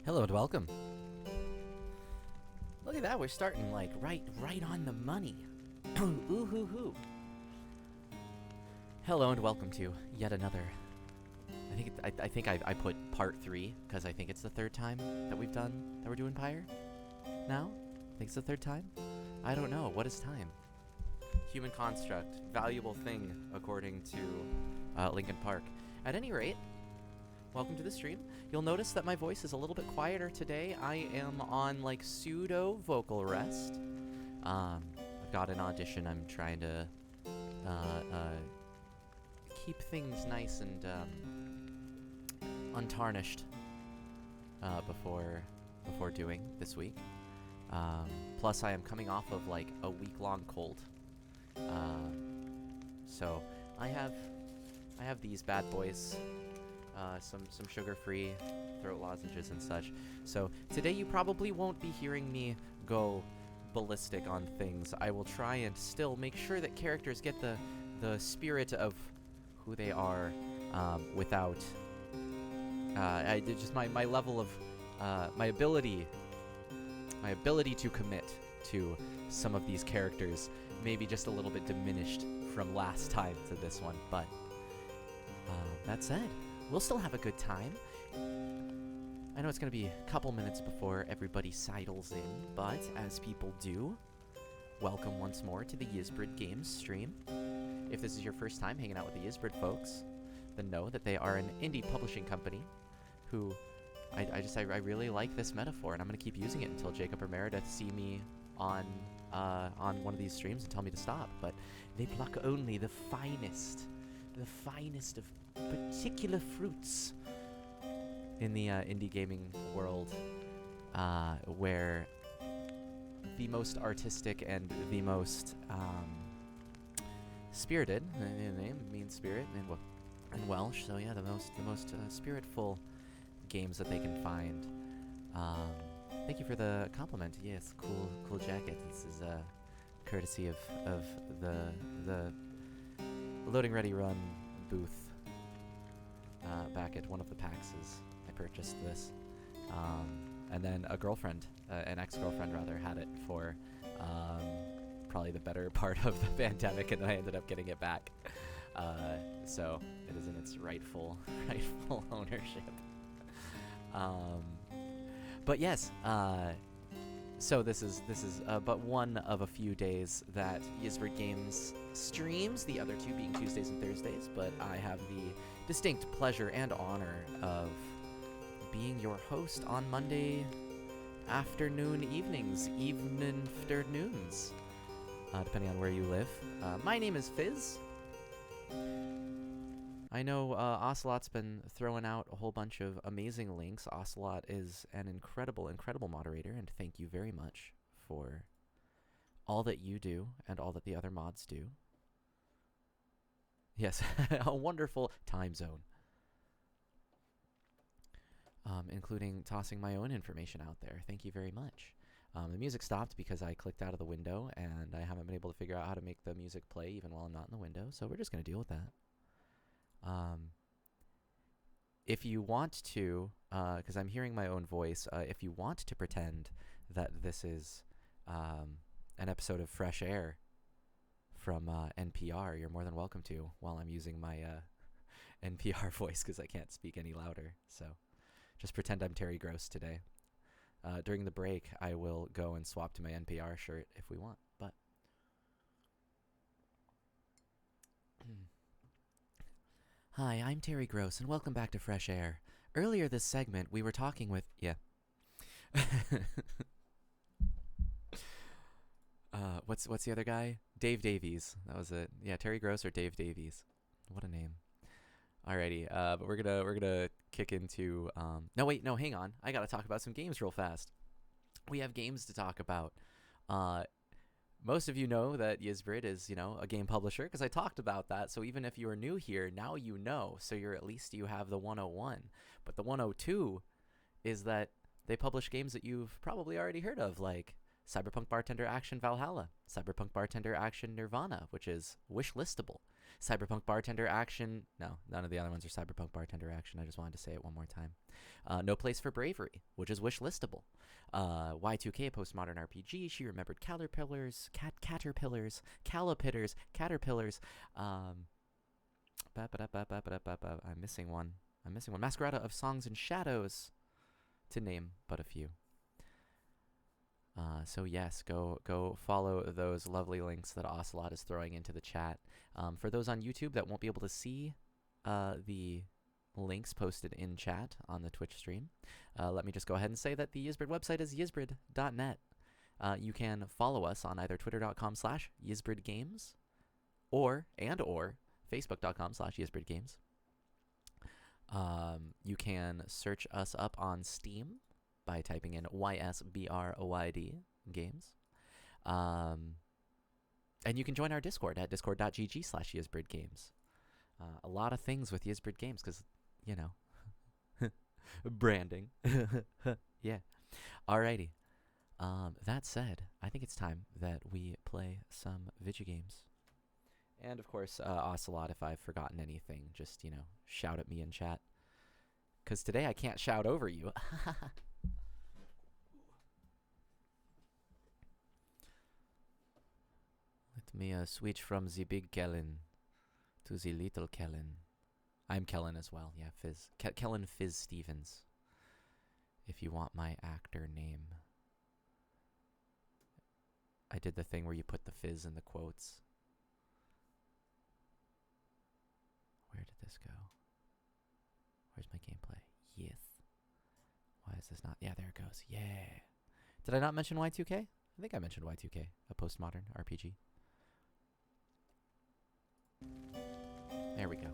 Hello and welcome. Look at that, we're starting like right on the money. Ooh hoo hoo. Hello and welcome to yet another. I think I put part 3 because I think it's the third time that we're doing Pyre. Now, I think it's the third time. I don't know. What is time? Human construct, valuable thing according to Linkin Park. At any rate, welcome to the stream. You'll notice that my voice is a little bit quieter today. I am on like pseudo vocal rest. I've got an audition. I'm trying to keep things nice and untarnished before doing this week. Plus, I am coming off of like a week-long cold. So I have these bad boys. Some sugar-free throat lozenges and such. So today you probably won't be hearing me go ballistic on things. I will try and still make sure that characters get the spirit of who they are without just my level of my ability to commit to some of these characters maybe just a little bit diminished from last time to this one, but that said, we'll still have a good time. I know it's going to be a couple minutes before everybody sidles in, but as people do, welcome once more to the Yizbrid Games stream. If this is your first time hanging out with the Yizbrid folks, then know that they are an indie publishing company who I really like this metaphor, and I'm going to keep using it until Jacob or Meredith see me on one of these streams and tell me to stop. But they pluck only the finest of particular fruits in the indie gaming world, where the most artistic and the most spirited, the name means spirit in Welsh, so yeah, the most spiritful games that they can find. Thank you for the compliment. Yes, cool jacket. This is courtesy of the Loading Ready Run booth back at one of the PAXs. I purchased this, and then a girlfriend, an ex-girlfriend rather, had it for probably the better part of the pandemic, and I ended up getting it back. So it is in its rightful ownership. But yes, so this is but one of a few days that Yizbrid Games streams, the other two being Tuesdays and Thursdays, but I have the distinct pleasure and honor of being your host on Monday evenings, depending on where you live. My name is Fizz. I know Ocelot's been throwing out a whole bunch of amazing links. Ocelot is an incredible moderator, and thank you very much for all that you do and all that the other mods do. Yes, a wonderful time zone. Including tossing my own information out there. Thank you very much. The music stopped because I clicked out of the window, and I haven't been able to figure out how to make the music play even while I'm not in the window, so we're just going to deal with that. If you want to, because I'm hearing my own voice, if you want to pretend that this is an episode of Fresh Air from NPR, you're more than welcome to, while I'm using my NPR voice, because I can't speak any louder. So just pretend I'm Terry Gross today. During the break, I will go and swap to my NPR shirt if we want, but... Hi, I'm Terry Gross, and welcome back to Fresh Air. Earlier this segment, we were talking with... Yeah. What's the other guy? Dave Davies. That was it. Yeah, Terry Gross or Dave Davies. What a name. Alrighty, but we're gonna kick into... No, hang on. I gotta talk about some games real fast. We have games to talk about. Most of you know that Yizbrid is, a game publisher, because I talked about that. So even if you are new here, now you know. So at least you have the 101. But the 102 is that they publish games that you've probably already heard of, like Cyberpunk Bartender Action Valhalla, Cyberpunk Bartender Action Nirvana, which is wishlistable. Cyberpunk Bartender Action, no, none of the other ones are Cyberpunk Bartender Action. I just wanted to say it one more time. No Place for Bravery, which is wishlistable. Y2K Postmodern RPG, She Remembered Caterpillars, Caterpillars. I'm missing one. Masquerada of Songs and Shadows, to name but a few. So yes, go follow those lovely links that Ocelot is throwing into the chat. For those on YouTube that won't be able to see the links posted in chat on the Twitch stream, let me just go ahead and say that the Yizbrid website is yizbrid.net. You can follow us on either twitter.com/yizbridgames or facebook.com/yizbridgames. You can search us up on Steam by typing in YSBROID games. And you can join our Discord at discord.gg/yizbridgames. A lot of things with Yizbrid Games because, you know, branding. Yeah. Alrighty. That said, I think it's time that we play some video games. And of course, Ocelot, if I've forgotten anything, just, you know, shout at me in chat. Because today I can't shout over you. Let me switch from the big Kellen to the little Kellen. I'm Kellen as well, yeah, Fizz. Kellen Fizz Stevens, if you want my actor name. I did the thing where you put the fizz in the quotes. Where did this go? Where's my gameplay? Yes. Why is this not? Yeah, there it goes. Yeah. Did I not mention Y2K? I think I mentioned Y2K, a postmodern RPG. There we go.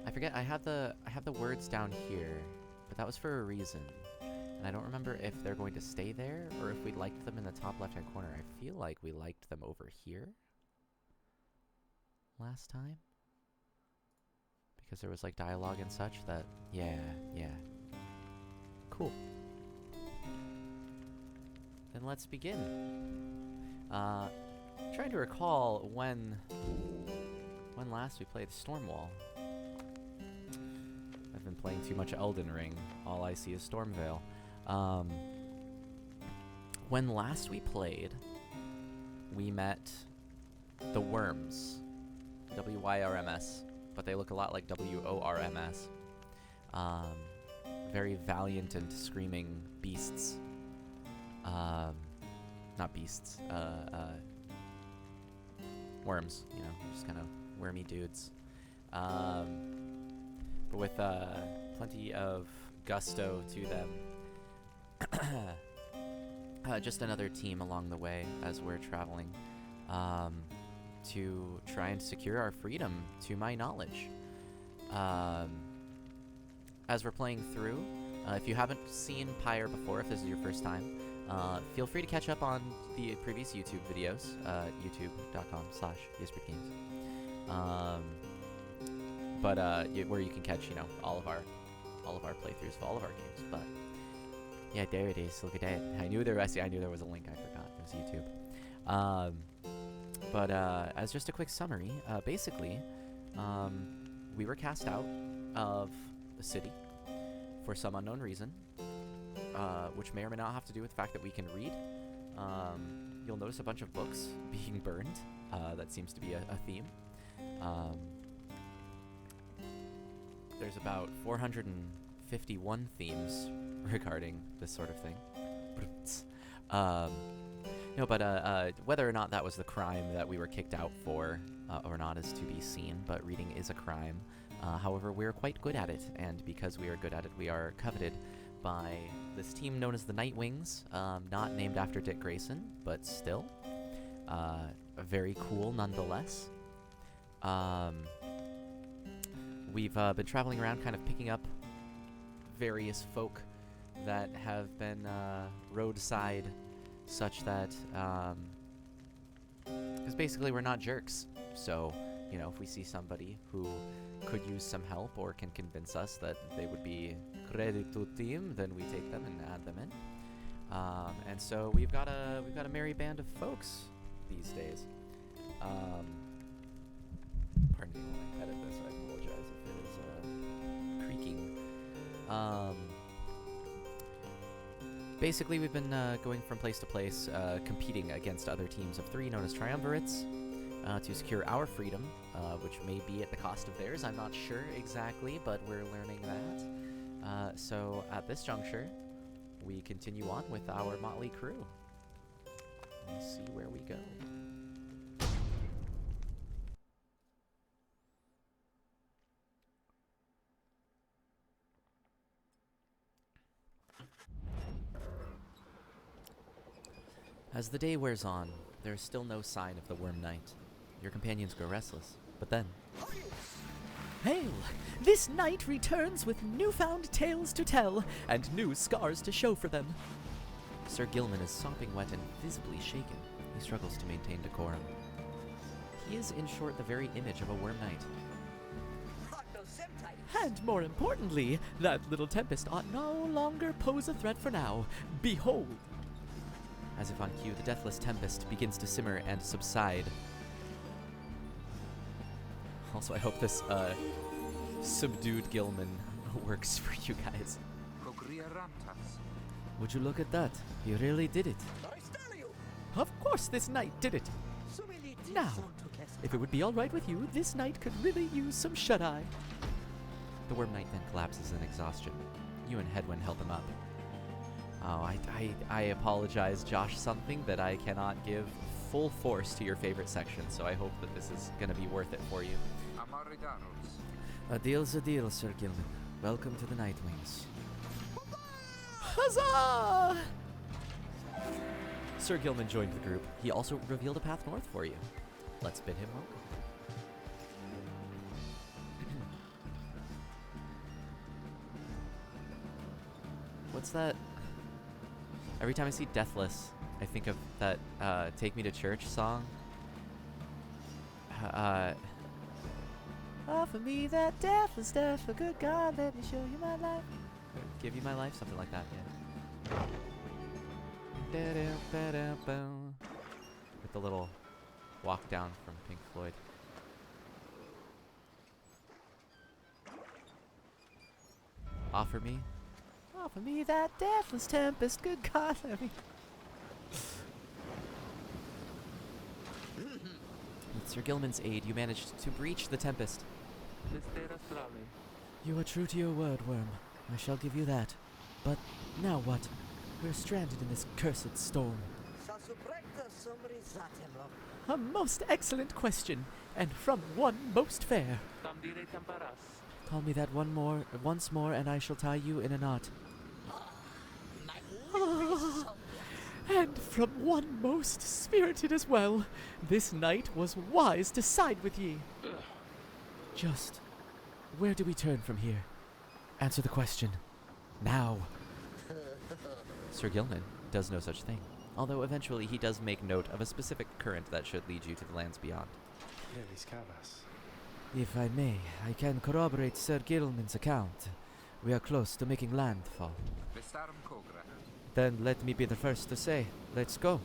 I forget. I have the words down here, but that was for a reason, and I don't remember if they're going to stay there or if we liked them in the top left-hand corner. I feel like we liked them over here last time because there was like dialogue and such. That yeah, cool. Then let's begin. Trying to recall when last we played Stormwall. I've been playing too much Elden Ring. All I see is Stormveil. When last we played, we met the Worms. WYRMS. But they look a lot like WORMS. Very valiant and screaming beasts. Not beasts. Worms, you know, just kind of wormy dudes. But with plenty of gusto to them. Just another team along the way as we're traveling to try and secure our freedom, to my knowledge. As we're playing through, if you haven't seen Pyre before, if this is your first time, feel free to catch up on the previous YouTube videos, youtube.com/yizbridgames. Where you can catch, you know, all of our playthroughs of all of our games. But yeah, there it is. Look at that. I knew there was a link. I forgot. It was YouTube. As just a quick summary, basically, we were cast out of the city for some unknown reason, which may or may not have to do with the fact that we can read. You'll notice a bunch of books being burned. That seems to be a theme. There's about 451 themes regarding this sort of thing. Whether or not that was the crime that we were kicked out for or not is to be seen, but reading is a crime. However, we're quite good at it, and because we are good at it, we are coveted by this team known as the Nightwings, not named after Dick Grayson, but still very cool nonetheless. We've been traveling around kind of picking up various folk that have been roadside, such that because basically we're not jerks. So, you know, if we see somebody who could use some help or can convince us that they would be credit to team, then we take them and add them in. And so we've got a merry band of folks these days. Pardon me while I edit this. I apologize if it is creaking. Basically, we've been going from place to place, competing against other teams of 3 known as triumvirates to secure our freedom, which may be at the cost of theirs. I'm not sure exactly, but we're learning that. So at this juncture, we continue on with our motley crew. Let's see where we go. As the day wears on, there is still no sign of the Worm Knight. Your companions grow restless, but then... Hail! This knight returns with newfound tales to tell, and new scars to show for them. Sir Gilman is sopping wet and visibly shaken. He struggles to maintain decorum. He is, in short, the very image of a Worm Knight. And more importantly, that little tempest ought no longer pose a threat for now. Behold! As if on cue, the deathless tempest begins to simmer and subside. Also, I hope this subdued Gilman works for you guys. Would you look at that? He really did it. Of course this knight did it. Now, if it would be all right with you, this knight could really use some shut-eye. The Worm Knight then collapses in exhaustion. You and Hedwyn help him up. Oh, I apologize, Josh. Something that I cannot give full force to your favorite section, so I hope that this is going to be worth it for you. A deal's a deal, Sir Gilman. Welcome to the Nightwings. Huzzah! Sir Gilman joined the group. He also revealed a path north for you. Let's bid him welcome. What's that? Every time I see Deathless, I think of that Take Me to Church song. Offer me that deathless death, for good God, let me show you my life. Give you my life, something like that, yeah. With the little walk down from Pink Floyd. Offer me that deathless tempest, good God, let me... With Sir Gilman's aid, you managed to breach the tempest. You are true to your word, Worm. I shall give you that. But now what? We're stranded in this cursed storm. A most excellent question, and from one most fair. Call me that once more, and I shall tie you in a knot. And from one most spirited as well, this knight was wise to side with ye. Just, where do we turn from here? Answer the question, now. Sir Gilman does no such thing, although eventually he does make note of a specific current that should lead you to the lands beyond. If I may, I can corroborate Sir Gilman's account. We are close to making landfall. Then let me be the first to say, let's go.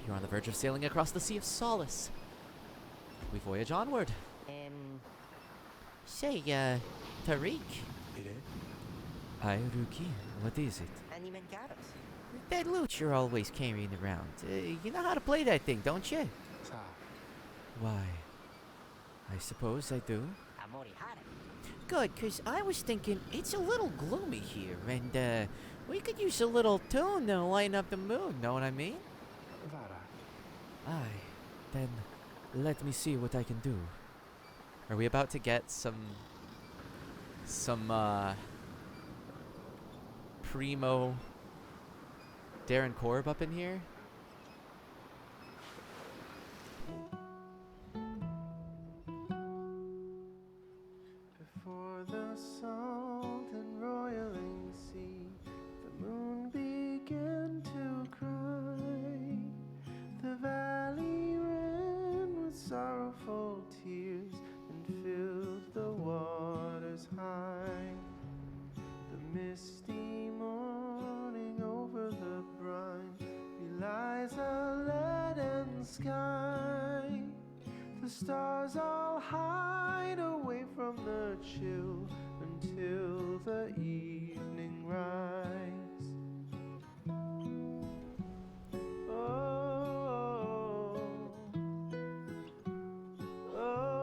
You're on the verge of sailing across the Sea of Solace. We voyage onward. Say, Tariq. Hi, Ruki. What is it? That loot you're always carrying around. You know how to play that thing, don't you? Why, I suppose I do. Good, 'cause I was thinking it's a little gloomy here, and we could use a little tune to lighten up the mood, know what I mean? Aye, then let me see what I can do. Are we about to get some primo Darren Korb up in here? Before the salt and roiling sea, the moon began to cry. The valley ran with sorrowful tears and filled stars all hide away from the chill until the evening rise. Oh, oh,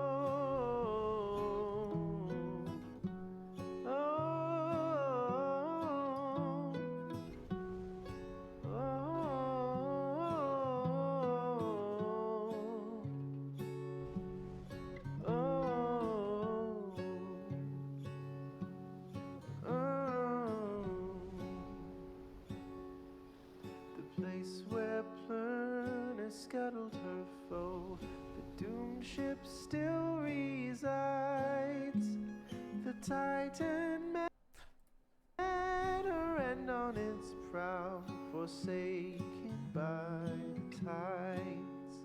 oh, the place where Plurna scuttled her foe, the doomed ship still resides. The Titan met her end on its prow, forsaken by the tides.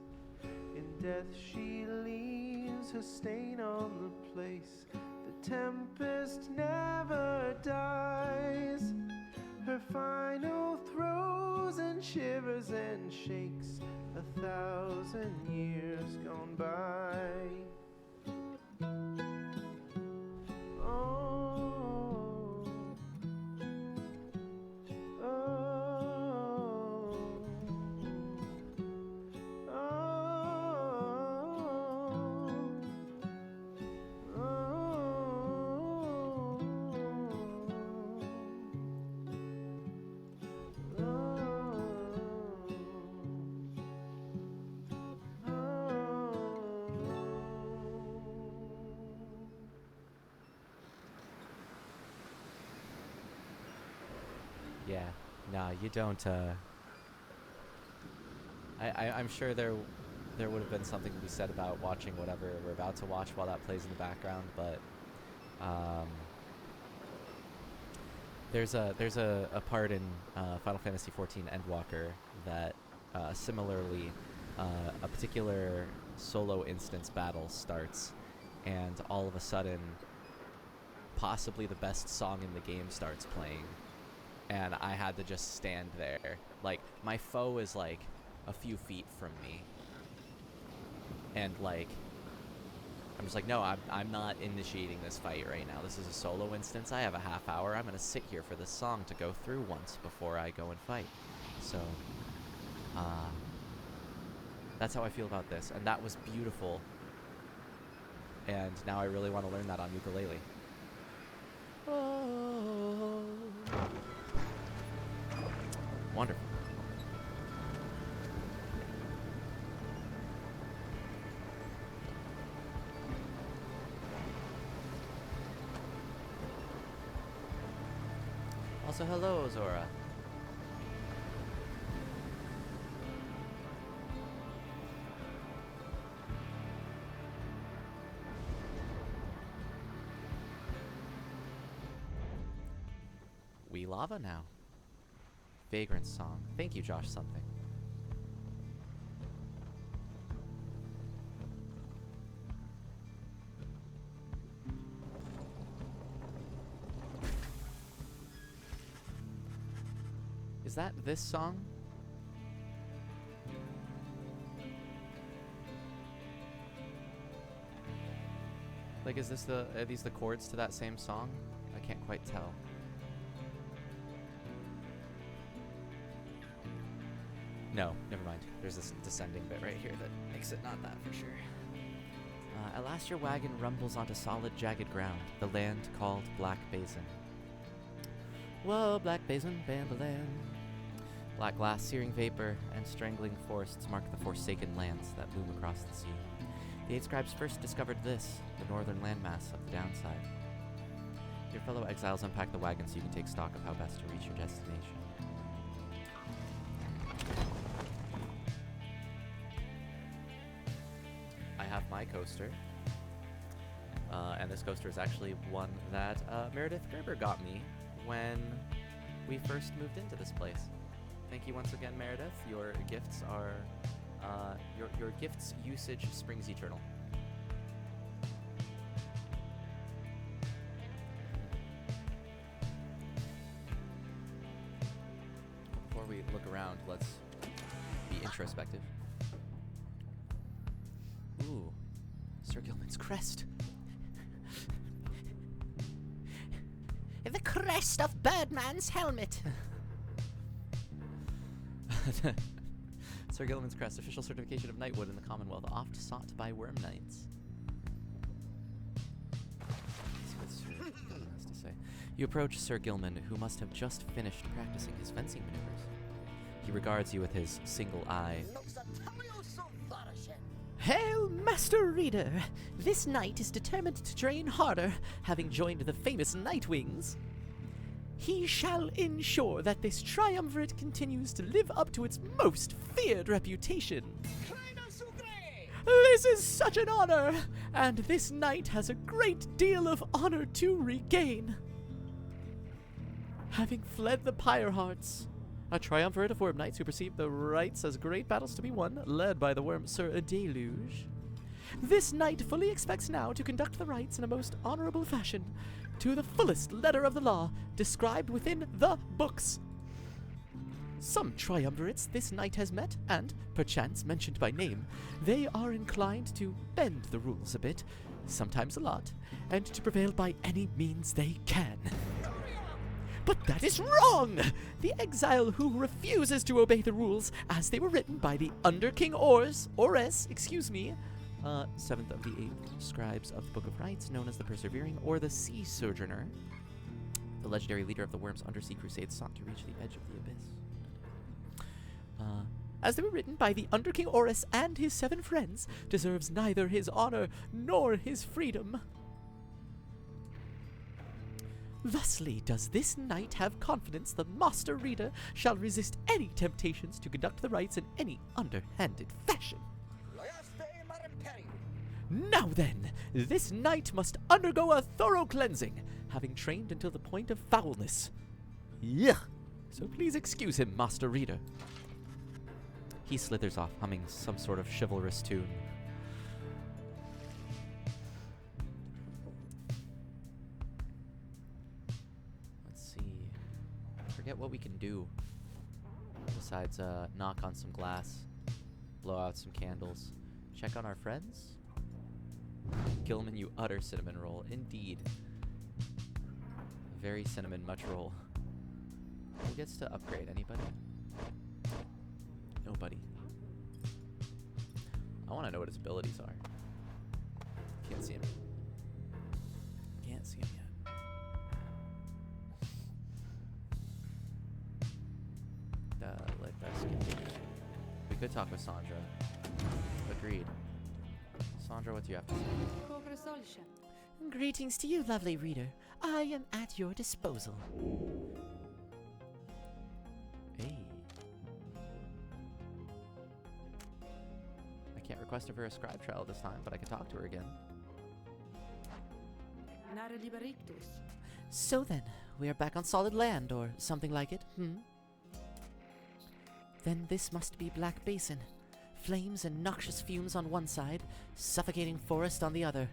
In death she leaves her stain on the place. The tempest never dies. Her final throes and shivers and shakes 1,000 years gone by. Oh, oh, Yeah, nah, you don't. I'm sure there would have been something to be said about watching whatever we're about to watch while that plays in the background, but there's a part in Final Fantasy XIV Endwalker that similarly a particular solo instance battle starts, and all of a sudden, possibly the best song in the game starts playing. And I had to just stand there. Like, my foe is, like, a few feet from me. And, like, I'm just like, no, I'm not initiating this fight right now. This is a solo instance. I have a half hour. I'm going to sit here for this song to go through once before I go and fight. So, that's how I feel about this. And that was beautiful. And now I really want to learn that on ukulele. Oh. Wonderful. Also, hello, Zora. We lava now. Vagrant song. Thank you, Josh something. Is that this song? Like, is this are these the chords to that same song? I can't quite tell. No, never mind. There's this descending bit right here that makes it not that for sure. At last your wagon rumbles onto solid, jagged ground, the land called Black Basin. Whoa, Black Basin, Bambaland. Black glass, searing vapor, and strangling forests mark the forsaken lands that loom across the sea. The 8 scribes first discovered this, the northern landmass of the downside. Your fellow exiles unpack the wagon so you can take stock of how best to reach your destination. I have my coaster, and this coaster is actually one that Meredith Gerber got me when we first moved into this place. Thank you once again, Meredith. Your gifts are your gifts usage springs eternal. Before we look around, let's be introspective. Ooh, Gilman's crest. The crest of Birdman's helmet. Sir Gilman's crest, official certification of knighthood in the Commonwealth, oft sought by worm knights. Let's see what Sir Gilman has to say. You approach Sir Gilman, who must have just finished practicing his fencing maneuvers. He regards you with his single eye. Hail, Master Reader! This knight is determined to train harder, having joined the famous Nightwings. He shall ensure that this triumvirate continues to live up to its most feared reputation. This is such an honor, and this knight has a great deal of honor to regain. Having fled the Pyre Hearts, a triumvirate of worm knights who perceive the rights as great battles to be won, led by the worm Sir Deluge. This knight fully expects now to conduct the rites in a most honorable fashion, to the fullest letter of the law, described within the books. Some triumvirates this knight has met, and, perchance mentioned by name, they are inclined to bend the rules a bit, sometimes a lot, and to prevail by any means they can. But that is wrong! The exile who refuses to obey the rules as they were written by the Under King Ores, 7th of the 8th scribes of the Book of Rites, known as the Persevering or the Sea Sojourner. The legendary leader of the Worm's undersea crusades sought to reach the edge of the abyss. As they were written by the Under King Oris and his 7 friends, deserves neither his honor nor his freedom. Thusly does this knight have confidence the Master Reader shall resist any temptations to conduct the rites in any underhanded fashion. Now then, this knight must undergo a thorough cleansing, having trained until the point of foulness. Yeah. So please excuse him, Master Reader. He slithers off, humming some sort of chivalrous tune. Forget what we can do besides knock on some glass, blow out some candles, check on our friends. Gilman, you utter cinnamon roll. Indeed. Very cinnamon much roll. Who gets to upgrade? Anybody? Nobody. I want to know what his abilities are. Can't see him. Can't see him yet. Let us continue. We could talk with Sandra. Agreed. Sandra, what do you have to say? Greetings to you, lovely reader. I am at your disposal. Hey. I can't request of her a scribe trial this time, but I can talk to her again. So then, we are back on solid land, or something like it, Then this must be Black Basin. Flames and noxious fumes on one side, suffocating forest on the other.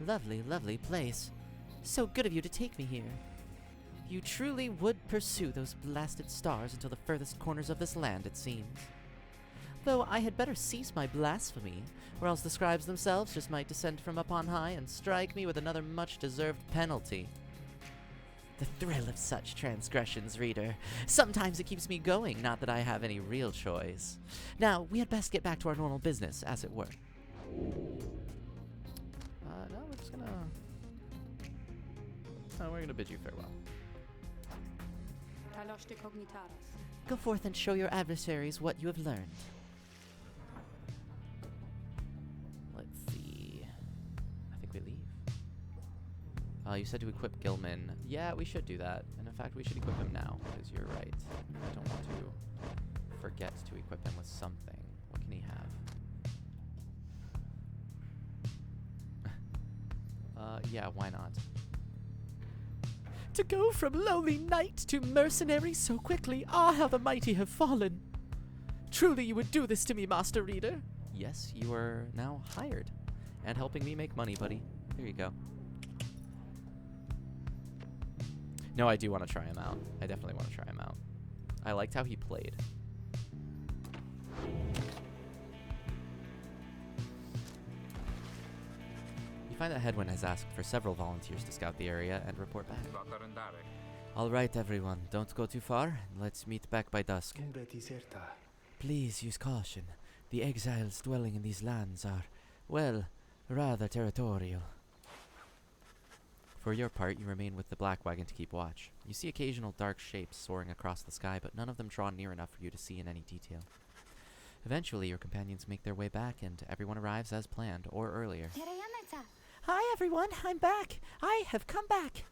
Lovely, lovely place. So good of you to take me here. You truly would pursue those blasted stars until the furthest corners of this land, it seems. Though I had better cease my blasphemy, or else the scribes themselves just might descend from up on high and strike me with another much-deserved penalty. The thrill of such transgressions, reader. Sometimes it keeps me going, not that I have any real choice. Now, we had best get back to our normal business, as it were. No, we're just gonna... No, we're gonna bid you farewell. Go forth and show your adversaries what you have learned. Let's see... I think we leave. You said to equip Gilman. Yeah, we should do that. And in fact, we should equip him now, because you're right. I don't want to forget to equip him with something. What can he have? Yeah, why not? To go from lowly knight to mercenary so quickly, how the mighty have fallen. Truly you would do this to me, Master Reader. Yes, you are now hired. And helping me make money, buddy. Here you go. No, I do want to try him out. I definitely want to try him out. I liked how he played. find that Hedwyn has asked for several volunteers to scout the area and report back. All right, everyone, don't go too far. Let's meet back by dusk. Please use caution. The exiles dwelling in these lands are, well, rather territorial. For your part, you remain with the Black Wagon to keep watch. You see occasional dark shapes soaring across the sky, but none of them draw near enough for you to see in any detail. Eventually, your companions make their way back, and everyone arrives as planned, or earlier. Hi, everyone, I'm back. I have come back.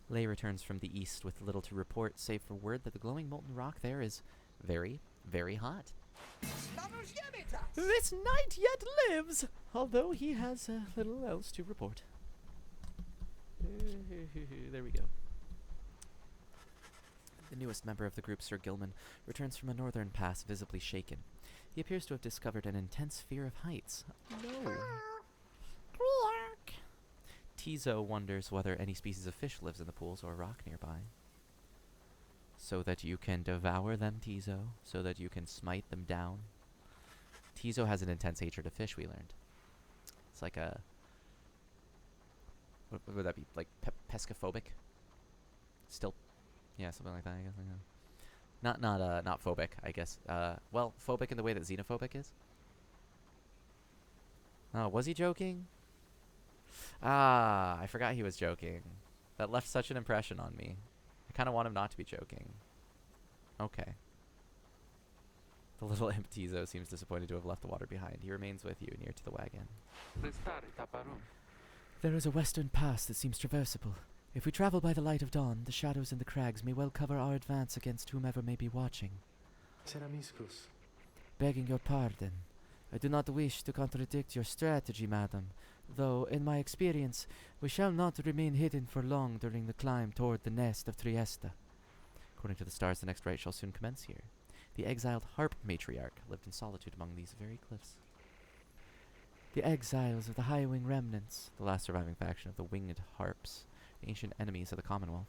Lay returns from the east with little to report, save for word that the glowing molten rock there is very, very hot. This knight yet lives, although he has little else to report. There we go. The newest member of the group, Sir Gilman, returns from a northern pass visibly shaken. He appears to have discovered an intense fear of heights. No. Tizo wonders whether any species of fish lives in the pools or rock nearby. So that you can devour them, Tizo. So that you can smite them down. Tizo has an intense hatred of fish, we learned. It's like a... What would that be? Like pescophobic? Still... Yeah, something like that, I guess. Not phobic, I guess. Well, phobic in the way that xenophobic is. Oh, was he joking? Ah, I forgot he was joking. That left such an impression on me. I kind of want him not to be joking. Okay. The little imp Tizo seems disappointed to have left the water behind. He remains with you, near to the wagon. There is a western pass that seems traversable. If we travel by the light of dawn, the shadows in the crags may well cover our advance against whomever may be watching. Begging your pardon, I do not wish to contradict your strategy, madam, though, in my experience, we shall not remain hidden for long during the climb toward the nest of Trieste. According to the stars, the next rite shall soon commence here. The exiled harp matriarch lived in solitude among these very cliffs. The exiles of the High Wing remnants, the last surviving faction of the winged harps, the ancient enemies of the Commonwealth.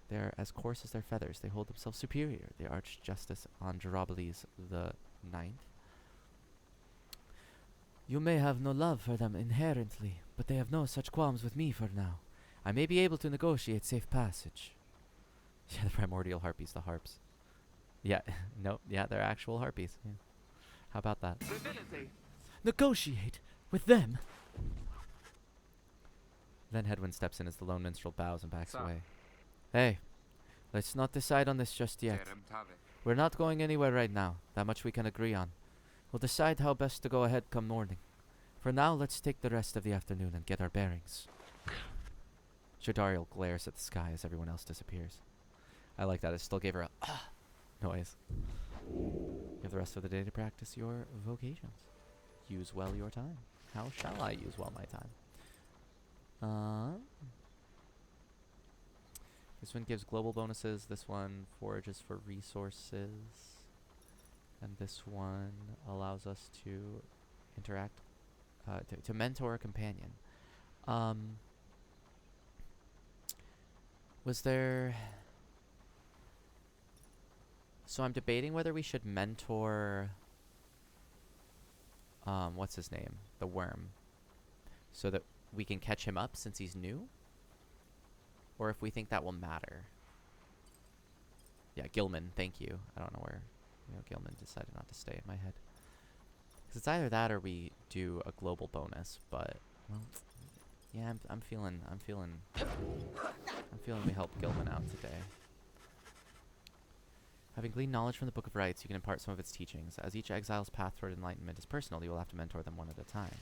They are as coarse as their feathers. They hold themselves superior. The Archjustice Androboles the Ninth. You may have no love for them inherently, but they have no such qualms with me for now. I may be able to negotiate safe passage. Yeah, the primordial harpies, the harps. Yeah, no, yeah, they're actual harpies. Yeah. How about that? Negotiate with them? Then Hedwyn steps in as the lone minstrel bows and backs away. Hey, let's not decide on this just yet. We're not going anywhere right now. That much we can agree on. We'll decide how best to go ahead come morning. For now, let's take the rest of the afternoon and get our bearings. Jadariel glares at the sky as everyone else disappears. I like that. It still gave her a noise. You have the rest of the day to practice your vocations. Use well your time. How shall I use well my time? This one gives global bonuses. This one forages for resources. And this one allows us to interact, to mentor a companion. Was there... So I'm debating whether we should mentor... what's his name? The worm. So that we can catch him up since he's new? Or if we think that will matter. Yeah, Gilman, thank you. I don't know where... Gilman decided not to stay in my head. Because it's either that or we do a global bonus, but... Well, yeah, I'm feeling we help Gilman out today. Having gleaned knowledge from the Book of Rites, you can impart some of its teachings. As each exile's path toward enlightenment is personal, you will have to mentor them one at a time.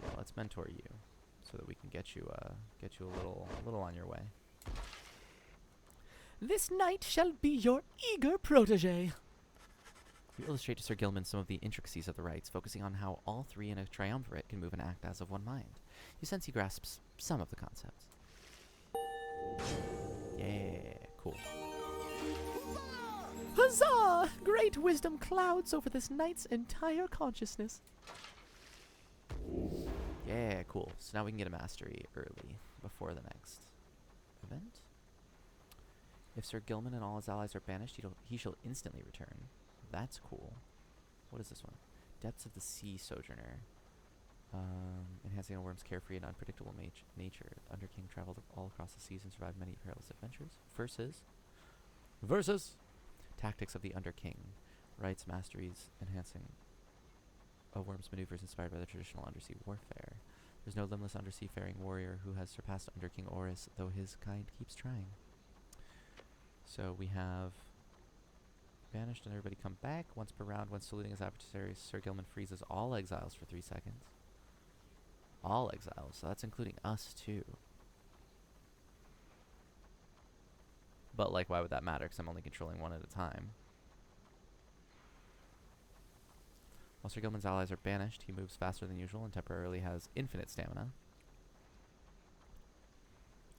Yeah, let's mentor you, so that we can get you a little on your way. This knight shall be your eager protege. We illustrate to Sir Gilman some of the intricacies of the rites, focusing on how all three in a triumvirate can move and act as of one mind. You sense he grasps some of the concepts. Yeah, cool. Huzzah! Great wisdom clouds over this knight's entire consciousness. Yeah, cool. So now we can get a mastery early, before the next event. If Sir Gilman and all his allies are banished, he shall instantly return. That's cool. What is this one? Depths of the Sea Sojourner. Enhancing a worm's carefree and unpredictable nature. The Underking traveled all across the seas and survived many perilous adventures. Versus Tactics of the Underking. Rights, masteries, enhancing a worm's maneuvers inspired by the traditional undersea warfare. There's no limitless undersea faring warrior who has surpassed Underking Oris, though his kind keeps trying. So we have banished and everybody come back. Once per round, when saluting his adversaries, Sir Gilman freezes all exiles for 3 seconds. All exiles, so that's including us too. But like, why would that matter? Because I'm only controlling one at a time. While Sir Gilman's allies are banished, he moves faster than usual and temporarily has infinite stamina.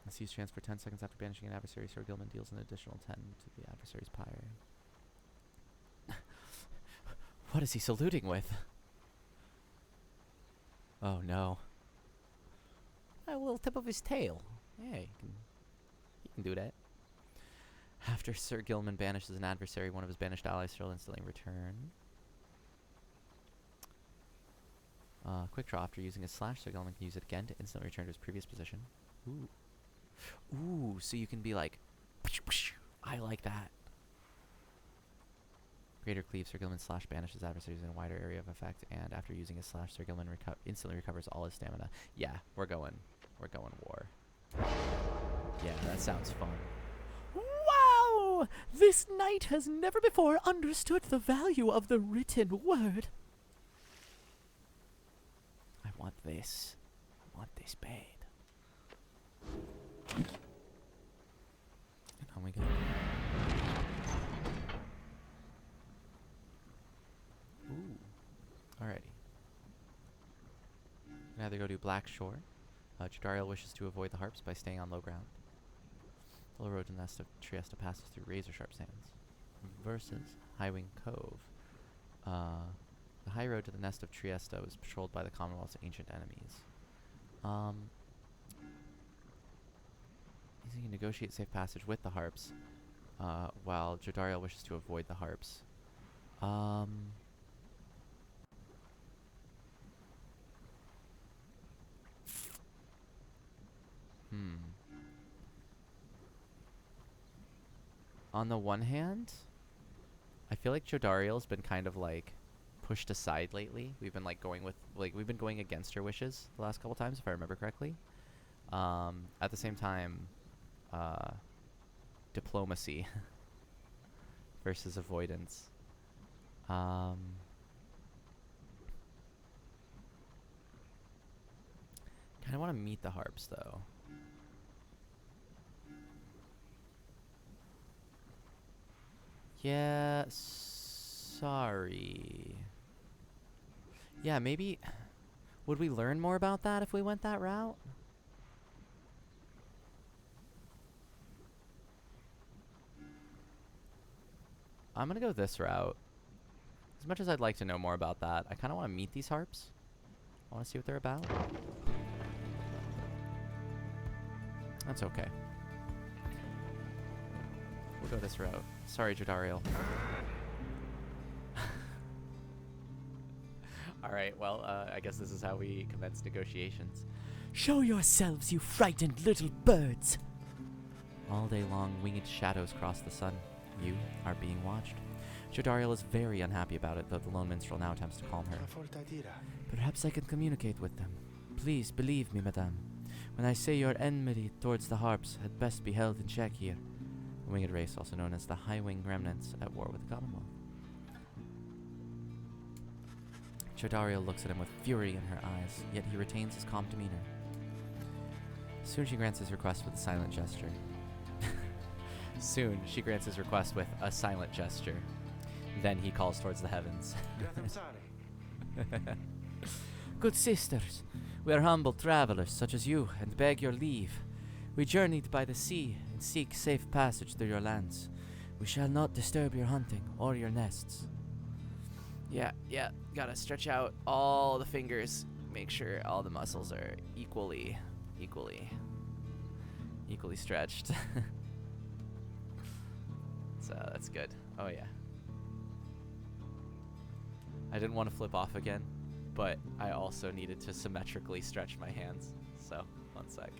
And sees chance for 10 seconds after banishing an adversary. Sir Gilman deals an additional 10 to the adversary's pyre. What is he saluting with? Oh no. A little tip of his tail. Yeah, he can do that. After Sir Gilman banishes an adversary, one of his banished allies shall instantly return. Quick draw. After using his slash, Sir Gilman can use it again to instantly return to his previous position. Ooh. Ooh, so you can be like, I like that. Greater Cleave, Sir Gilman slash banishes adversaries in a wider area of effect, and after using his slash, Sir Gilman instantly recovers all his stamina. Yeah, we're going war. Yeah, that sounds fun. Wow! This knight has never before understood the value of the written word. I want this. I want this bad. And on we go. Ooh. Alrighty. We'll either go to Black Shore. Jadariel wishes to avoid the harps by staying on low ground. The low road to the nest of Trieste passes through razor-sharp sands. Versus Highwing Cove. The high road to the nest of Trieste was patrolled by the Commonwealth's ancient enemies. He can negotiate safe passage with the harps, while Jadariel wishes to avoid the harps. On the one hand, I feel like Jodariel's been kind of like pushed aside lately. We've been like we've been going against her wishes the last couple times, if I remember correctly. At the same time, diplomacy versus avoidance. Kind of want to meet the harps though. Yeah, sorry. Yeah, maybe... Would we learn more about that if we went that route? I'm gonna go this route. As much as I'd like to know more about that, I kind of want to meet these harps. I want to see what they're about. That's okay. We'll go this route. Sorry, Jadariel. Alright, well, I guess this is how we commence negotiations. Show yourselves, you frightened little birds! All day long, winged shadows cross the sun. You are being watched. Jadariel is very unhappy about it, though the lone minstrel now attempts to calm her. Perhaps I can communicate with them. Please believe me, madame. When I say your enmity towards the harps had best be held in check here. The winged race, also known as the High-Wing Remnants, at war with the Commonwealth. Jadariel looks at him with fury in her eyes, yet he retains his calm demeanor. Soon she grants his request with a silent gesture. Soon she grants his request with a silent gesture. Then he calls towards the heavens. Good sisters, we are humble travelers such as you, and beg your leave. We journeyed by the sea and seek safe passage through your lands. We shall not disturb your hunting or your nests. Yeah, gotta stretch out all the fingers. Make sure all the muscles are equally stretched. So that's good. Oh yeah. I didn't want to flip off again, but I also needed to symmetrically stretch my hands. So, one sec.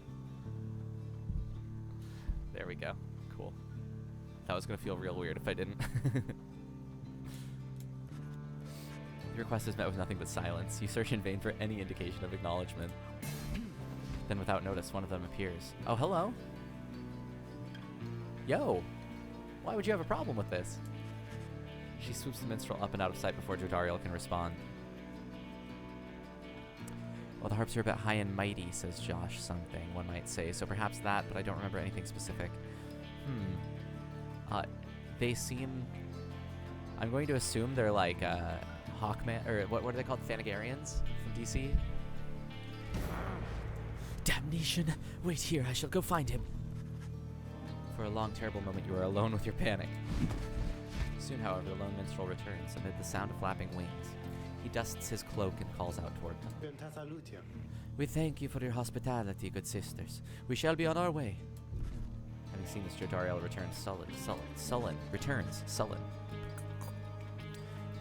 There we go. Cool. That was going to feel real weird if I didn't. Your request is met with nothing but silence. You search in vain for any indication of acknowledgement. Then without notice, one of them appears. Oh, hello. Yo. Why would you have a problem with this? She swoops the minstrel up and out of sight before Jodariel can respond. Well, the harps are a bit high and mighty, says Josh something, one might say. So perhaps that, but I don't remember anything specific. They seem... I'm going to assume they're like, Hawkman... Or what are they called? Thanagarians from DC? Damnation! Wait here, I shall go find him. For a long, terrible moment, you are alone with your panic. Soon, however, the lone minstrel returns amid the sound of flapping wings. He dusts his cloak and calls out toward them. We thank you for your hospitality, good sisters. We shall be on our way. Having seen this, Jodariel returns sullen.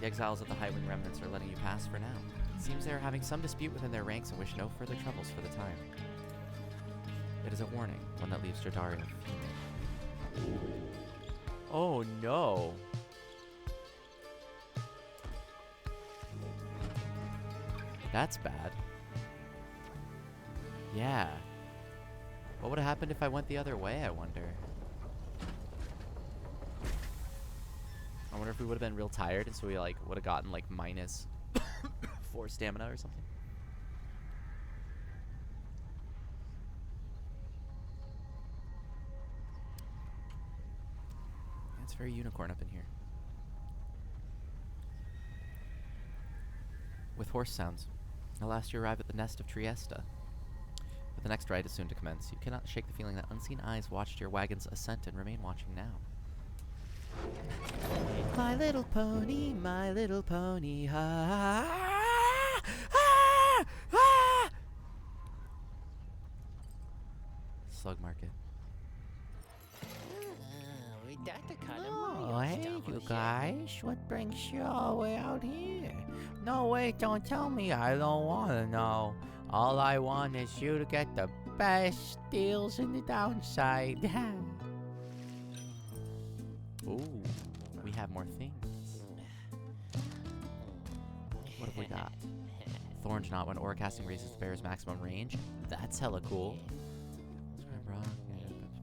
The exiles of the Highwing remnants are letting you pass for now. It seems they are having some dispute within their ranks and wish no further troubles for the time. It is a warning, one that leaves Jodariel. Oh no! That's bad. Yeah. What would have happened if I went the other way, I wonder? I wonder if we would have been real tired and so we like would have gotten like minus 4 stamina or something. It's very unicorn up in here. With horse sounds. At last you arrive at the nest of Triesta. But the next ride is soon to commence. You cannot shake the feeling that unseen eyes watched your wagon's ascent and remain watching now. My little pony, Slug Market. Oh, hey, you guys. What brings you all the way out here? No, wait, don't tell me. I don't want to know. All I want is you to get the best deals in the downside. Ooh, we have more things. What have we got? Thorn's Knot. When aura casting raises the bear's maximum range. That's hella cool.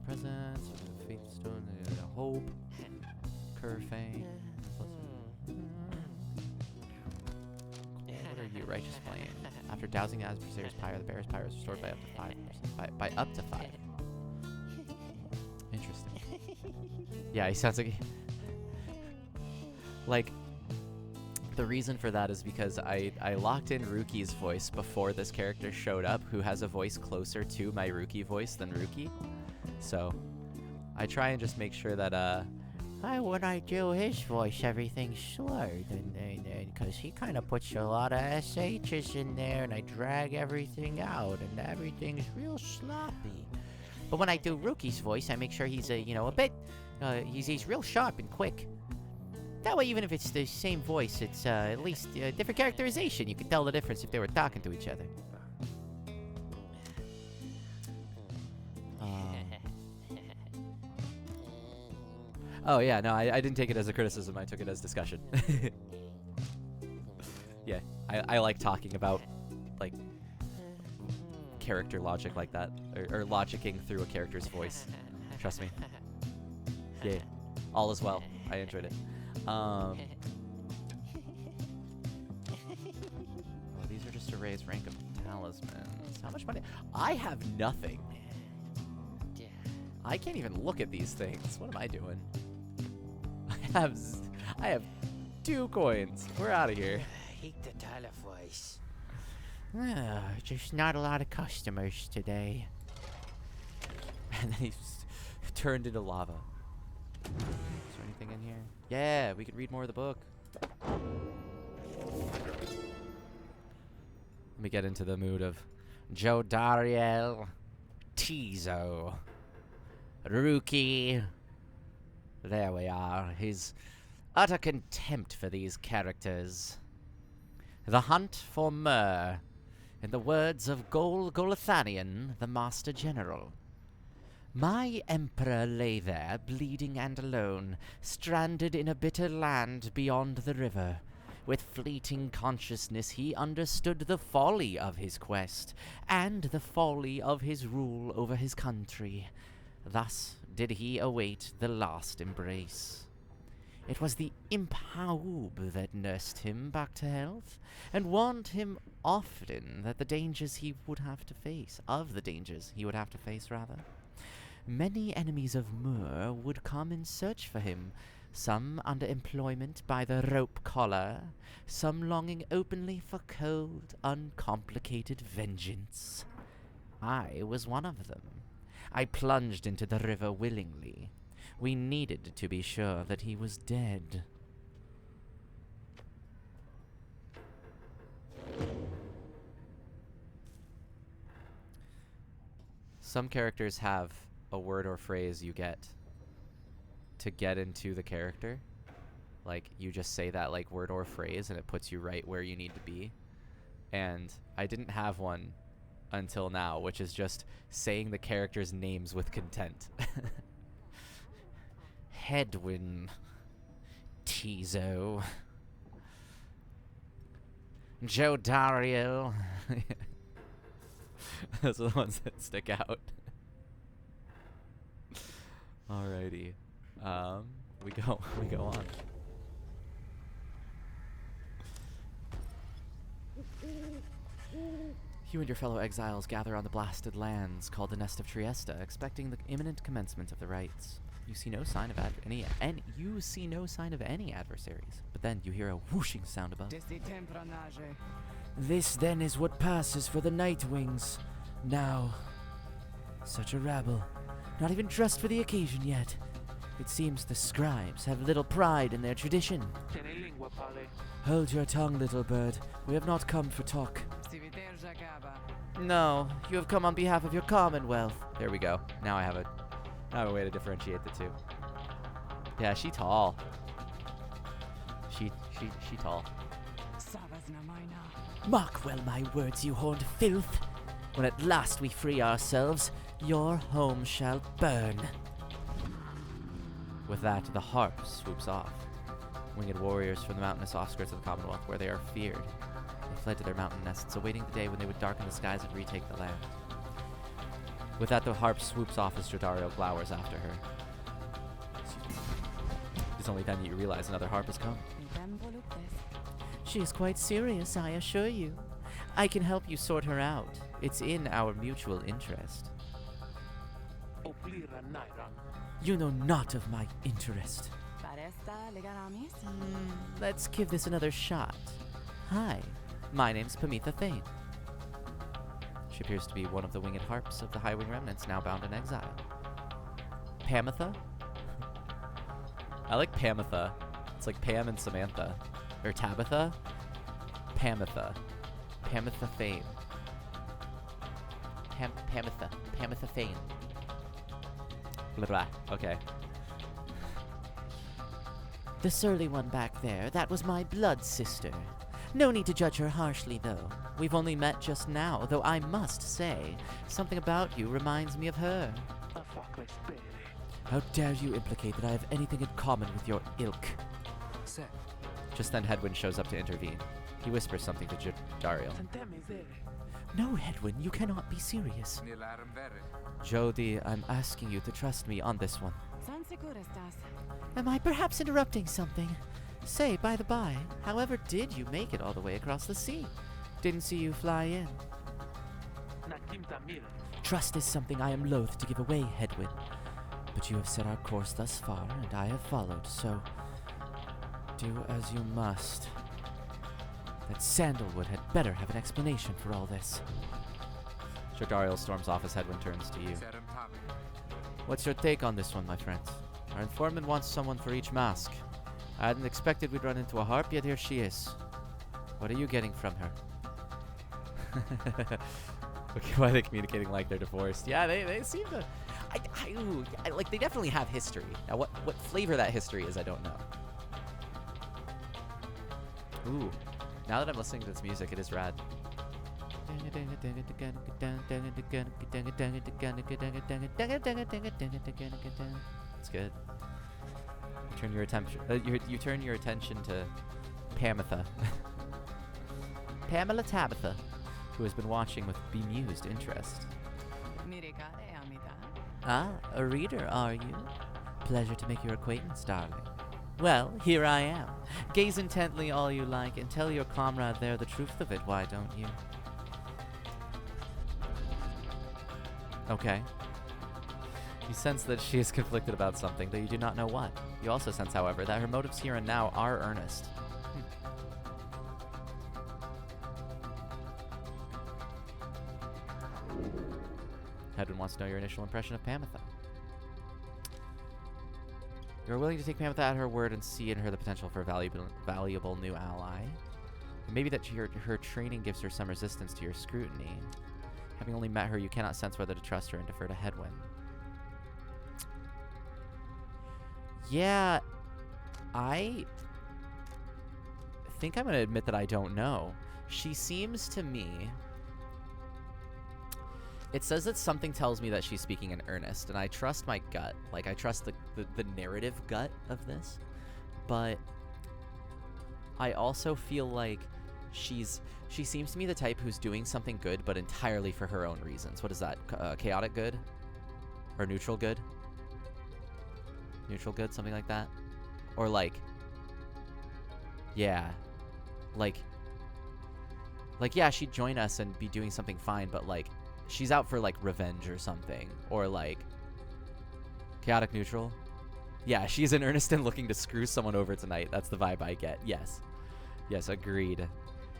Presence, Faith Stone, Hope, Curfane. What are you, Righteous Flame? After dousing the adversary's Pyre, the bear's Pyre is restored by up to 5%. By up to 5. Interesting. Yeah, he sounds like... Like, the reason for that is because I locked in Ruki's voice before this character showed up, who has a voice closer to my Ruki voice than Ruki. So, I try and just make sure that, when I do his voice, everything's slurred, and because he kind of puts a lot of SHs in there, and I drag everything out, and everything's real sloppy. But when I do Ruki's voice, I make sure he's, a bit, he's real sharp and quick. That way, even if it's the same voice, it's, at least, different characterization. You can tell the difference if they were talking to each other. Oh, yeah, no, I didn't take it as a criticism. I took it as discussion. Yeah, I like talking about, like, character logic like that. Or logicking through a character's voice. Trust me. Yeah, all is well. I enjoyed it. Well, these are just to raise rank of talismans. How much money? I have nothing. I can't even look at these things. What am I doing? I have 2 coins. We're out of here. I hate the televoice. Just not a lot of customers today. And then he's turned into lava. Is there anything in here? Yeah, we could read more of the book. Let me get into the mood of Jodariel, Tizo, Ruki. There we are. His utter contempt for these characters. The hunt for myrrh, in the words of Golathanion, the Master General. My emperor lay there, bleeding and alone, stranded in a bitter land beyond the river. With fleeting consciousness he understood the folly of his quest, and the folly of his rule over his country. Thus did he await the last embrace. It was the Imp Haub that nursed him back to health, and warned him often that the dangers he would have to face, Many enemies of Mur would come in search for him, some under employment by the rope collar, some longing openly for cold, uncomplicated vengeance. I was one of them. I plunged into the river willingly. We needed to be sure that he was dead. Some characters have a word or phrase you get to get into the character. Like, you just say that, like, word or phrase, and it puts you right where you need to be. And I didn't have one until now, which is just saying the characters' names with content. Hedwyn. Tizo. Jodariel. Those are the ones that stick out. Alrighty. We go on. You and your fellow exiles gather on the blasted lands called the Nest of Triesta, expecting the imminent commencement of the rites. You see no sign of any adversaries, but then you hear a whooshing sound above. This then is what passes for the Nightwings. Now, such a rabble, not even dressed for the occasion yet. It seems the scribes have little pride in their tradition. Hold your tongue, little bird. We have not come for talk. No, you have come on behalf of your commonwealth. There we go. Now I have a way to differentiate the two. Yeah, she tall. She tall. Mark well my words, you horned filth. When at last we free ourselves, your home shall burn. With that, the harp swoops off. Winged warriors from the mountainous offskirts of the Commonwealth, where they are feared. They fled to their mountain nests, awaiting the day when they would darken the skies and retake the land. With that, the harp swoops off as Jodariel glowers after her. It's only then you realize another harp has come. She is quite serious, I assure you. I can help you sort her out. It's in our mutual interest. You know not of my interest. Let's give this another shot. Hi, my name's Pamitha Thane. She appears to be one of the winged harps of the High Wing remnants now bound in exile. Pamitha? I like Pamitha. It's like Pam and Samantha. Or Tabitha? Pamitha. Pamitha Thane. Pamitha Thane. Blah blah. Okay. The surly one back there, that was my blood sister. No need to judge her harshly, though. We've only met just now, though I must say, something about you reminds me of her. How dare you implicate that I have anything in common with your ilk? Just then Hedwyn shows up to intervene. He whispers something to Jodariel. No, Hedwyn, you cannot be serious. Jody, I'm asking you to trust me on this one. Am I perhaps interrupting something? Say, by the by, however did you make it all the way across the sea? Didn't see you fly in. Trust is something I am loath to give away, Hedwyn. But you have set our course thus far, and I have followed, so do as you must. That Sandalwood had better have an explanation for all this. Jodariel storms off as Hedwyn turns to you. What's your take on this one, my friends? Our informant wants someone for each mask. I hadn't expected we'd run into a harp, yet here she is. What are you getting from her? Okay, why are they communicating like they're divorced? Yeah, they seem to... like, they definitely have history. Now, what flavor that history is, I don't know. Ooh. Now that I'm listening to this music, it is rad. It's good. You turn your attention. You turn your attention to Pamitha, Pamela Tabitha, who has been watching with bemused interest. Ah, a reader, are you? Pleasure to make your acquaintance, darling. Well, here I am. Gaze intently all you like, and tell your comrade there the truth of it, why don't you? Okay. You sense that she is conflicted about something, though you do not know what. You also sense, however, that her motives here and now are earnest. Hedwin wants to know your initial impression of Pamitha. You are willing to take Pamitha at her word and see in her the potential for a valuable new ally. And maybe that her training gives her some resistance to your scrutiny. Having only met her, you cannot sense whether to trust her and defer to Hedwin. Yeah, I think I'm going to admit that I don't know. She seems to me... It says that something tells me that she's speaking in earnest, and I trust my gut. Like, I trust the narrative gut of this. But I also feel like she seems to me the type who's doing something good, but entirely for her own reasons. What is that? Chaotic good? Or neutral good? Neutral good, something like that? Or like... Yeah. Like, yeah, she'd join us and be doing something fine, but like... She's out for, like, revenge or something. Or, like, chaotic neutral. Yeah, she's in earnest and looking to screw someone over tonight. That's the vibe I get. Yes. Yes, agreed.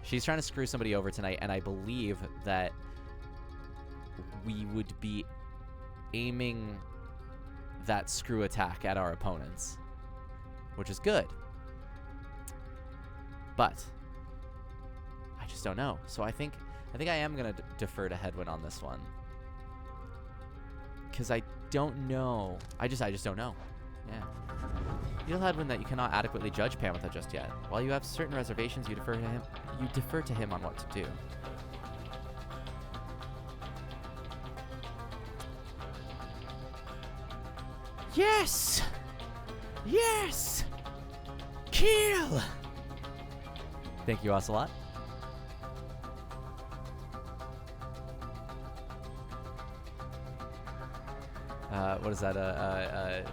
She's trying to screw somebody over tonight, and I believe that we would be aiming that screw attack at our opponents. Which is good. But I just don't know. So I think I am going to defer to Hedwin on this one. Because I don't know. I just don't know. Yeah. You tell Hedwin that you cannot adequately judge Pamitha just yet. While you have certain reservations, you defer to him on what to do. Yes! Yes! Kill! Thank you, Ocelot. What is that?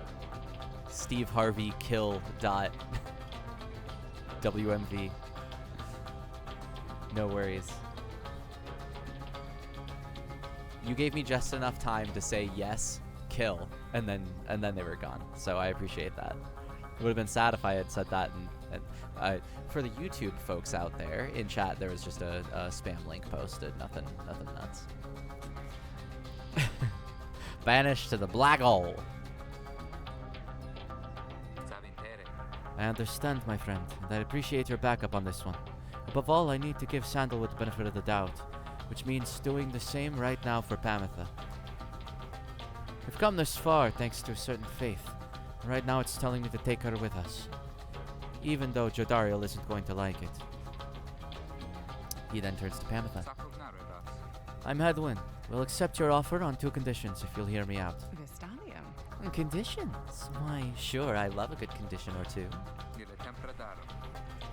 Steve Harvey kill dot WMV. No worries. You gave me just enough time to say yes, kill, and then they were gone. So I appreciate that. It would have been sad if I had said that. And for the YouTube folks out there in chat, there was just a spam link posted. Nothing nuts. Banished to the black hole. I understand, my friend, and I appreciate your backup on this one. Above all, I need to give Sandalwood the benefit of the doubt, which means doing the same right now for Pamitha. We've come this far thanks to a certain faith. Right now it's telling me to take her with us, even though Jodariel isn't going to like it. He then turns to Pamitha. I'm Hedwin. We'll accept your offer on 2 conditions if you'll hear me out. Conditions? Why, sure, I love a good condition or 2.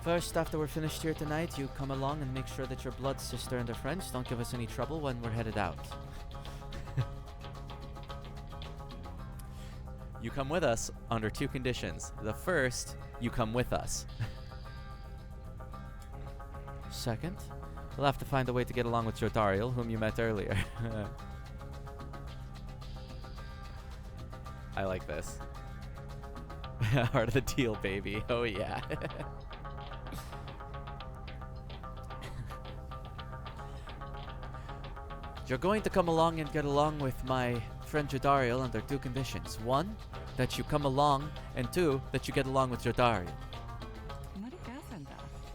First, after we're finished here tonight, you come along and make sure that your blood sister and her friends don't give us any trouble when we're headed out. You come with us under 2 conditions. The first, you come with us. Second, we'll have to find a way to get along with Jodariel, whom you met earlier. I like this. Heart of the deal, baby. Oh, yeah. You're going to come along and get along with my friend Jodariel under 2 conditions. 1, that you come along, and 2, that you get along with Jodariel.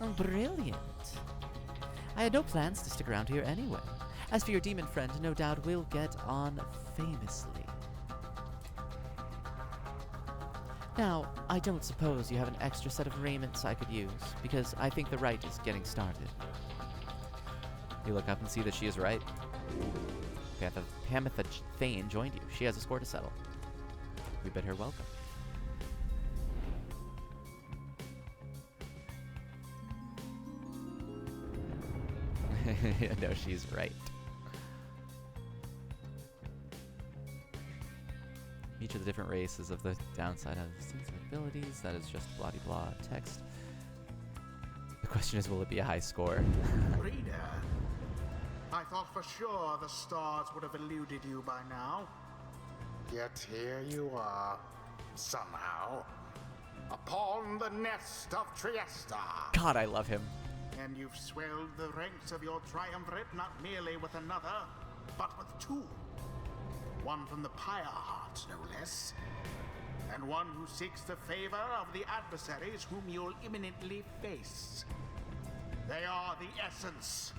Oh, brilliant. I had no plans to stick around here anyway. As for your demon friend, no doubt we'll get on famously. Now, I don't suppose you have an extra set of raiments I could use, because I think the rite is getting started. You look up and see that she is right. Pamitha Thane joined you. She has a score to settle. We bid her welcome. No, she's right. Each of the different races of the downside has distinct abilities. That is just blah de blah text. The question is, will it be a high score? Reader, I thought for sure the stars would have eluded you by now. Yet here you are, somehow, upon the nest of Trieste. God, I love him. And you've swelled the ranks of your triumvirate not merely with another, but with two. One from the Pyre heart, no less. And one who seeks the favor of the adversaries whom you'll imminently face. They are the essence.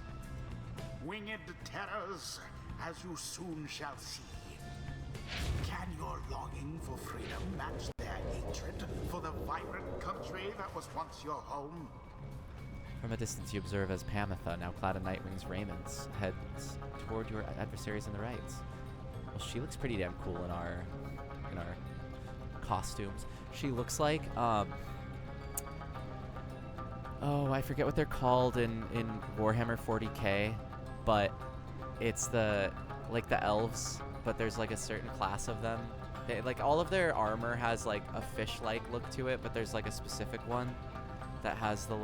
Winged terrors, as you soon shall see. Can your longing for freedom match their hatred for the vibrant country that was once your home? From a distance, you observe as Pamitha, now clad in Nightwing's raiments, heads toward your adversaries in the right. Well, she looks pretty damn cool in our costumes. She looks like oh, I forget what they're called in Warhammer 40k, but it's the elves, but there's like a certain class of them. They, like, all of their armor has like a fish-like look to it, but there's like a specific one that has the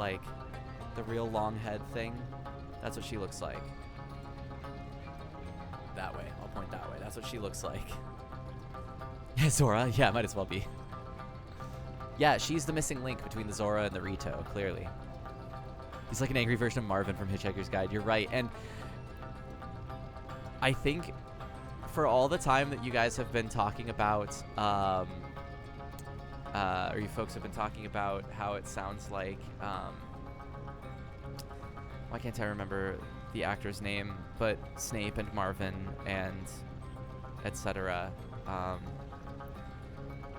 real long head thing. That's what she looks like. That way. I'll point that way. That's what she looks like. Zora? Yeah, might as well be. Yeah, she's the missing link between the Zora and the Rito, clearly. He's like an angry version of Marvin from Hitchhiker's Guide. You're right. And I think for all the time that you guys have been talking about, or you folks have been talking about how it sounds like, why can't I remember the actor's name, but Snape and Marvin and etc.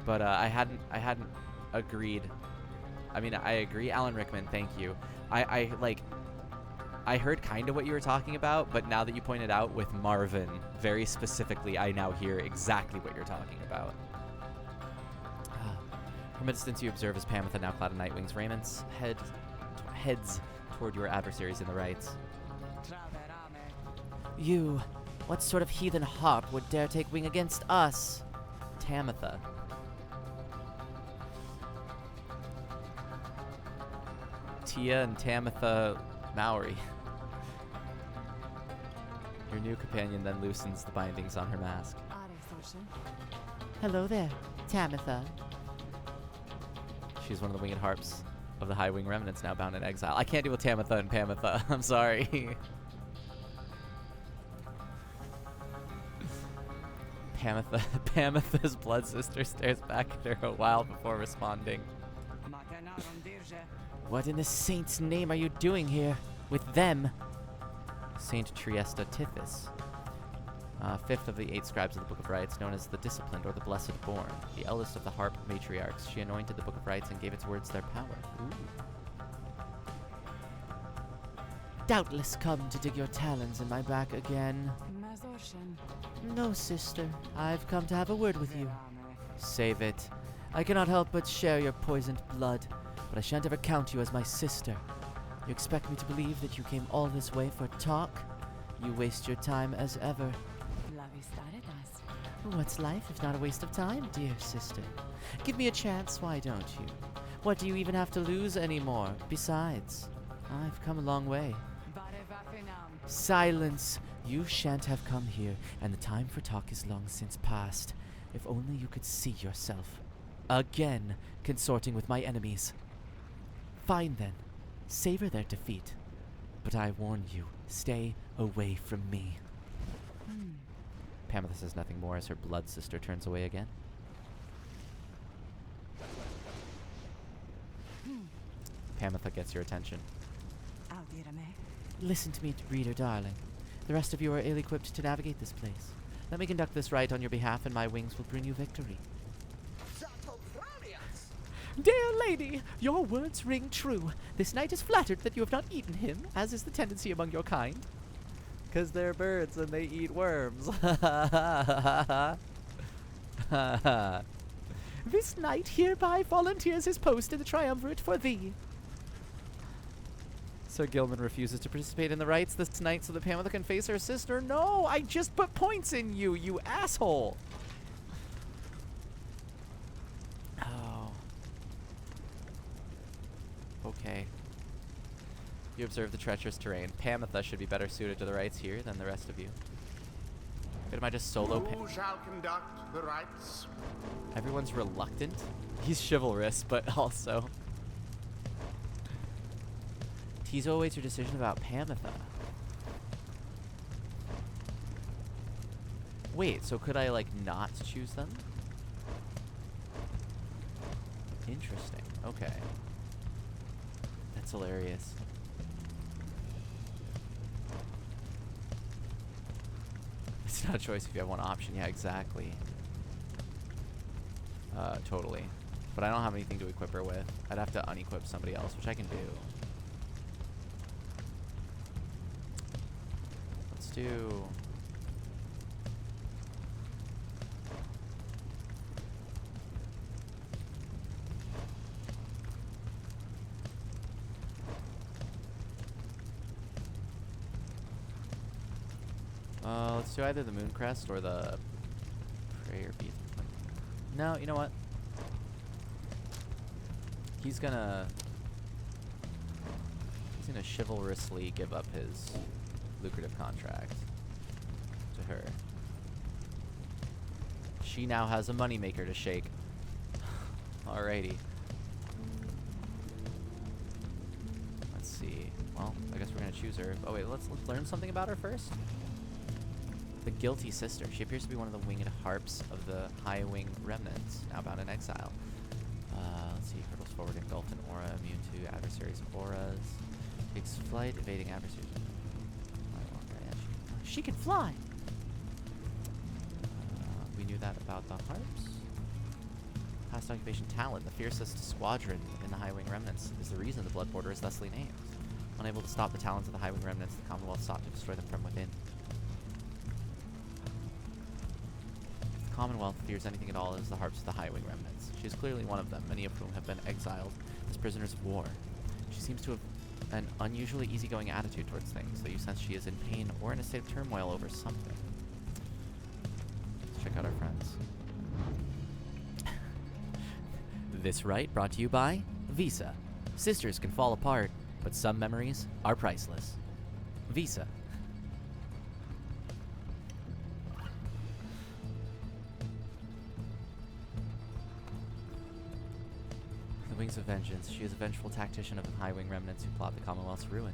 But I hadn't agreed. I mean, I agree. Alan Rickman, thank you. I heard kind of what you were talking about, but now that you pointed out with Marvin, very specifically, I now hear exactly what you're talking about. From a distance, you observe as Pamitha, now clad in Nightwing's raiments, heads toward your adversaries in the right. You, what sort of heathen harp would dare take wing against us? Tamitha. Tia and Tamitha Maori. Your new companion then loosens the bindings on her mask. Hello there, Tamitha. She's one of the winged harps of the High Wing Remnants, now bound in exile. I can't deal with Tamitha and Pamitha. I'm sorry. Pamitha's blood sister stares back at her a while before responding. What in the saint's name are you doing here with them? Saint Trieste Tithys, fifth of the 8 scribes of the Book of Rites, known as the Disciplined or the Blessed Born, the eldest of the Harp matriarchs. She anointed the Book of Rites and gave its words their power. Ooh. Doubtless come to dig your talons in my back again. No, sister. I've come to have a word with you. Save it. I cannot help but share your poisoned blood, but I shan't ever count you as my sister. You expect me to believe that you came all this way for talk? You waste your time as ever. What's life if not a waste of time, dear sister? Give me a chance, why don't you? What do you even have to lose anymore? Besides, I've come a long way. Silence! You shan't have come here, and the time for talk is long since past. If only you could see yourself. Again, consorting with my enemies. Fine then. Savor their defeat. But I warn you, stay away from me. Pamitha says nothing more as her blood sister turns away again. Pamitha gets your attention. Listen to me, reader darling. The rest of you are ill-equipped to navigate this place. Let me conduct this rite on your behalf, and my wings will bring you victory. Dear lady, your words ring true. This knight is flattered that you have not eaten him, as is the tendency among your kind. Because they're birds and they eat worms. This knight hereby volunteers his post in the triumvirate for thee. Sir Gilman refuses to participate in the rites this night so that Pamela can face her sister. No, I just put points in you, you asshole. Oh. Okay. You observe the treacherous terrain. Pamitha should be better suited to the rites here than the rest of you. Am I just solo? Who shall conduct the rites? Everyone's reluctant. He's chivalrous, but also. Tizo awaits your decision about Pamitha. Wait, so could I, like, not choose them? Interesting. Okay. That's hilarious. It's not a choice if you have one option. Yeah, exactly. Totally. But I don't have anything to equip her with. I'd have to unequip somebody else, which I can do. Let's do... let's do either the Moon Crest or the Prayer Beat. No, you know what? He's gonna chivalrously give up his lucrative contract to her. She now has a moneymaker to shake. Alrighty. Let's see. Well, I guess we're gonna choose her. Oh wait, let's learn something about her first. The Guilty Sister. She appears to be one of the winged harps of the High Wing Remnants, now bound in exile. Let's see. Hurtles forward, engulfed in aura, immune to adversaries' auras. Takes flight, evading adversaries. She can fly. We knew that about the harps. Past occupation talent. The fiercest squadron in the High Wing Remnants is the reason the Blood Border is thusly named. Unable to stop the talons of the High Wing Remnants, the Commonwealth sought to destroy them from within. If the Commonwealth fears anything at all, it is the harps of the High Wing Remnants. She is clearly one of them, many of whom have been exiled as prisoners of war. She seems to have an unusually easygoing attitude towards things, though you sense she is in pain or in a state of turmoil over something. Let's check out our friends. This rite brought to you by Visa. Sisters can fall apart, but some memories are priceless. Visa. The Wings of Vengeance. She is a vengeful tactician of the High Wing Remnants who plot the Commonwealth's ruin.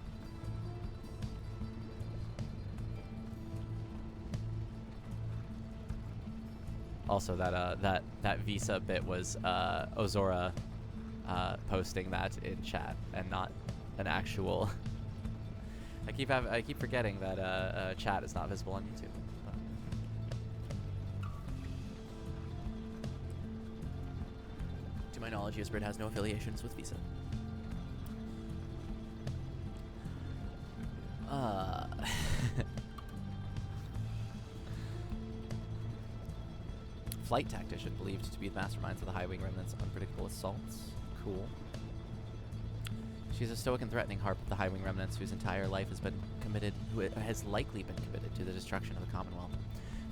Also, that Visa bit was Ozora posting that in chat and not an actual. I keep forgetting that chat is not visible on YouTube. To my knowledge, Yisbrid has no affiliations with Visa. Flight tactician, believed to be the masterminds of the High Wing Remnants' unpredictable assaults. Cool. She's a stoic and threatening harp of the High Wing Remnants whose entire life has been committed, who has likely been committed to the destruction of the Commonwealth.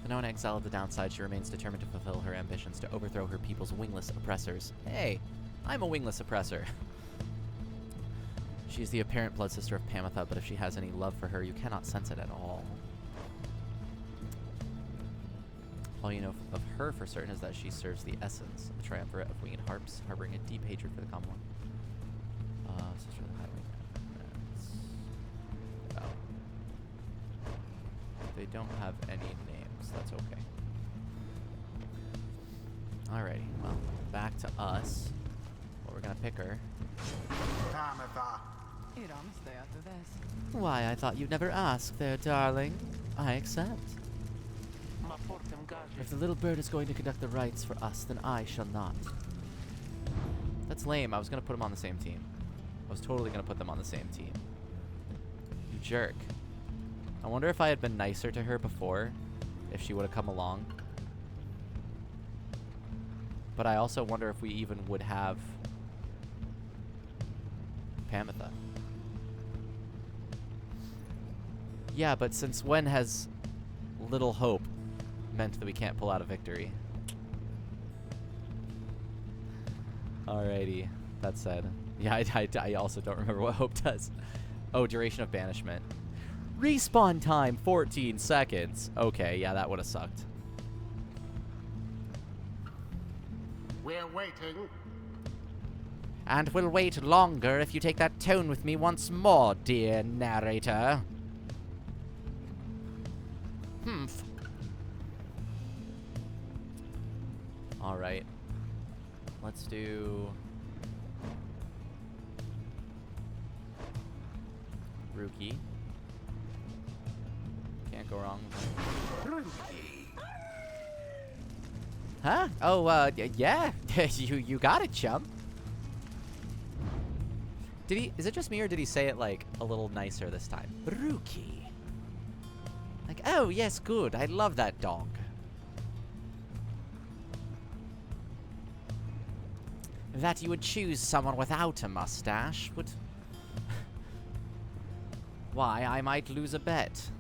Though now in exile at the downside, she remains determined to fulfill her ambitions to overthrow her people's wingless oppressors. Hey, I'm a wingless oppressor. She is the apparent blood sister of Pamitha, but if she has any love for her, you cannot sense it at all. All you know of her for certain is that she serves the essence of the triumvirate of winged harps, harboring a deep hatred for the Commonwealth. Sister of the High Wing Remnants. Oh. They don't have any names. That's okay. Alrighty, well, back to us. Well, we're gonna pick her. Pamitha. Why, I thought you'd never ask there, darling. I accept. If the little bird is going to conduct the rites for us, then I shall not. That's lame. I was gonna put them on the same team. I was totally gonna put them on the same team. You jerk. I wonder if I had been nicer to her before, if she would have come along. But I also wonder if we even would have Pamitha. Yeah, but since when has little hope meant that we can't pull out a victory? Alrighty, that said. Yeah, I also don't remember what hope does. Oh, duration of banishment. Respawn time, 14 seconds. Okay, yeah, that would have sucked. We're waiting. And we'll wait longer if you take that tone with me once more, dear narrator. Humph. Alright. Let's do... Rookie. Can't go wrong with that. Huh? Oh, yeah. you got it, chump. Did he... Is it just me, or did he say it, like, a little nicer this time? Rookie. Like, oh, yes, good. I love that dog. That you would choose someone without a mustache would... Why, I might lose a bet.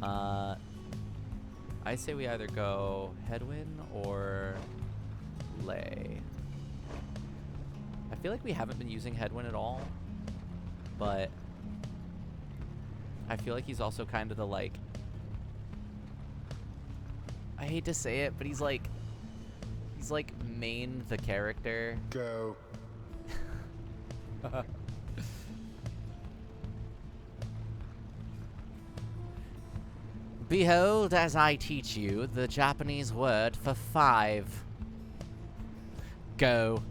I say we either go Headwind or Lay. I feel like we haven't been using Headwind at all, but I feel like he's also kind of the, like, I hate to say it, but he's like main the character. Go. Behold, as I teach you, the Japanese word for 5. Go.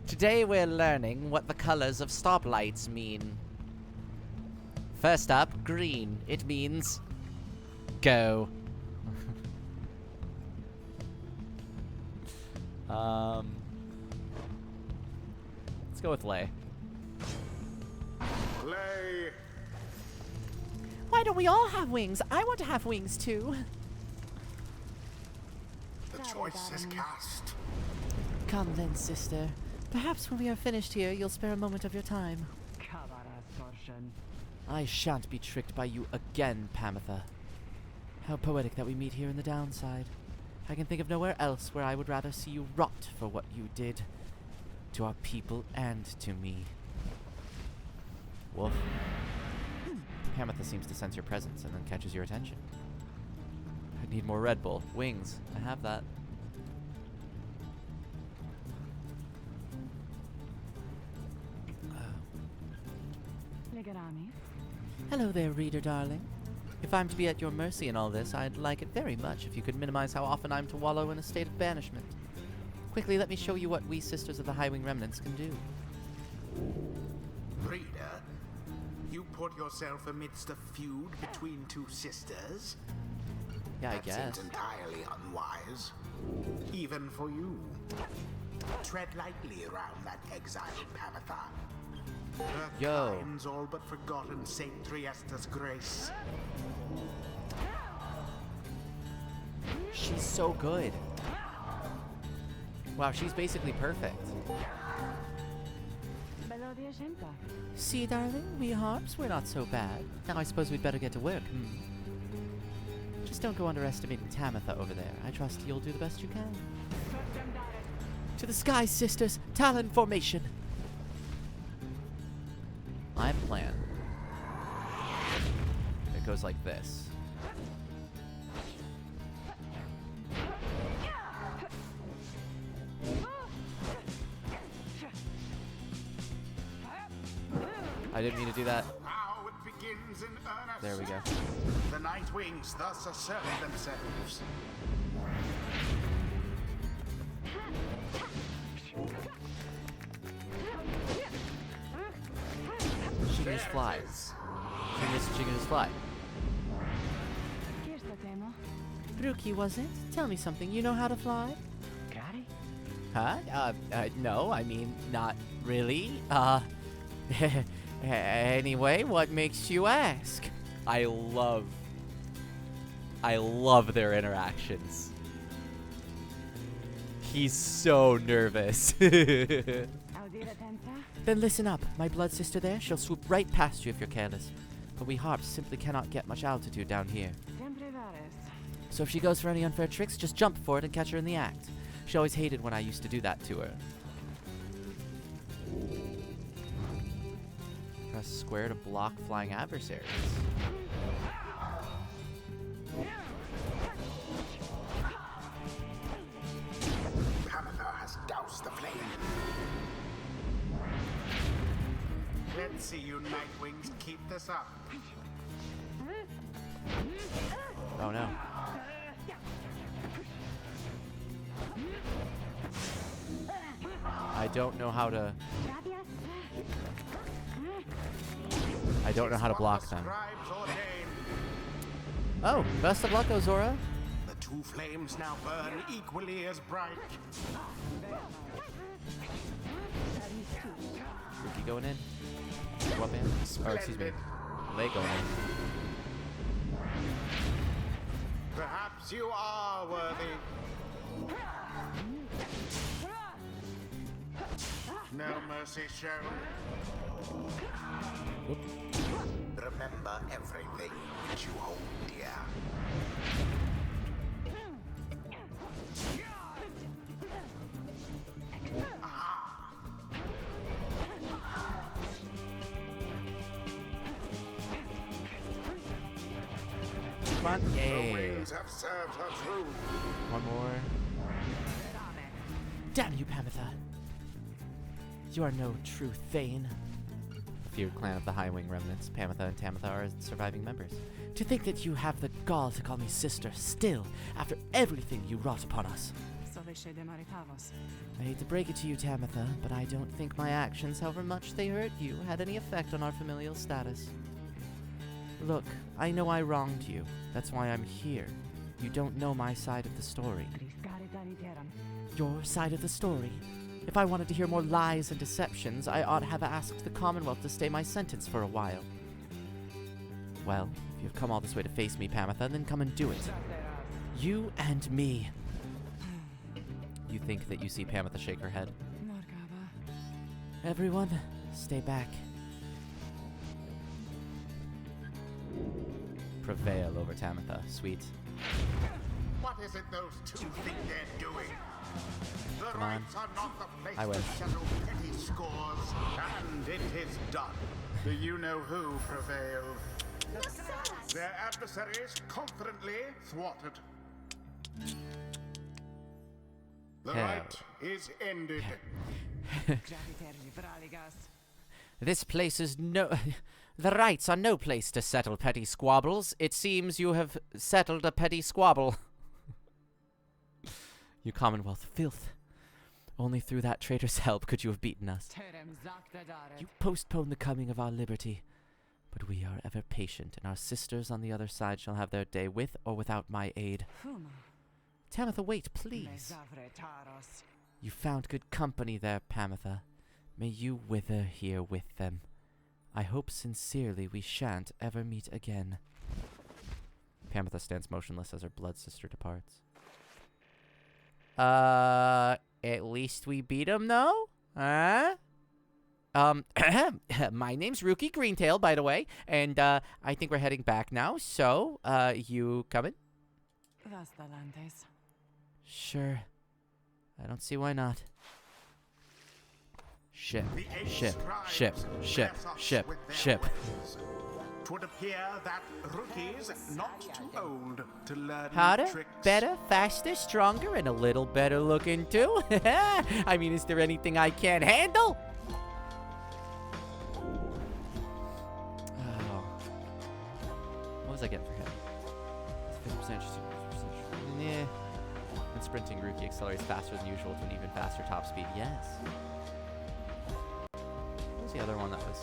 Today we're learning what the colors of stoplights mean. First up, green. It means go. Let's go with Lay. Lay. Why don't we all have wings? I want to have wings too. The choice is cast. Come then, sister. Perhaps when we are finished here, you'll spare a moment of your time. I shan't be tricked by you again, Pamitha. How poetic that we meet here in the downside. I can think of nowhere else where I would rather see you rot for what you did. To our people and to me. Wolf. Pamitha seems to sense your presence and then catches your attention. I need more Red Bull. Wings. I have that. Hello there, reader darling. If I'm to be at your mercy in all this, I'd like it very much if you could minimize how often I'm to wallow in a state of banishment. Quickly, let me show you what we Sisters of the Highwing Remnants can do. Reader, you put yourself amidst a feud between two sisters? Yeah, I That guess. seems entirely unwise. Even for you. Tread lightly around that exiled Pamitha. Her Yo. crimes all but forgotten Saint Triesta's grace. She's so good. Wow, she's basically perfect. See, darling, we harps, we're not so bad. Now I suppose we'd better get to work, Just don't go underestimating Tamitha over there. I trust you'll do the best you can. To the sky, sisters! Talon formation! I have a plan. It goes like this. I didn't mean to do that. Now it begins in earnest. There we go. The Night Wings thus assert themselves. She can just fly. She can just fly. Ruki, was it? Tell me something. You know how to fly? Got it? Huh? No, I mean, not really. Anyway, what makes you ask? I love their interactions. He's so nervous. Then listen up. My blood sister there, she'll swoop right past you if you're careless. But we harps simply cannot get much altitude down here. So if she goes for any unfair tricks, just jump for it and catch her in the act. She always hated when I used to do that to her. Press square to block flying adversaries. Panther has doused the flame. Let's see you Nightwings keep this up. Oh no. I don't know how to block them. Oh, best of luck, Ozora. The two flames now burn equally as bright. Ruki going in. What man? Or excuse me. Lei going in. Perhaps you are worthy. No mercy shown. Remember everything that you hold dear. Come on. The Yay. winds have served her true. One more. Damn you, Pamitha. You are no true Thane. Feared clan of the High Wing remnants, Pamitha and Tamitha are surviving members. To think that you have the gall to call me sister still, after everything you wrought upon us. I hate to break it to you, Tamitha, but I don't think my actions, however much they hurt you, had any effect on our familial status. Look, I know I wronged you. That's why I'm here. You don't know my side of the story. Your side of the story? If I wanted to hear more lies and deceptions, I ought to have asked the Commonwealth to stay my sentence for a while. Well, if you've come all this way to face me, Pamitha, then come and do it. You and me. You think that you see Pamitha shake her head? Everyone, stay back. Prevail over Tamitha, sweet. What is it those two think they're doing? The Come on. rights are not the place I win. to settle petty scores, and it is done. The you-know-who prevailed. Their adversaries confidently thwarted. The Hell. right is ended. This place is no... The rights are no place to settle petty squabbles. It seems you have settled a petty squabble. You Commonwealth filth. Only through that traitor's help could you have beaten us. You postponed the coming of our liberty. But we are ever patient, and our sisters on the other side shall have their day with or without my aid. Tamitha, wait, please. You found good company there, Pamitha. May you wither here with them. I hope sincerely we shan't ever meet again. Pamitha stands motionless as her blood sister departs. At least we beat him, though? Huh? My name's Ruki Greentail, by the way, and, I think we're heading back now, so, you coming? Sure. I don't see why not. Ship, The eight ship, scribes ship, ship, bless us ship, with their ship. ways. 'Twould appear that rookies not too old to learn Harder, tricks. better, faster, stronger, and a little better looking too. I mean, is there anything I can't handle? Oh. What was I getting for him? 50%. Yeah. When sprinting, Ruki accelerates faster than usual to an even faster top speed. Yes. What was the other one that was?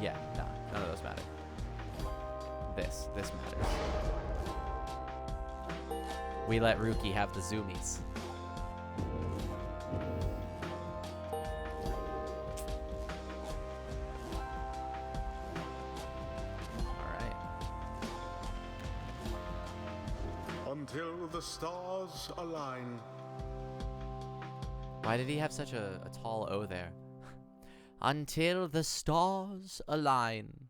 Yeah, no, none of those this matters. We let Ruki have the zoomies. Alright. Until the stars align. Why did he have such a tall O there? Until the stars align.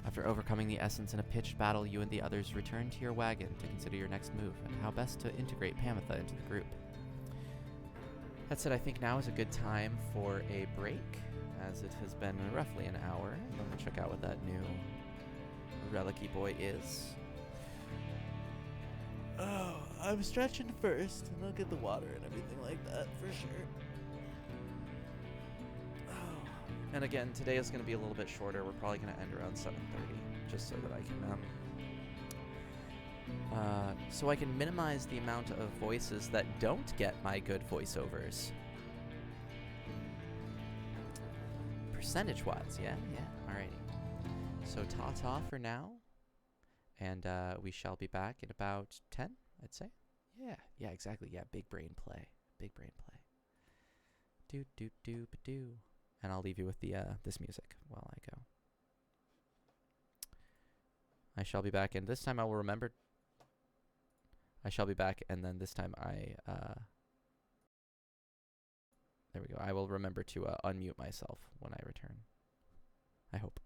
After overcoming the essence in a pitched battle, you and the others return to your wagon to consider your next move and how best to integrate Pamitha into the group. That said, I think now is a good time for a break, as it has been roughly an hour. I'm going to check out what that new relic-y boy is. Oh, I'm stretching first, and I'll get the water and everything like that for sure. Oh. And again, today is going to be a little bit shorter. We're probably going to end around 7:30, just so that I can minimize the amount of voices that don't get my good voiceovers. Percentage-wise, yeah, alrighty. So ta-ta for now. And we shall be back in about 10, I'd say. Yeah, exactly. Yeah, big brain play. Big brain play. Do-do-do-ba-do. And I'll leave you with the this music while I go. I shall be back, and this time I will remember. I shall be back, and then this time there we go. I will remember to unmute myself when I return. I hope.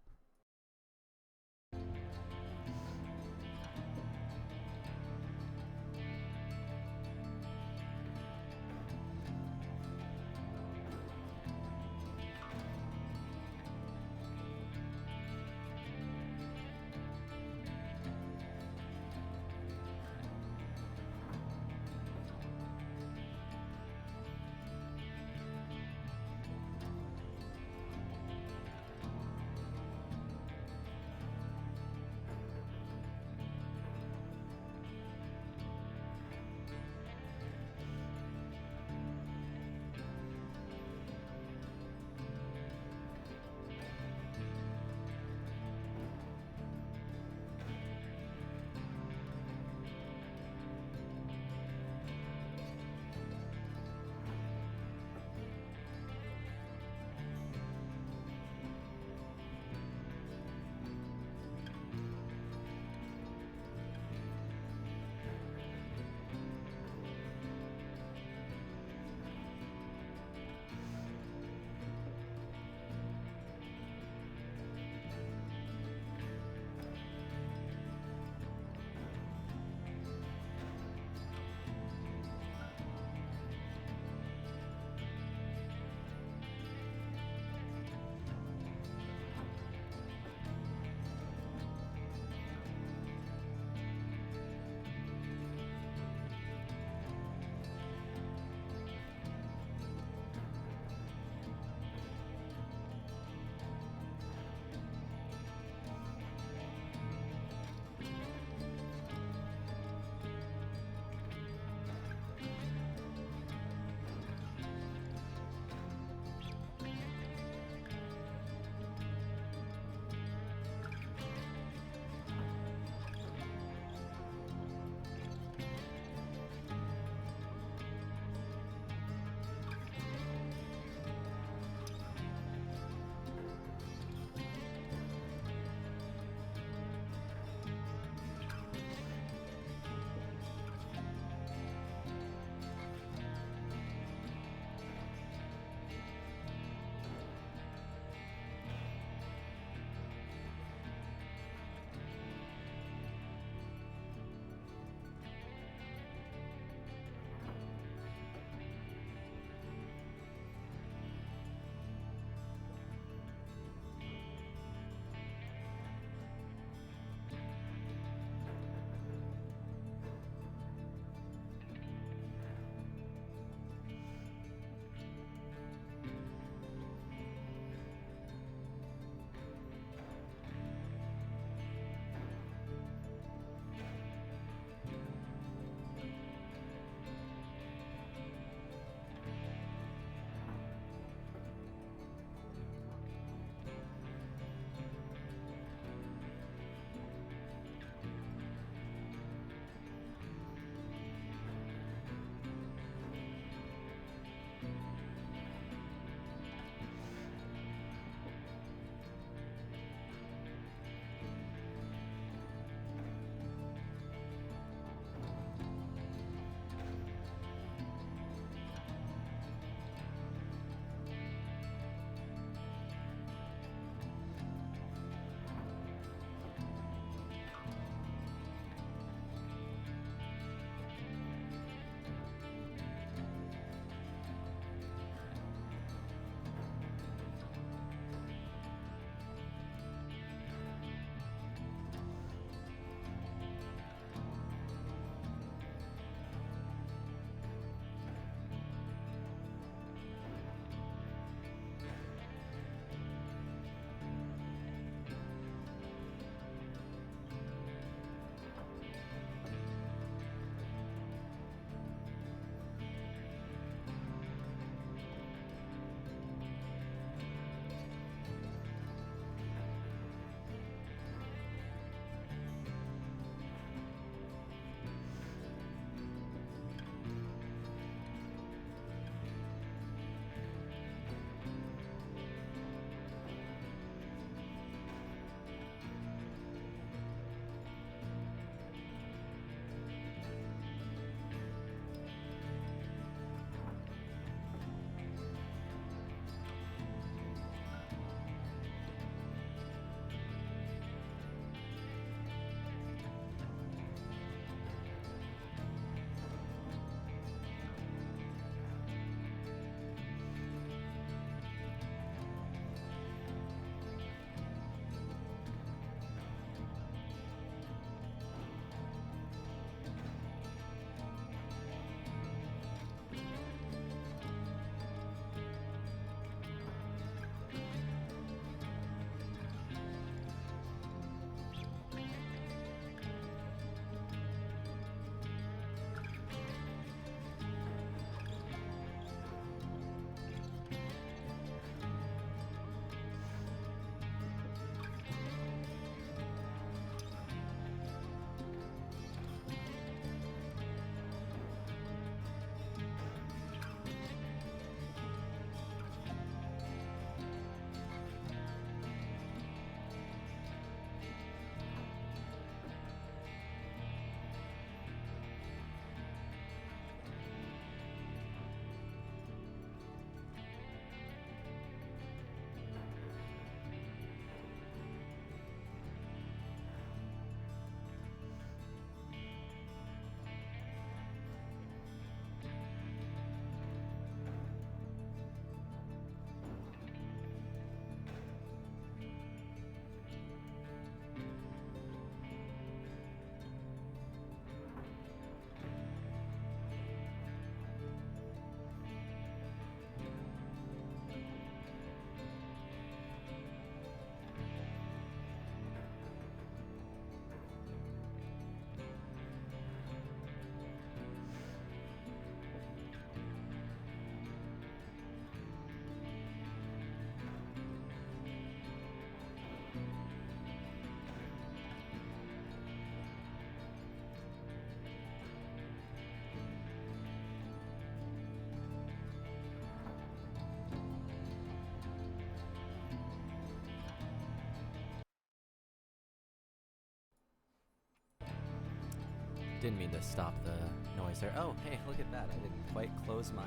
didn't mean to stop the noise there. Oh, hey, look at that. I didn't quite close my...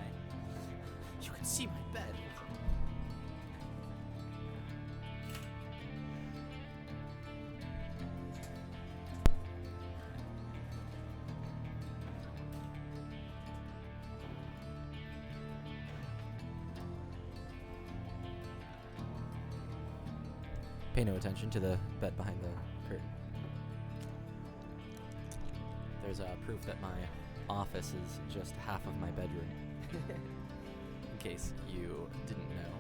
You can see my bed. Pay no attention to the bed behind the curtain. There's proof that my office is just half of my bedroom. In case you didn't know.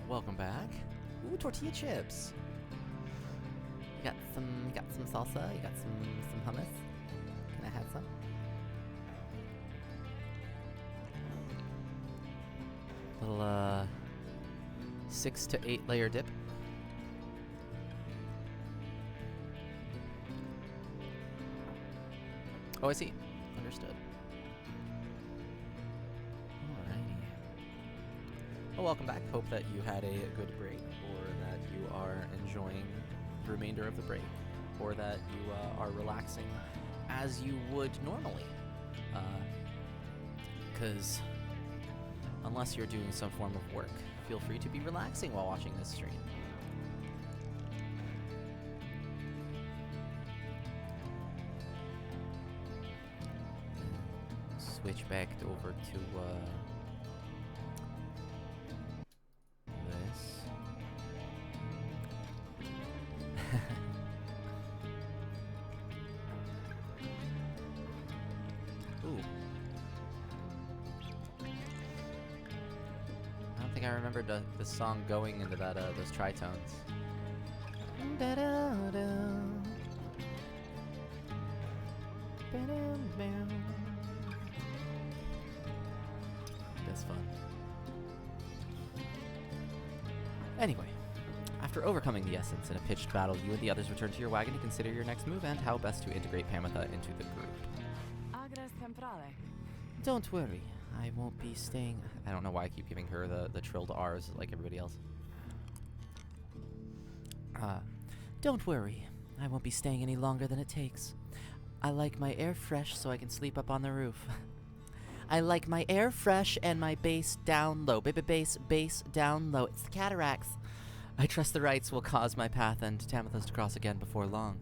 Welcome back. Ooh, tortilla chips. You got some salsa. You got some hummus. Can I have some? Little 6 to 8 layer dip. Oh, I see. Understood. Alrighty. Well, welcome back. Hope that you had a good break, or that you are enjoying the remainder of the break, or that you are relaxing as you would normally. Because unless you're doing some form of work, feel free to be relaxing while watching this stream. Switch back over to this. Ooh. I don't think I remembered the song going into that those tritones. That's fun. Anyway, after overcoming the essence in a pitched battle, you and the others return to your wagon to consider your next move and how best to integrate Pamitha into the group. Don't worry, I won't be staying. I don't know why I keep giving her the trilled R's like everybody else. Don't worry, I won't be staying any longer than it takes. I like my air fresh so I can sleep up on the roof. I like my air fresh and my bass down low. Bass down low. It's the cataracts. I trust the rites will cause my path and Tamitha's to cross again before long.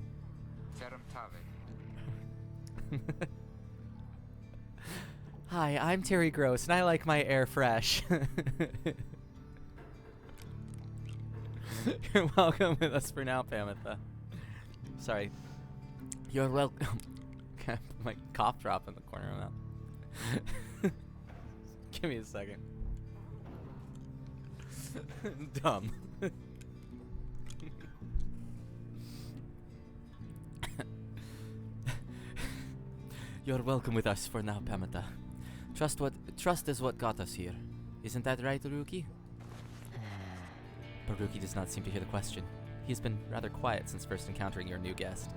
Hi, I'm Terry Gross, and I like my air fresh. You're welcome with us for now, Pamitha. Sorry. You're welcome. My cough drop in the corner of my mouth. Give me a second. Dumb. You're welcome with us for now, Pamitha. Trust is what got us here. Isn't that right, Ruki? But Ruki does not seem to hear the question. He's been rather quiet since first encountering your new guest.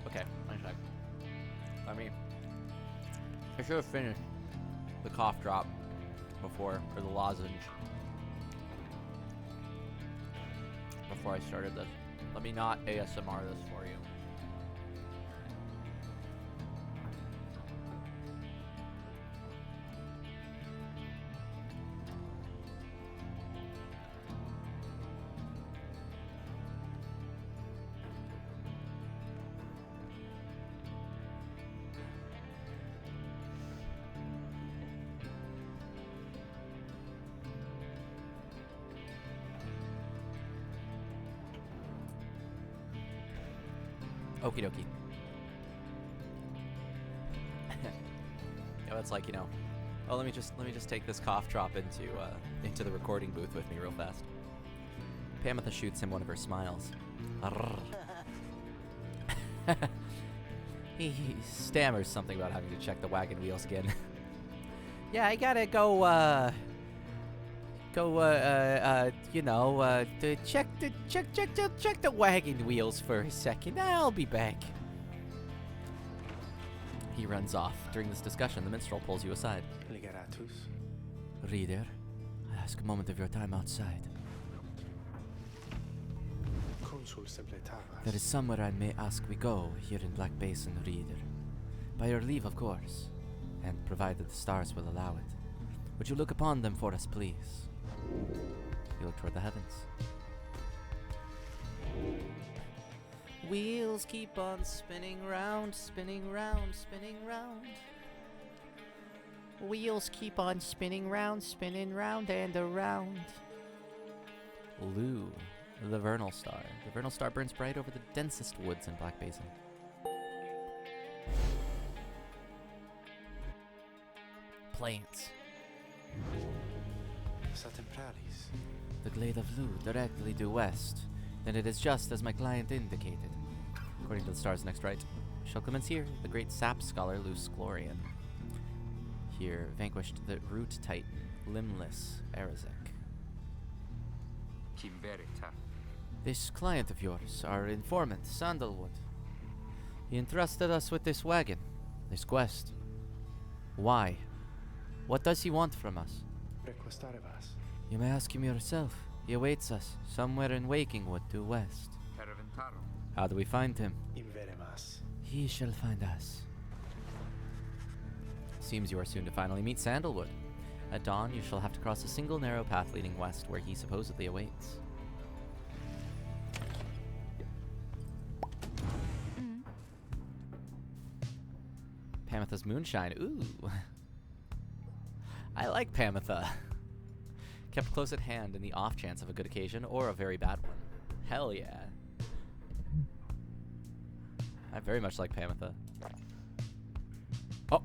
Okay, one sec. I should have finished the cough drop before, or the lozenge, before I started this. Let me not ASMR this for you. Okie dokie. Yeah, it's like, you know, oh, let me just take this cough drop into the recording booth with me real fast. Pamitha shoots him one of her smiles. He stammers something about having to check the wagon wheels again. Yeah, I gotta go to check the wagon wheels for a second. I'll be back. He runs off. During this discussion, the minstrel pulls you aside. Ligeratus. Reader, I ask a moment of your time outside. There is somewhere I may ask we go here in Black Basin, Reader. By your leave, of course, and provided the stars will allow it. Would you look upon them for us, please? You look toward the heavens. Wheels keep on spinning round, spinning round, spinning round. Wheels keep on spinning round and around. Lou, the vernal star. The vernal star burns bright over the densest woods in Black Basin. Plants. The glade of Lou, directly due west. Then it is just as my client indicated. According to the stars next right, shall commence here, the great sap scholar Luce Glorian. Here vanquished the root titan, limbless Arazek. This client of yours, our informant, Sandalwood. He entrusted us with this wagon, this quest. Why? What does he want from us? You may ask him yourself. He awaits us, somewhere in Wakingwood due west. How do we find him? He shall find us. Seems you are soon to finally meet Sandalwood. At dawn, you shall have to cross a single narrow path leading west where he supposedly awaits. Pamitha's moonshine. Ooh. I like Pamitha. Kept close at hand in the off chance of a good occasion or a very bad one. Hell yeah. I very much like Pamitha. Oh.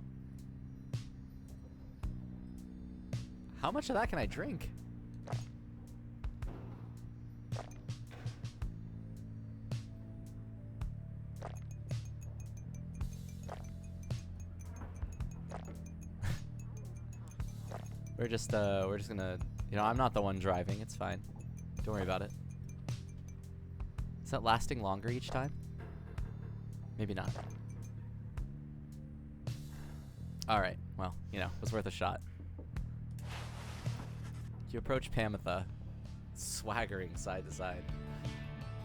How much of that can I drink? We're just gonna, you know, I'm not the one driving, it's fine. Don't worry about it. Is that lasting longer each time? Maybe not. Alright, well, you know, it was worth a shot. You approach Pamitha, swaggering side to side.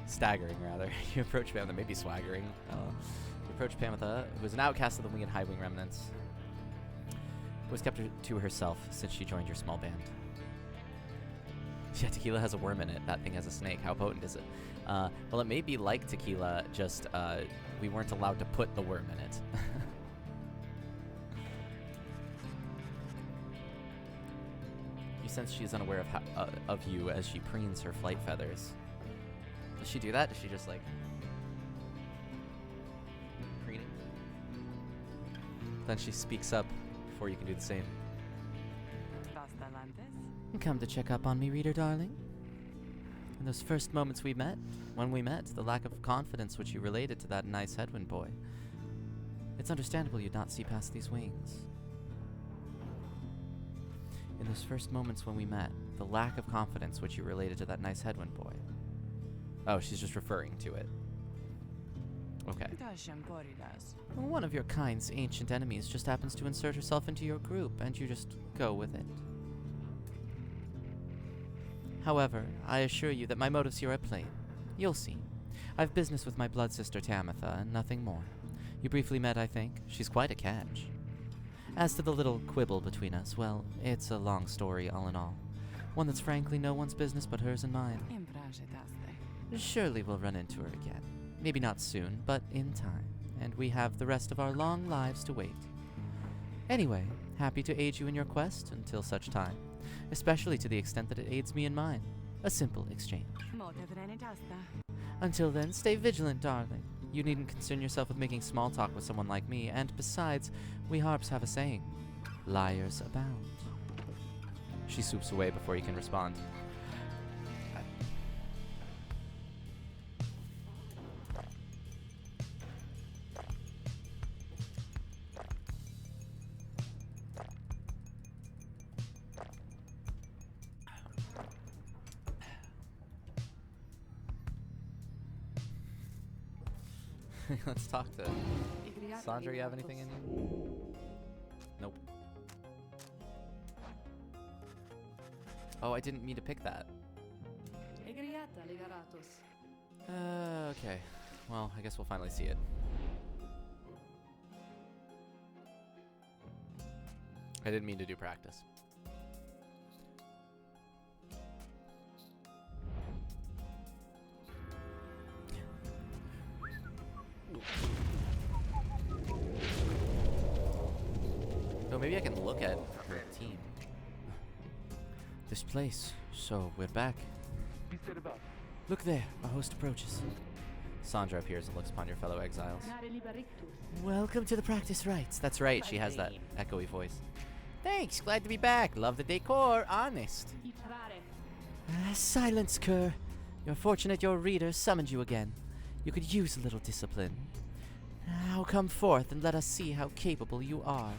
Staggering, rather. You approach Pamitha, maybe swaggering. You approach Pamitha, who is an outcast of the Wing and High Wing remnants. Who has kept her to herself since she joined your small band. Yeah, tequila has a worm in it. That thing has a snake. How potent is it? Well, it may be like tequila, just we weren't allowed to put the worm in it. You sense she is unaware of you as she preens her flight feathers. Does she do that? Does she just like preening? Then she speaks up before you can do the same. Come to check up on me, reader darling. In those first moments when we met, the lack of confidence which you related to that nice Hedwin boy. It's understandable you'd not see past these wings. In those first moments when we met, the lack of confidence which you related to that nice Hedwin boy. Oh, she's just referring to it. Okay. One of your kind's ancient enemies just happens to insert herself into your group, and you just go with it. However, I assure you that my motives here are plain. You'll see. I've business with my blood sister Tamitha, and nothing more. You briefly met, I think. She's quite a catch. As to the little quibble between us, well, it's a long story all in all. One that's frankly no one's business but hers and mine. Surely we'll run into her again. Maybe not soon, but in time. And we have the rest of our long lives to wait. Anyway, happy to aid you in your quest until such time. Especially to the extent that it aids me in mine. A simple exchange. Until then, stay vigilant, darling. You needn't concern yourself with making small talk with someone like me, and besides, we harps have a saying. Liars abound. She swoops away before you can respond. Let's talk to Sandra. You have anything in you? Nope. Oh, I didn't mean to pick that. Okay. Well, I guess we'll finally see it. I didn't mean to do practice. Oh, maybe I can look at her team. This place. So, we're back. Look there, our host approaches. Sandra appears and looks upon your fellow exiles. Welcome to the practice rites. That's right, she has that echoey voice. Thanks, glad to be back. Love the decor, honest. Silence, Kerr. You're fortunate your reader summoned you again. You could use a little discipline. Now come forth and let us see how capable you are.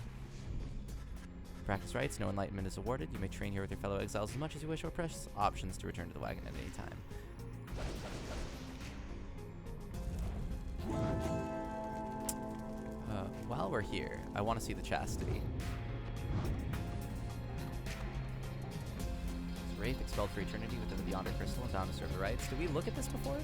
Practice rites, no enlightenment is awarded. You may train here with your fellow exiles as much as you wish or press options to return to the wagon at any time. While we're here, I want to see the chastity. Wraith expelled for eternity within the Beyonder Crystal and bound to serve the rites. Did we look at this before?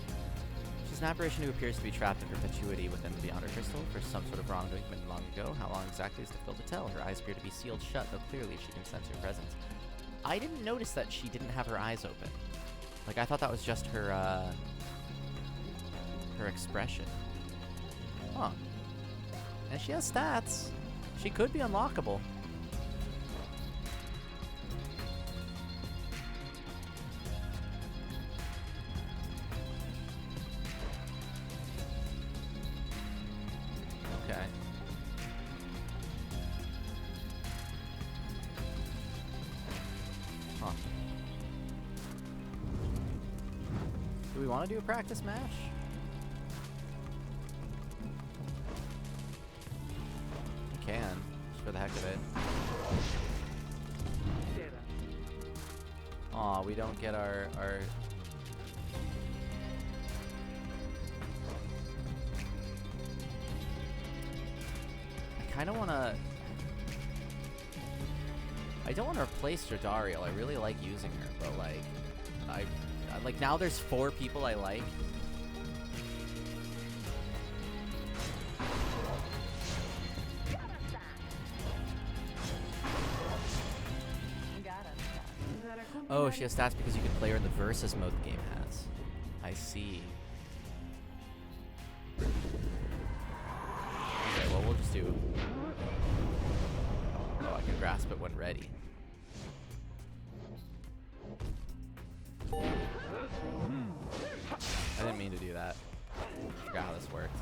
She's an apparition who appears to be trapped in perpetuity within the Beyonder Crystal for some sort of wrongdoing committed long ago. How long exactly is difficult to tell. Her eyes appear to be sealed shut, though clearly she can sense her presence. I didn't notice that she didn't have her eyes open. Like, I thought that was just her, her expression. Huh. And she has stats. She could be unlockable. Okay. Huh. Do we want to do a practice match? We can, just for the heck of it. Aw, we don't get our I kind of want to... I don't want to replace Jodariel. I really like using her, but like... like now there's 4 people I like. Oh, she has stats because you can play her in the versus mode the game has. I see. Okay, well, we'll just do... Oh, I can grasp it when ready. I didn't mean to do that. I forgot how this worked.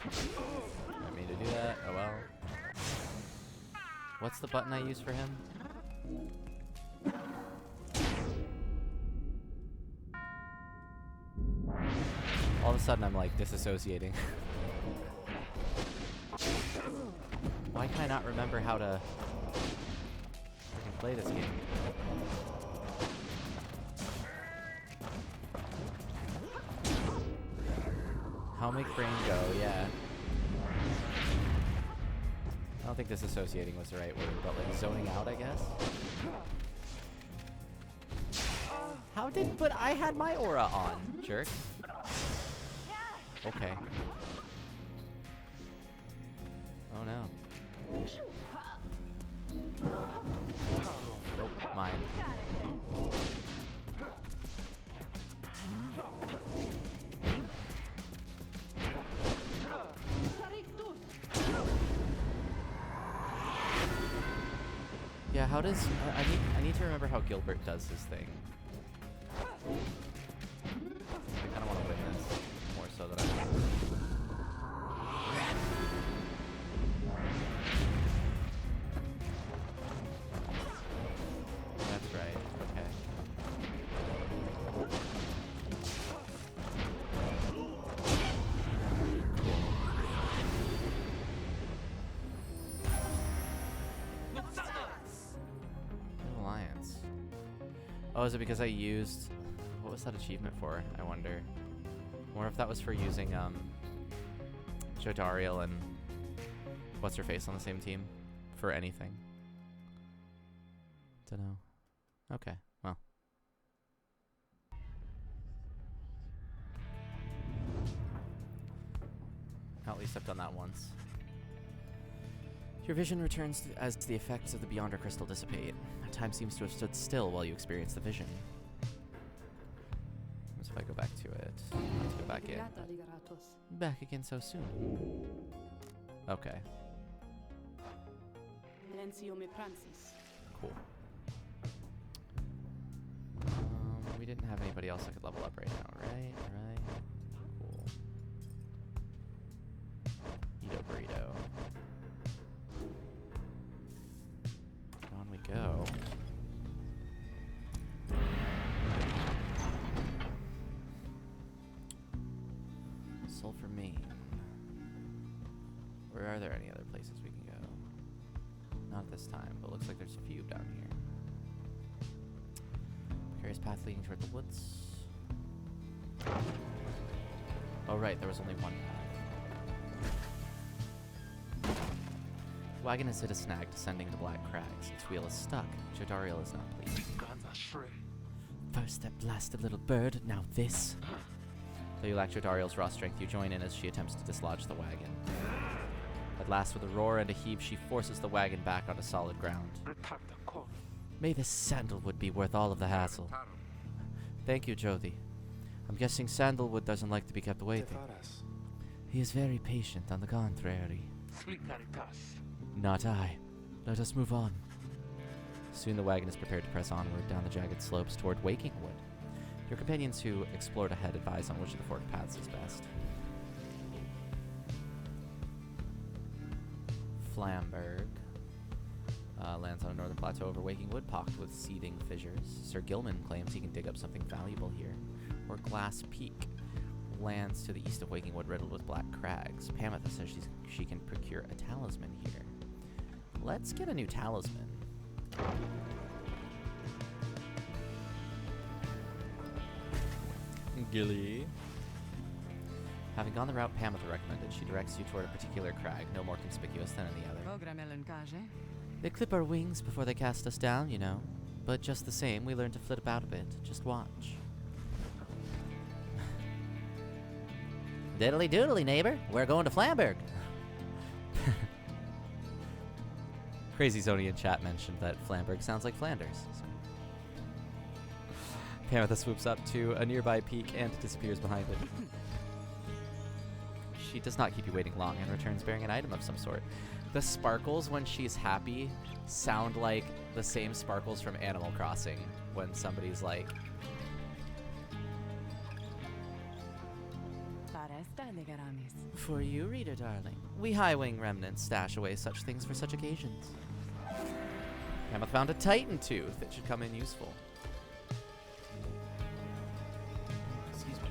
I mean to do that. Oh well. What's the button I use for him? All of a sudden I'm like disassociating. Why can I not remember how to freaking play this game? How make brain go, yeah. I don't think disassociating was the right word, but like zoning out, I guess. How did, but I had my aura on, jerk. Okay. Oh no. Nope, mine. Yeah, how does... I need to remember how Gilbert does his thing. I kind of want to win this more so than I... That's right, okay. Alliance. Oh, is it because I used... What was that achievement for, I wonder? Or if that was for using, Jodariel and what's her face on the same team for anything. Dunno. Okay, well. At least I've done that once. Your vision returns as the effects of the Beyonder Crystal dissipate. Time seems to have stood still while you experience the vision. What if I go back to it? Let's go back in. Back again so soon. Okay. Cool. We didn't have anybody else that could level up right now, right? Cool. Edo burrito. On we go. Sulfur Main. Where are there any other places we can go? Not at this time, but looks like there's a few down here. Precarious path leading toward the woods. Oh right, there was only one path. Wagon has hit a snag descending the black crags. Its wheel is stuck. Jodariel is not pleased. First that blasted little bird, now this. Though you lack Jodariel's raw strength, you join in as she attempts to dislodge the wagon. At last, with a roar and a heave, she forces the wagon back onto solid ground. May this sandalwood be worth all of the hassle. Thank you, Jodi. I'm guessing sandalwood doesn't like to be kept waiting. He is very patient, on the contrary. Not I. Let us move on. Soon the wagon is prepared to press onward down the jagged slopes toward Waking Wood. Your companions who explored ahead advise on which of the forked paths is best. Flamberg lands on a northern plateau over Waking Wood, pocked with seething fissures. Sir Gilman claims he can dig up something valuable here. Or Glass Peak lands to the east of Waking Wood, riddled with black crags. Pamitha says she can procure a talisman here. Let's get a new talisman. Gilly. Having gone the route Pamitha recommended, she directs you toward a particular crag, no more conspicuous than any other. They clip our wings before they cast us down, you know. But just the same, we learn to flit about a bit. Just watch. Diddly doodly, neighbor. We're going to Flamberg. Crazy Zoni in chat mentioned that Flamberg sounds like Flanders. So. Pamitha swoops up to a nearby peak and disappears behind it. She does not keep you waiting long and returns bearing an item of some sort. The sparkles when she's happy sound like the same sparkles from Animal Crossing when somebody's like... For you, reader darling. We high-wing remnants stash away such things for such occasions. Pamitha found a Titan tooth. It should come in useful. Excuse me.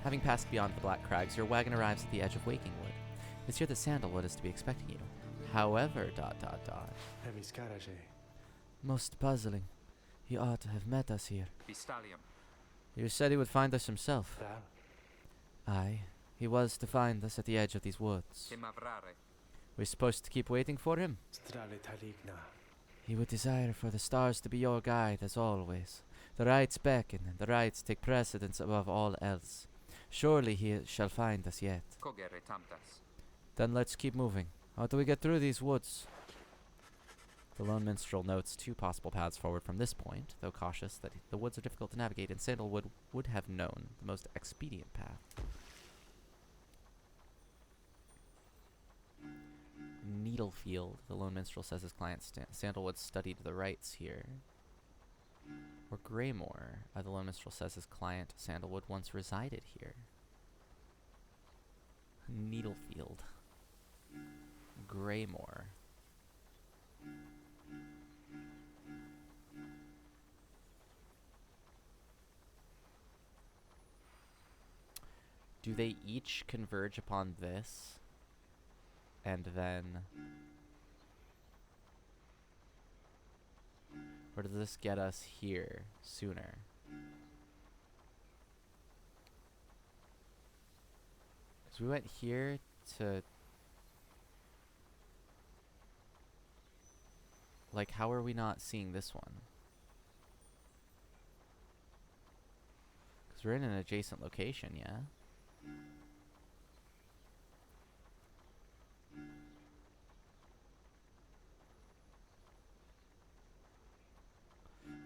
Having passed beyond the black crags, your wagon arrives at the edge of Waking Wood. It's here that Sandalwood is to be expecting you. However, ... Most puzzling. He ought to have met us here. You said he would find us himself. Aye, he was to find us at the edge of these woods. We're supposed to keep waiting for him? He would desire for the stars to be your guide, as always. The rites beckon, and the rites take precedence above all else. Surely he shall find us yet. Then let's keep moving. How do we get through these woods? The lone minstrel notes two possible paths forward from this point, though cautious that the woods are difficult to navigate, and Sandalwood would have known the most expedient path. Needlefield, the lone minstrel says his client Sandalwood studied the rites here. Or Greymore, the lone minstrel says his client Sandalwood once resided here. Needlefield. Greymore. Do they each converge upon this? And then... Or does this get us here sooner? So we went here to... Like, how are we not seeing this one? Because we're in an adjacent location, yeah?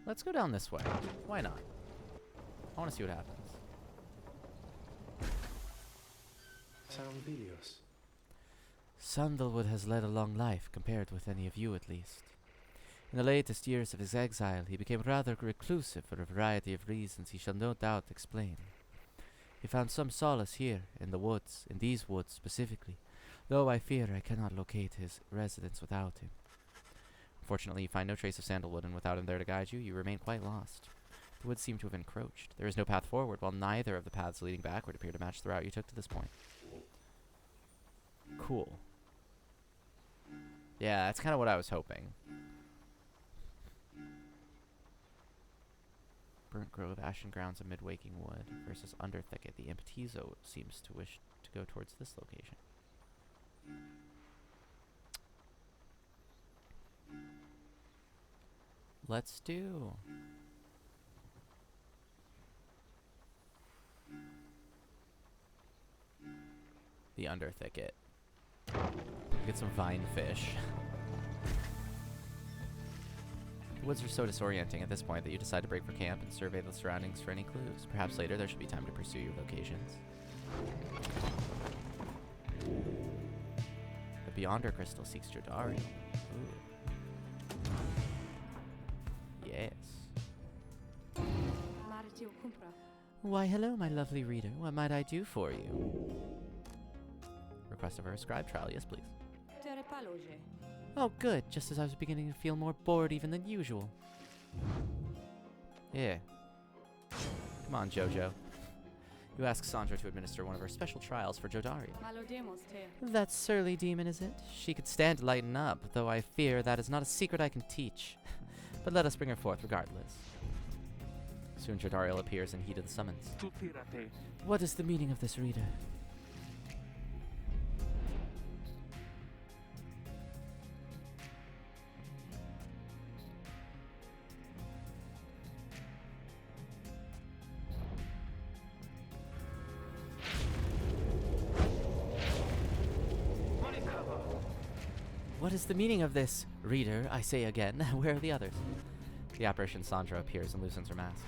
Let's go down this way. Why not? I want to see what happens. Sandalwood has led a long life, compared with any of you at least. In the latest years of his exile, he became rather reclusive for a variety of reasons he shall no doubt explain. He found some solace here, in the woods, in these woods specifically, though I fear I cannot locate his residence without him. Unfortunately, you find no trace of Sandalwood, and without him there to guide you, you remain quite lost. The woods seem to have encroached. There is no path forward, while neither of the paths leading backward appear to match the route you took to this point. Cool. Yeah, that's kind of what I was hoping. Burnt Grove, Ashen Grounds, and Mid-Waking Wood versus Underthicket. The Impetizo seems to wish to go towards this location. Let's do... the Underthicket. Get some vine fish. The woods are so disorienting at this point that you decide to break for camp and survey the surroundings for any clues. Perhaps later there should be time to pursue your vocations. The Beyonder Crystal seeks Jodari. Ooh. Yes. Why, hello, my lovely reader. What might I do for you? Request of a scribe trial. Yes, please. Oh, good. Just as I was beginning to feel more bored even than usual. Yeah. Come on, Jojo. You ask Sandra to administer one of her special trials for Jodari. That surly demon, is it? She could stand to lighten up, though I fear that is not a secret I can teach. But let us bring her forth regardless. Soon Jodariel appears and heeded the summons. What is the meaning of this, reader? What is the meaning of this? Reader, I say again, where are the others? The apparition Sandra appears and loosens her mask.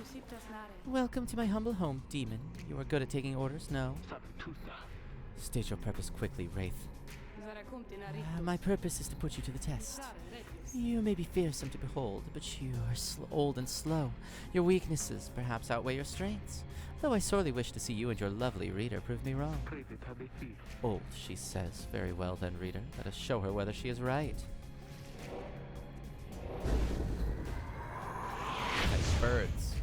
Welcome to my humble home, demon. You are good at taking orders, no? State your purpose quickly, Wraith. My purpose is to put you to the test. You may be fearsome to behold, but you are old and slow. Your weaknesses perhaps outweigh your strengths. Though I sorely wish to see you and your lovely reader prove me wrong. Old, she says. Very well then, reader. Let us show her whether she is right. Nice birds.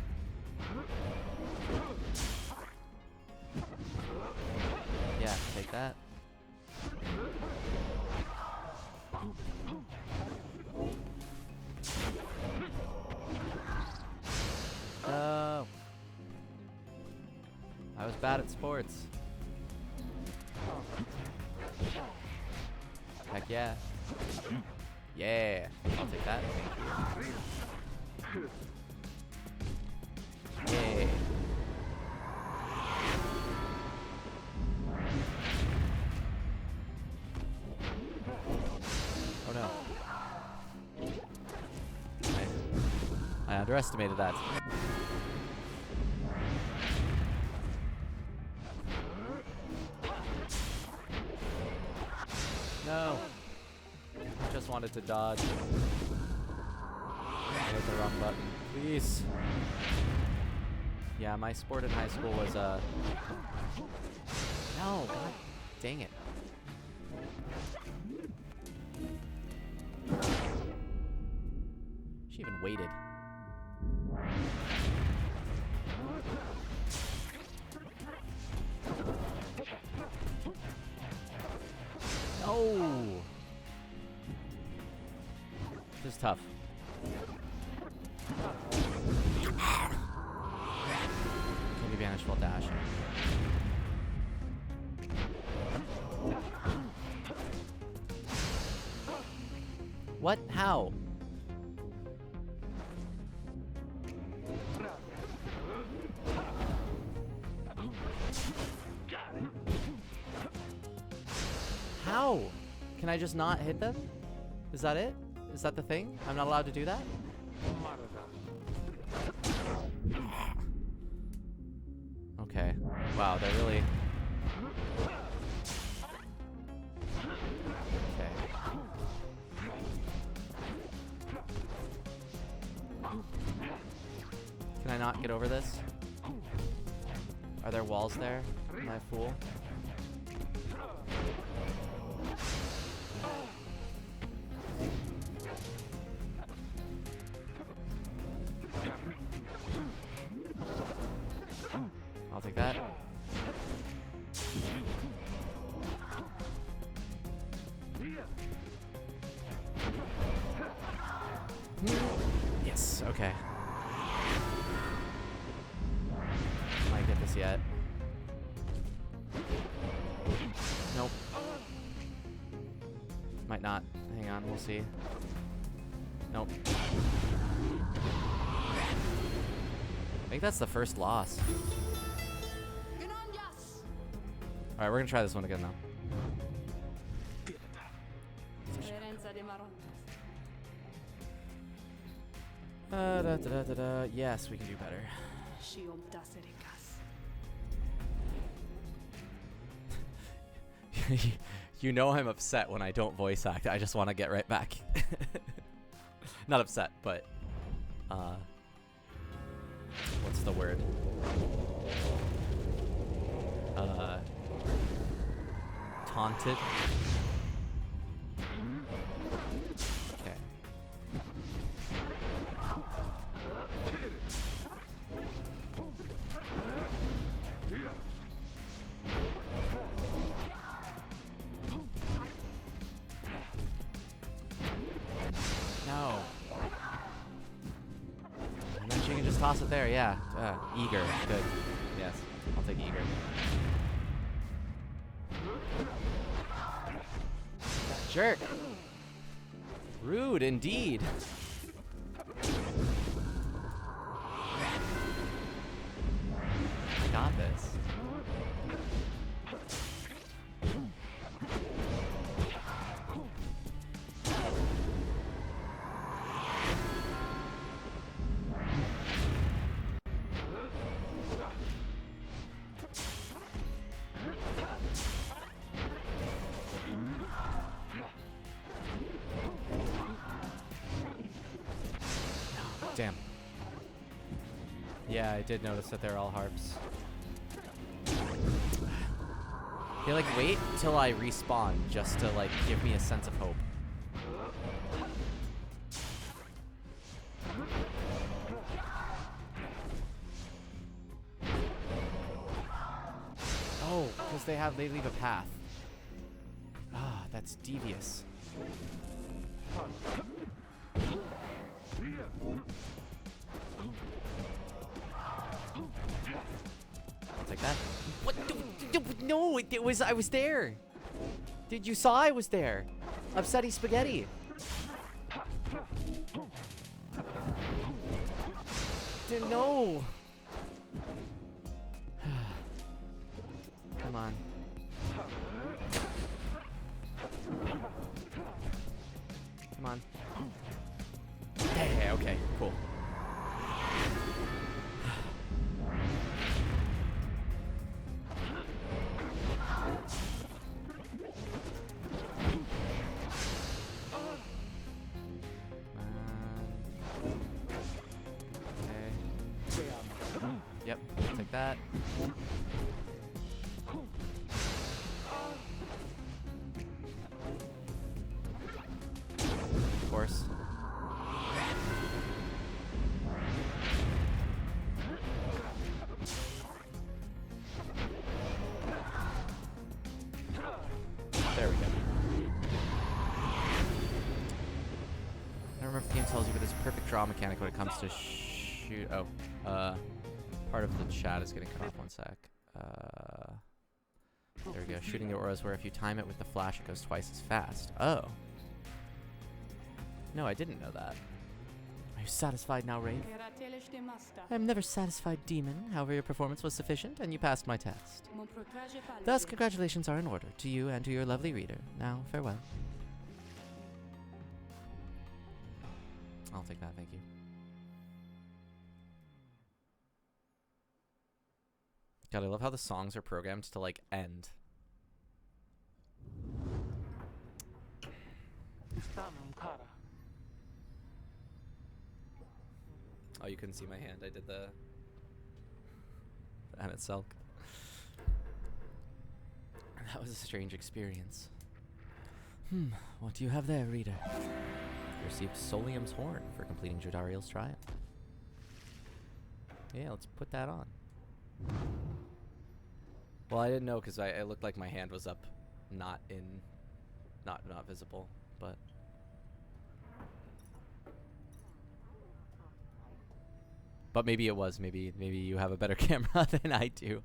Yeah, take that. Oh. I was bad at sports. Heck yeah. Yeah. I'll take that. Yeah. Oh no. I underestimated that. No. I just wanted to dodge. I hit the wrong button. Please. Yeah, my sport in high school was no, god dang it. She even waited. No! This is tough. Can be banished while dashing. What? How? How? Can I just not hit them? Is that it? Is that the thing? I'm not allowed to do that? Okay. Wow, they're really... Okay. Can I not get over this? Are there walls there? Am I a fool? I'll take that. Yes, okay. Might get this yet. Nope. Might not. Hang on, we'll see. Nope. I think that's the first loss. Alright, we're gonna try this one again now. Yes, we can do better. You know I'm upset when I don't voice act. I just want to get right back. Not upset, but what's the word? Taunted. Okay. No. And then she can just toss it there, yeah. Eager, good. Yes, I'll take eager. Jerk. Rude indeed. I got this. Damn. Yeah, I did notice that they're all harps. They like wait till I respawn just to like give me a sense of hope. Oh, because they leave a path. Ah, that's devious. I'll take that. What? No, it was. I was there. Did you saw I was there? Upsetty spaghetti. No. Come on. Come on. Yeah, okay, cool. Yep, take that. Of course. There we go. I don't remember if the game tells you, but there's a perfect draw mechanic when it comes to shoot. Oh, part of the chat is getting cut off. One sec. There we go. Shooting the auras where if you time it with the flash, it goes twice as fast. Oh. No, I didn't know that. Are you satisfied now, Wraith? I am never satisfied, demon. However, your performance was sufficient, and you passed my test. Thus, congratulations are in order to you and to your lovely reader. Now, farewell. I'll take that, thank you. God, I love how the songs are programmed to, like, end. Oh, you couldn't see my hand. I did the Sulk. That was a strange experience. What do you have there, reader? You received Solium's Horn for completing Jodariel's trial. Yeah, let's put that on. Well, I didn't know because I looked like my hand was up, not visible, but. But maybe it was. Maybe you have a better camera than I do.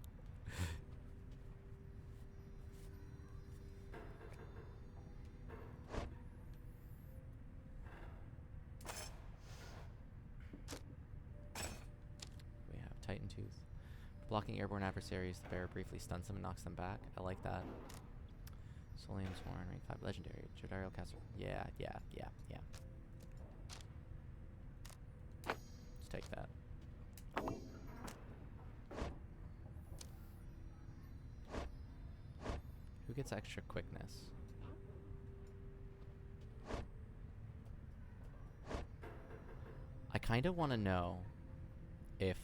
We have Titan Tooth. Blocking airborne adversaries, the bearer briefly stuns them and knocks them back. I like that. Solium's Horn, rank 5 legendary. Jodariel caster. Yeah. Let's take that. Who gets extra quickness? I kind of want to know if...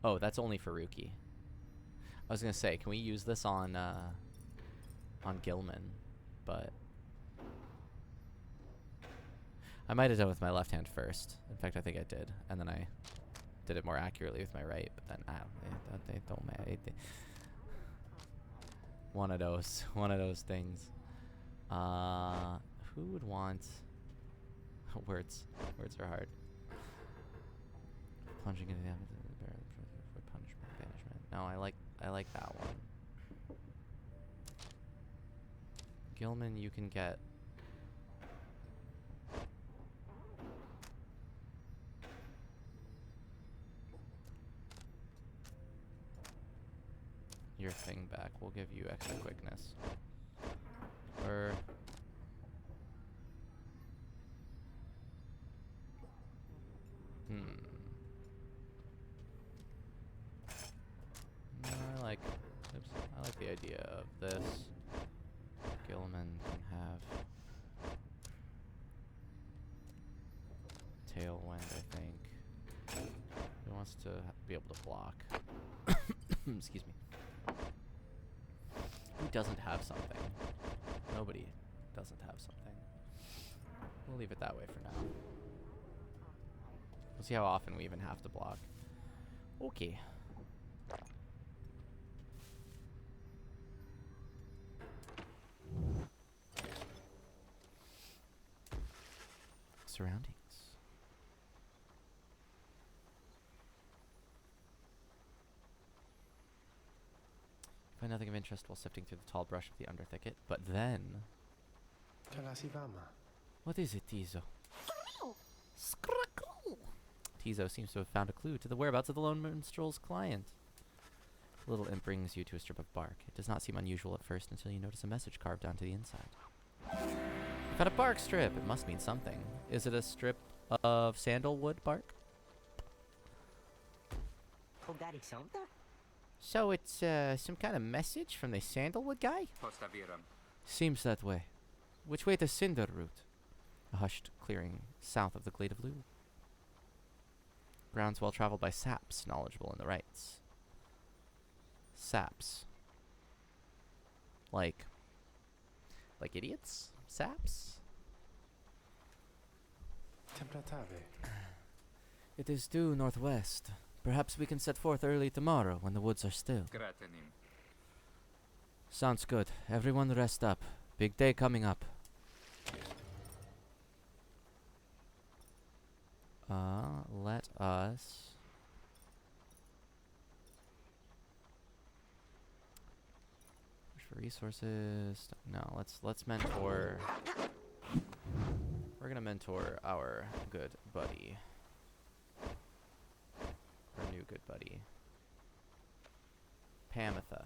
Oh, that's only for Ruki. I was going to say, can we use this on Gilman? But... I might have done with my left hand first. In fact, I think I did. And then I did it more accurately with my right. But then, they don't matter. One of those things. Who would want... Words are hard. Plunging into the punishment, banishment. No, I like that one. Gilman, you can get... your thing back. We'll give you extra quickness. Or... No, I like the idea of this. Gilman can have Tailwind, I think. He wants to be able to block. Excuse me. Who doesn't have something? Nobody doesn't have something. We'll leave it that way for now. We'll see how often we even have to block. Okay. Surroundings. Find nothing of interest while sifting through the tall brush of the under thicket, but then... What is it, Tizo? Tizo seems to have found a clue to the whereabouts of the lone minstrel's client. The little imp brings you to a strip of bark. It does not seem unusual at first until you notice a message carved onto the inside. You found a bark strip. It must mean something. Is it a strip of sandalwood bark? So it's some kind of message from the sandalwood guy? Seems that way. Which way to Cinder Route? A hushed clearing south of the Glade of Lugh. Grounds well traveled by saps, knowledgeable in the rites. Saps. Like idiots? Saps? It is due northwest. Perhaps we can set forth early tomorrow when the woods are still. Sounds good. Everyone rest up. Big day coming up. Let us... Push for resources. No, let's mentor gonna mentor our good buddy. Our new good buddy. Pamitha.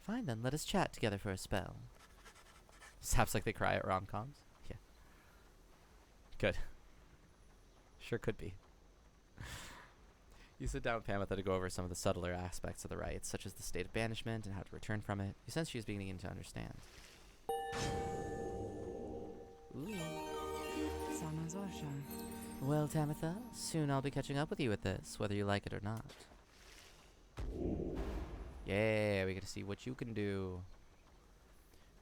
Fine then, let us chat together for a spell. Sounds like they cry at rom-coms. Yeah. Good. Sure could be. You sit down with Pamitha to go over some of the subtler aspects of the rites, such as the state of banishment and how to return from it. You sense she is beginning to understand. Ooh. Well, Tamitha, soon I'll be catching up with you with this, whether you like it or not. Yeah, we get to see what you can do.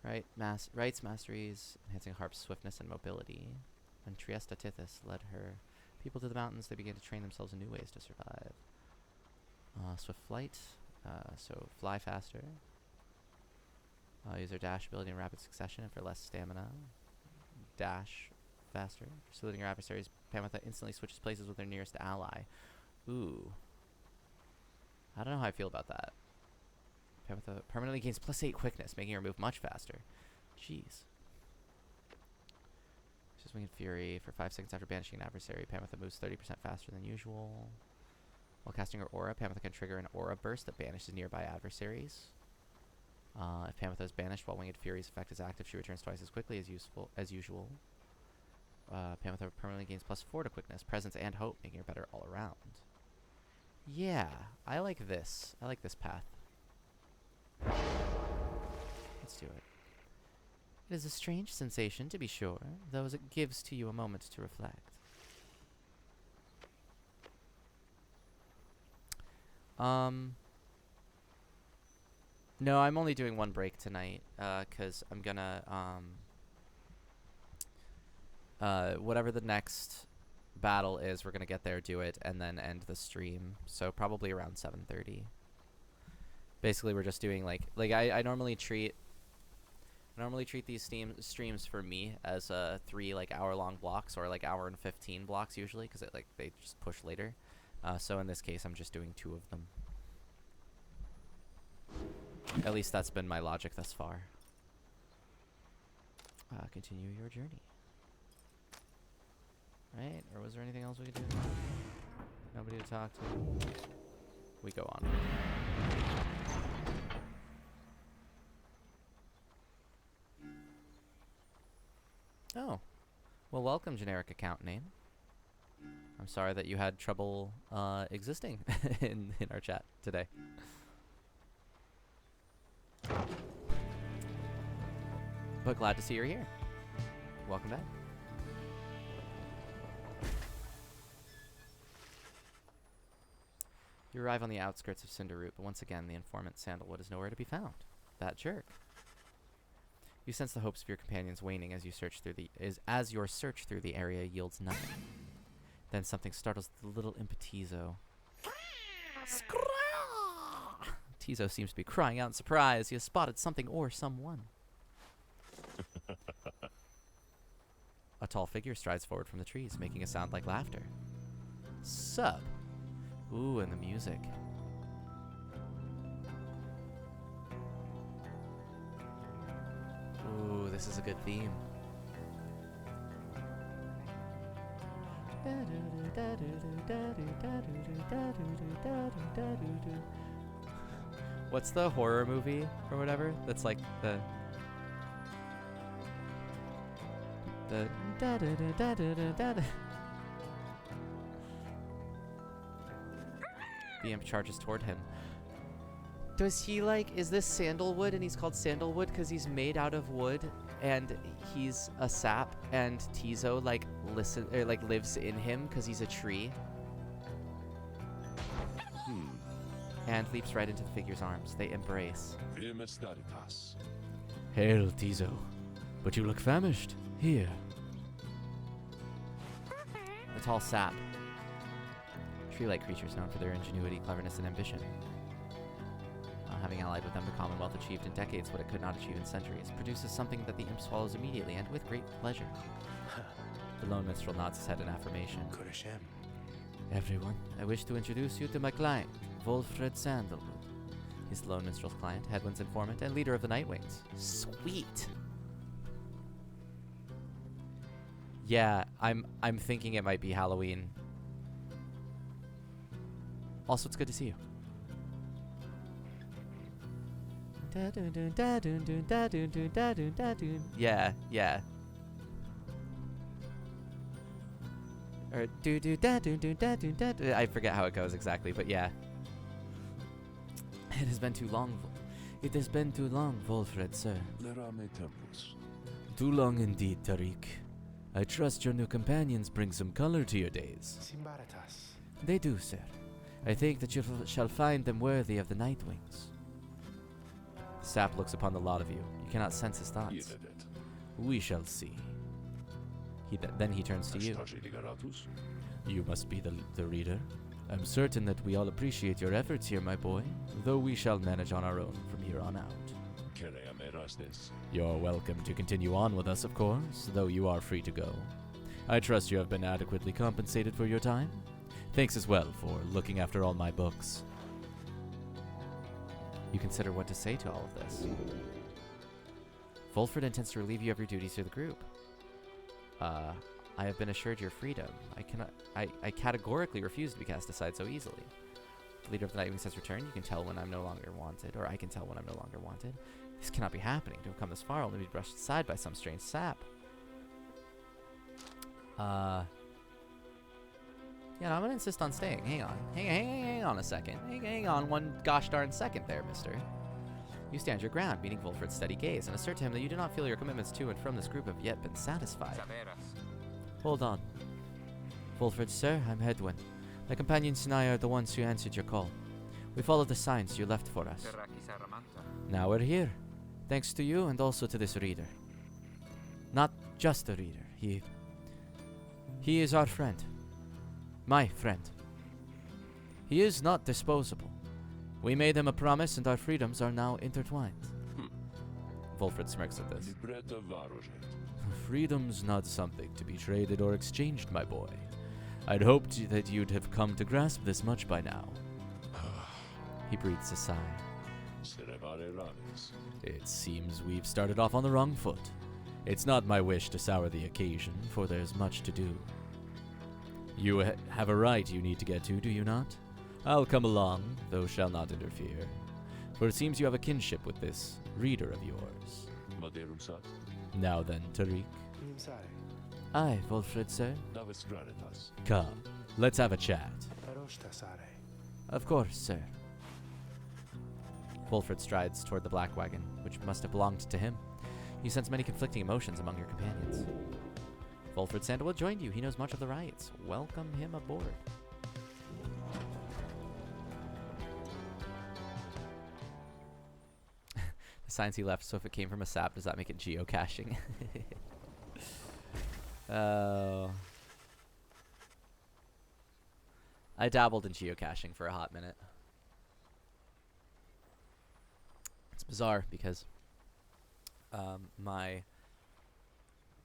Right, rites, masteries, enhancing Harp's swiftness and mobility. When Triesta Tithys led her people to the mountains, they began to train themselves in new ways to survive. Swift flight, so fly faster. Use their dash ability in rapid succession and for less stamina. Dash faster. Saluting your adversaries, Pamitha instantly switches places with their nearest ally. Ooh. I don't know how I feel about that. Pamitha permanently gains +8 quickness, making her move much faster. Jeez. Just Winged Fury. For 5 seconds after banishing an adversary, Pamitha moves 30% faster than usual. While casting her aura, Pamitha can trigger an aura burst that banishes nearby adversaries. If Pamitha is banished while Winged Fury's effect is active, she returns twice as quickly as usual. Pamitha permanently gains +4 to quickness, presence, and hope, making her better all around. Yeah, I like this. I like this path. Let's do it. It is a strange sensation, to be sure, though as it gives to you a moment to reflect. No, I'm only doing one break tonight, 'cause I'm gonna, whatever the next battle is, we're gonna get there, do it, and then end the stream. So probably around 7:30. Basically, we're just doing like I normally treat these streams for me as 3 hour-long blocks, or hour and 15 blocks usually, because they just push later. So in this case, I'm just doing 2 of them. At least that's been my logic thus far. Continue your journey. Right? Or was there anything else we could do? Nobody to talk to. We go on. Oh. Well, welcome, generic account name. I'm sorry that you had trouble existing in our chat today. But glad to see you're here. Welcome back. You arrive on the outskirts of Cinderroot, but once again, the informant Sandalwood is nowhere to be found. That jerk. You sense the hopes of your companions waning as you search through your search through the area yields nothing. Then something startles the little imp Tizo. Tizo seems to be crying out in surprise. He has spotted something or someone. A tall figure strides forward from the trees, making a sound like laughter. Sup? Ooh, and the music. Ooh, this is a good theme. What's the horror movie or whatever that's like the imp charges toward him. Does he is this Sandalwood, and he's called Sandalwood because he's made out of wood and he's a sap, and Tizo lives in him because he's a tree? And leaps right into the figure's arms. They embrace. Hail, Tizo. But you look famished. Here. The tall sap. Tree-like creatures known for their ingenuity, cleverness, and ambition. Having allied with them, the Commonwealth achieved in decades what it could not achieve in centuries. Produces something that the imp swallows immediately and with great pleasure. The lone minstrel nods his head in affirmation. Everyone, I wish to introduce you to my client, Wolfred Sandalwood. He's the lone minstrel's client, Headwind's informant, and leader of the Nightwings. Sweet! Yeah, I'm thinking it might be Halloween. Also, it's good to see you. Yeah, yeah. Or I forget how it goes exactly, but yeah. It has been too long. It has been too long, Volfred, sir. Too long indeed, Tariq. I trust your new companions bring some color to your days. They do, sir. I think that you shall find them worthy of the Nightwings. Sap looks upon the lot of you. You cannot sense his thoughts. We shall see. Then he turns to you. You must be the reader. I'm certain that we all appreciate your efforts here, my boy, though we shall manage on our own from here on out. You're welcome to continue on with us, of course, though you are free to go. I trust you have been adequately compensated for your time. Thanks as well for looking after all my books. You consider what to say to all of this. Volfred intends to relieve you of your duties to the group. I have been assured your freedom. I categorically refuse to be cast aside so easily. The leader of the Nightwings has returned. You can tell when I'm no longer wanted, or I can tell when I'm no longer wanted. This cannot be happening. To have come this far, only to be brushed aside by some strange sap. Yeah, no, I'm gonna insist on staying. Hang on. Hang on a second. Hang on one gosh darn second there, mister. You stand your ground, meeting Volfred's steady gaze, and assert to him that you do not feel your commitments to and from this group have yet been satisfied. Hold on. Volfred, sir, I'm Hedwin. My companions and I are the ones who answered your call. We followed the signs you left for us. Now we're here, thanks to you and also to this reader. Not just a reader. He is our friend. My friend. He is not disposable. We made him a promise and our freedoms are now intertwined. Volfred smirks at this. Freedom's not something to be traded or exchanged, my boy. I'd hoped that you'd have come to grasp this much by now. He breathes a sigh. It seems we've started off on the wrong foot. It's not my wish to sour the occasion, for there's much to do. You have a rite you need to get to, do you not? I'll come along, though shall not interfere. For it seems you have a kinship with this reader of yours. Now then, Tariq. Aye, Volfred, sir. Come, let's have a chat. Of course, sir. Volfred strides toward the black wagon, which must have belonged to him. You sense many conflicting emotions among your companions. Volfred Sandalwood joined you. He knows much of the riots. Welcome him aboard. The signs he left, so if it came from a sap, does that make it geocaching? Oh. I dabbled in geocaching for a hot minute. It's bizarre because my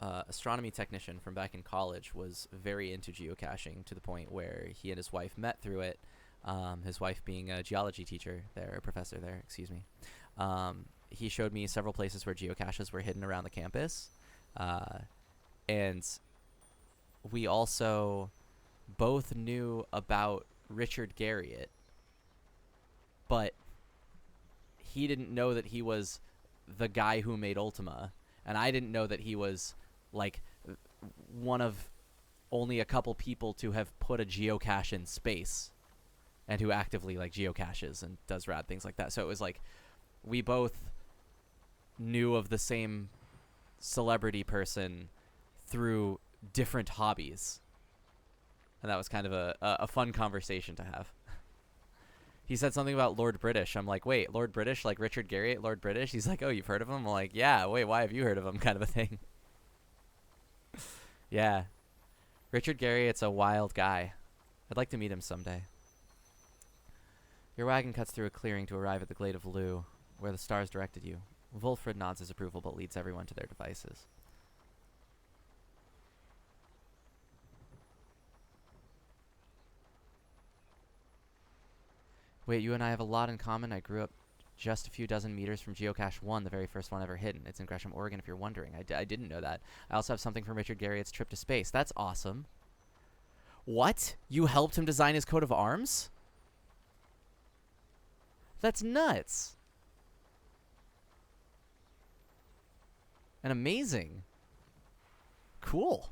astronomy technician from back in college was very into geocaching to the point where he and his wife met through it. His wife being a geology teacher there, a professor there, excuse me. He showed me several places where geocaches were hidden around the campus. And we also both knew about Richard Garriott, but he didn't know that he was the guy who made Ultima, and I didn't know that he was like one of only a couple people to have put a geocache in space and who actively like geocaches and does rad things like that. So it was like we both knew of the same celebrity person through different hobbies, and that was kind of a fun conversation to have. He said something about Lord British. I'm like, wait, Lord British, like Richard Garriott, Lord British? He's like, oh, you've heard of him? I'm like, yeah, wait, why have you heard of him? Kind of a thing. Yeah. Richard Garriott's a wild guy. I'd like to meet him someday. Your wagon cuts through a clearing to arrive at the Glade of Lu, where the stars directed you. Volfred nods his approval but leads everyone to their devices. Wait, you and I have a lot in common. I grew up just a few dozen meters from Geocache 1, the very first one ever hidden. It's in Gresham, Oregon, if you're wondering. I didn't know that. I also have something from Richard Garriott's trip to space. That's awesome. What? You helped him design his coat of arms? That's nuts. And amazing. Cool.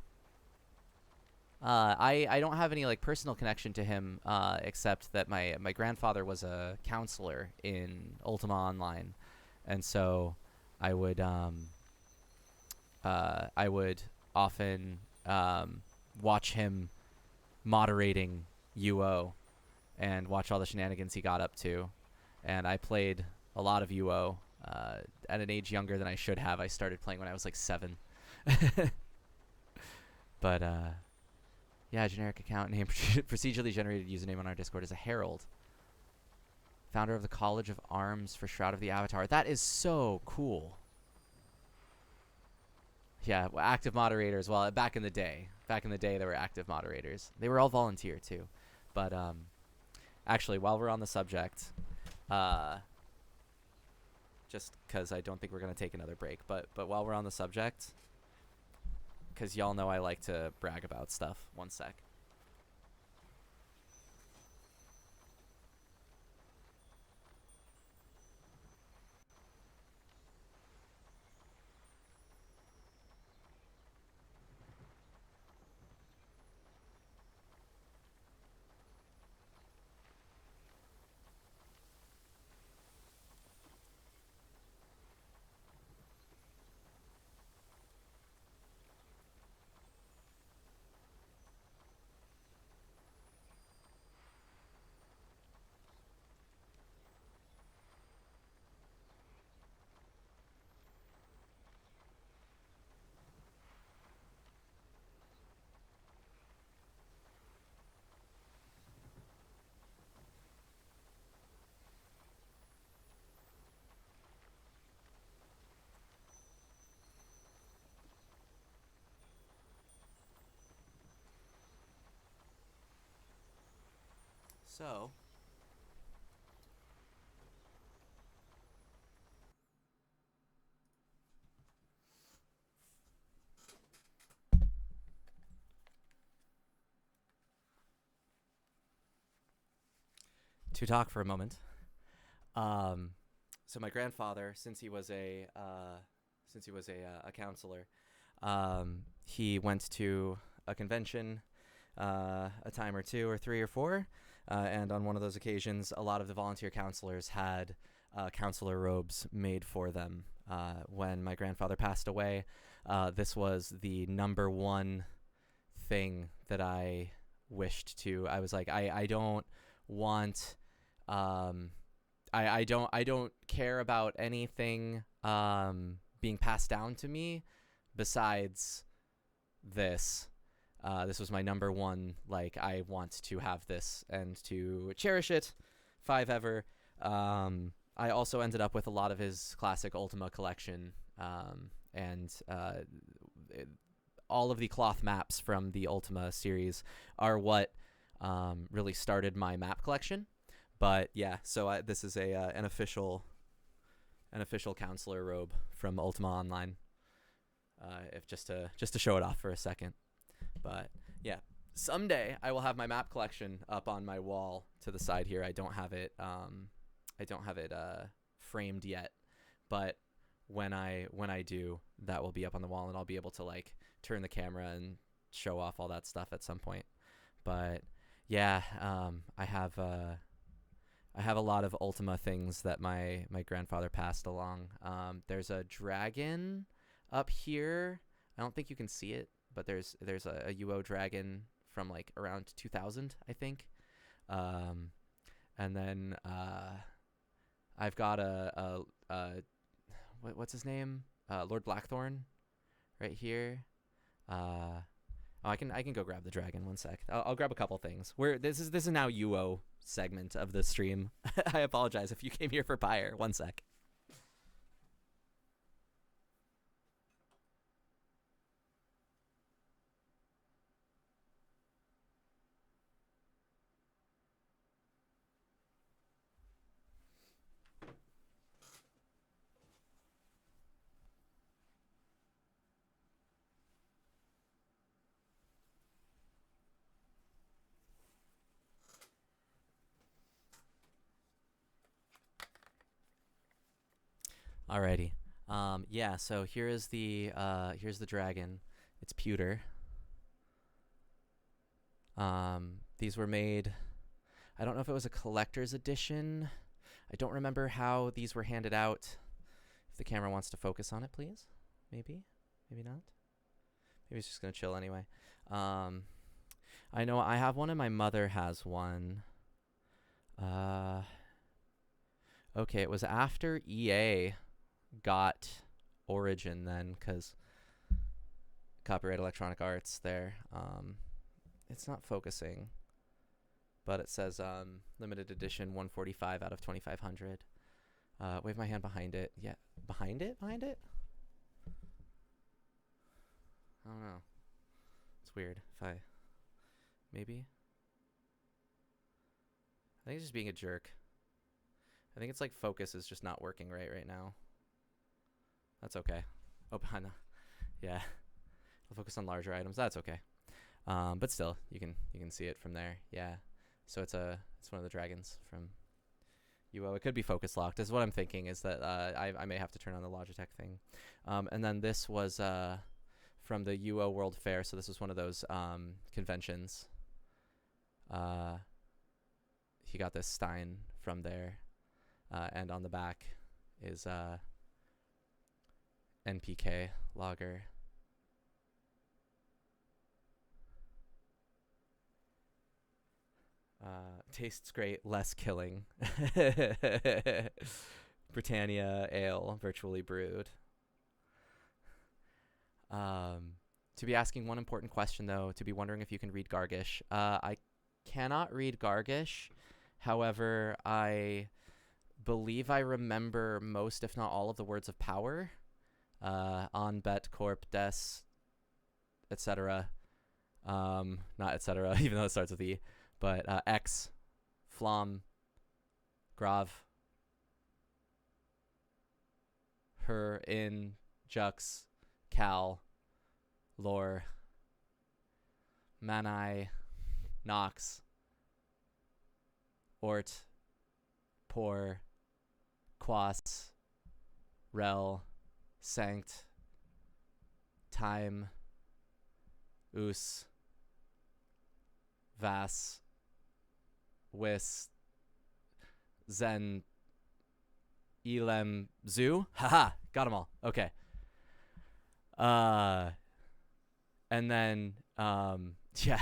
I don't have any like personal connection to him, except that my grandfather was a counselor in Ultima Online, and so I would often watch him moderating UO and watch all the shenanigans he got up to, and I played a lot of UO at an age younger than I should have. I started playing when I was like 7. But yeah, generic account name, procedurally generated username on our Discord is a Herald. Founder of the College of Arms for Shroud of the Avatar. That is so cool. Yeah, well, active moderators. Well, back in the day, there were active moderators. They were all volunteer too. But actually, while we're on the subject, just because I don't think we're gonna take another break, but while we're on the subject, because y'all know I like to brag about stuff. One sec. So, to talk for a moment. So my grandfather, since he was a counselor, he went to a convention a time or two or 3 or 4, and on one of those occasions, a lot of the volunteer counselors had counselor robes made for them. When my grandfather passed away, this was the number one thing that I wished to. I was like, I don't want. I don't care about anything being passed down to me besides this. This was my number one, like, I want to have this and to cherish it, 5 ever. I also ended up with a lot of his classic Ultima collection, and all of the cloth maps from the Ultima series are what really started my map collection. But yeah, so this is an official counselor robe from Ultima Online. If just to show it off for a second. But yeah, someday I will have my map collection up on my wall to the side here. I don't have it framed yet, but when I do, that will be up on the wall, and I'll be able to like turn the camera and show off all that stuff at some point. But yeah, I have a lot of Ultima things that my grandfather passed along. There's a dragon up here. I don't think you can see it, but there's a UO dragon from like around 2000, I think. And then I've got what's his name? Lord Blackthorn, right here. I can go grab the dragon. One sec. I'll grab a couple things. This is now UO segment of the stream. I apologize if you came here for Pyre. One sec. Alrighty. Yeah, so here's the dragon. It's pewter. These were made, I don't know if it was a collector's edition. I don't remember how these were handed out. If the camera wants to focus on it, please. Maybe. Maybe not. Maybe it's just gonna chill anyway. I know I have one and my mother has one. Okay, it was after EA got Origin then, because copyright Electronic Arts there. It's not focusing, but it says limited edition 145 out of 2500. Wave my hand behind it. Yeah, behind it? Behind it? I don't know. It's weird if I... Maybe? I think it's just being a jerk. I think it's like focus is just not working right now. That's okay. Oh, behind the... Yeah. I'll focus on larger items. That's okay. But still, you can see it from there. Yeah. So it's one of the dragons from UO. It could be focus locked. Is what I'm thinking. Is that I may have to turn on the Logitech thing. And then this was from the UO World Fair. So this was one of those conventions. He got this Stein from there, and on the back is NPK lager. Tastes great, less killing. Britannia ale, virtually brewed. To be asking one important question though, to be wondering if you can read Gargish. I cannot read Gargish. However, I believe I remember most, if not all, of the words of power. On, bet, corp, des, etc. Not etc. Even though it starts with E. But X, Flom, Grav, Her, In, Jux, Cal, Lore, Manai, Nox, Ort, Por, Quas, Rel, Sanct, Time, Us, Vas, Wis, Zen, Elem, Zoo. Haha, got them all. Okay. And then yeah.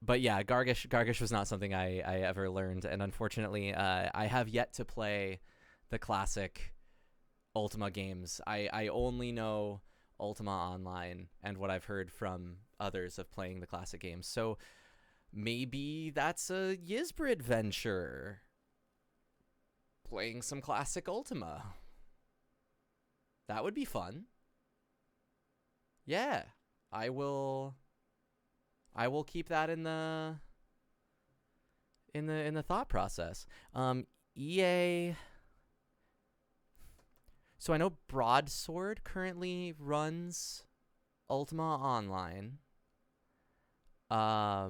But yeah, Gargish was not something I ever learned, and unfortunately, I have yet to play the classic Ultima games. I only know Ultima Online and what I've heard from others of playing the classic games. So maybe that's a Yizbrid venture. Playing some classic Ultima. That would be fun. Yeah, I will keep that in the thought process. EA. So I know Broadsword currently runs Ultima Online. I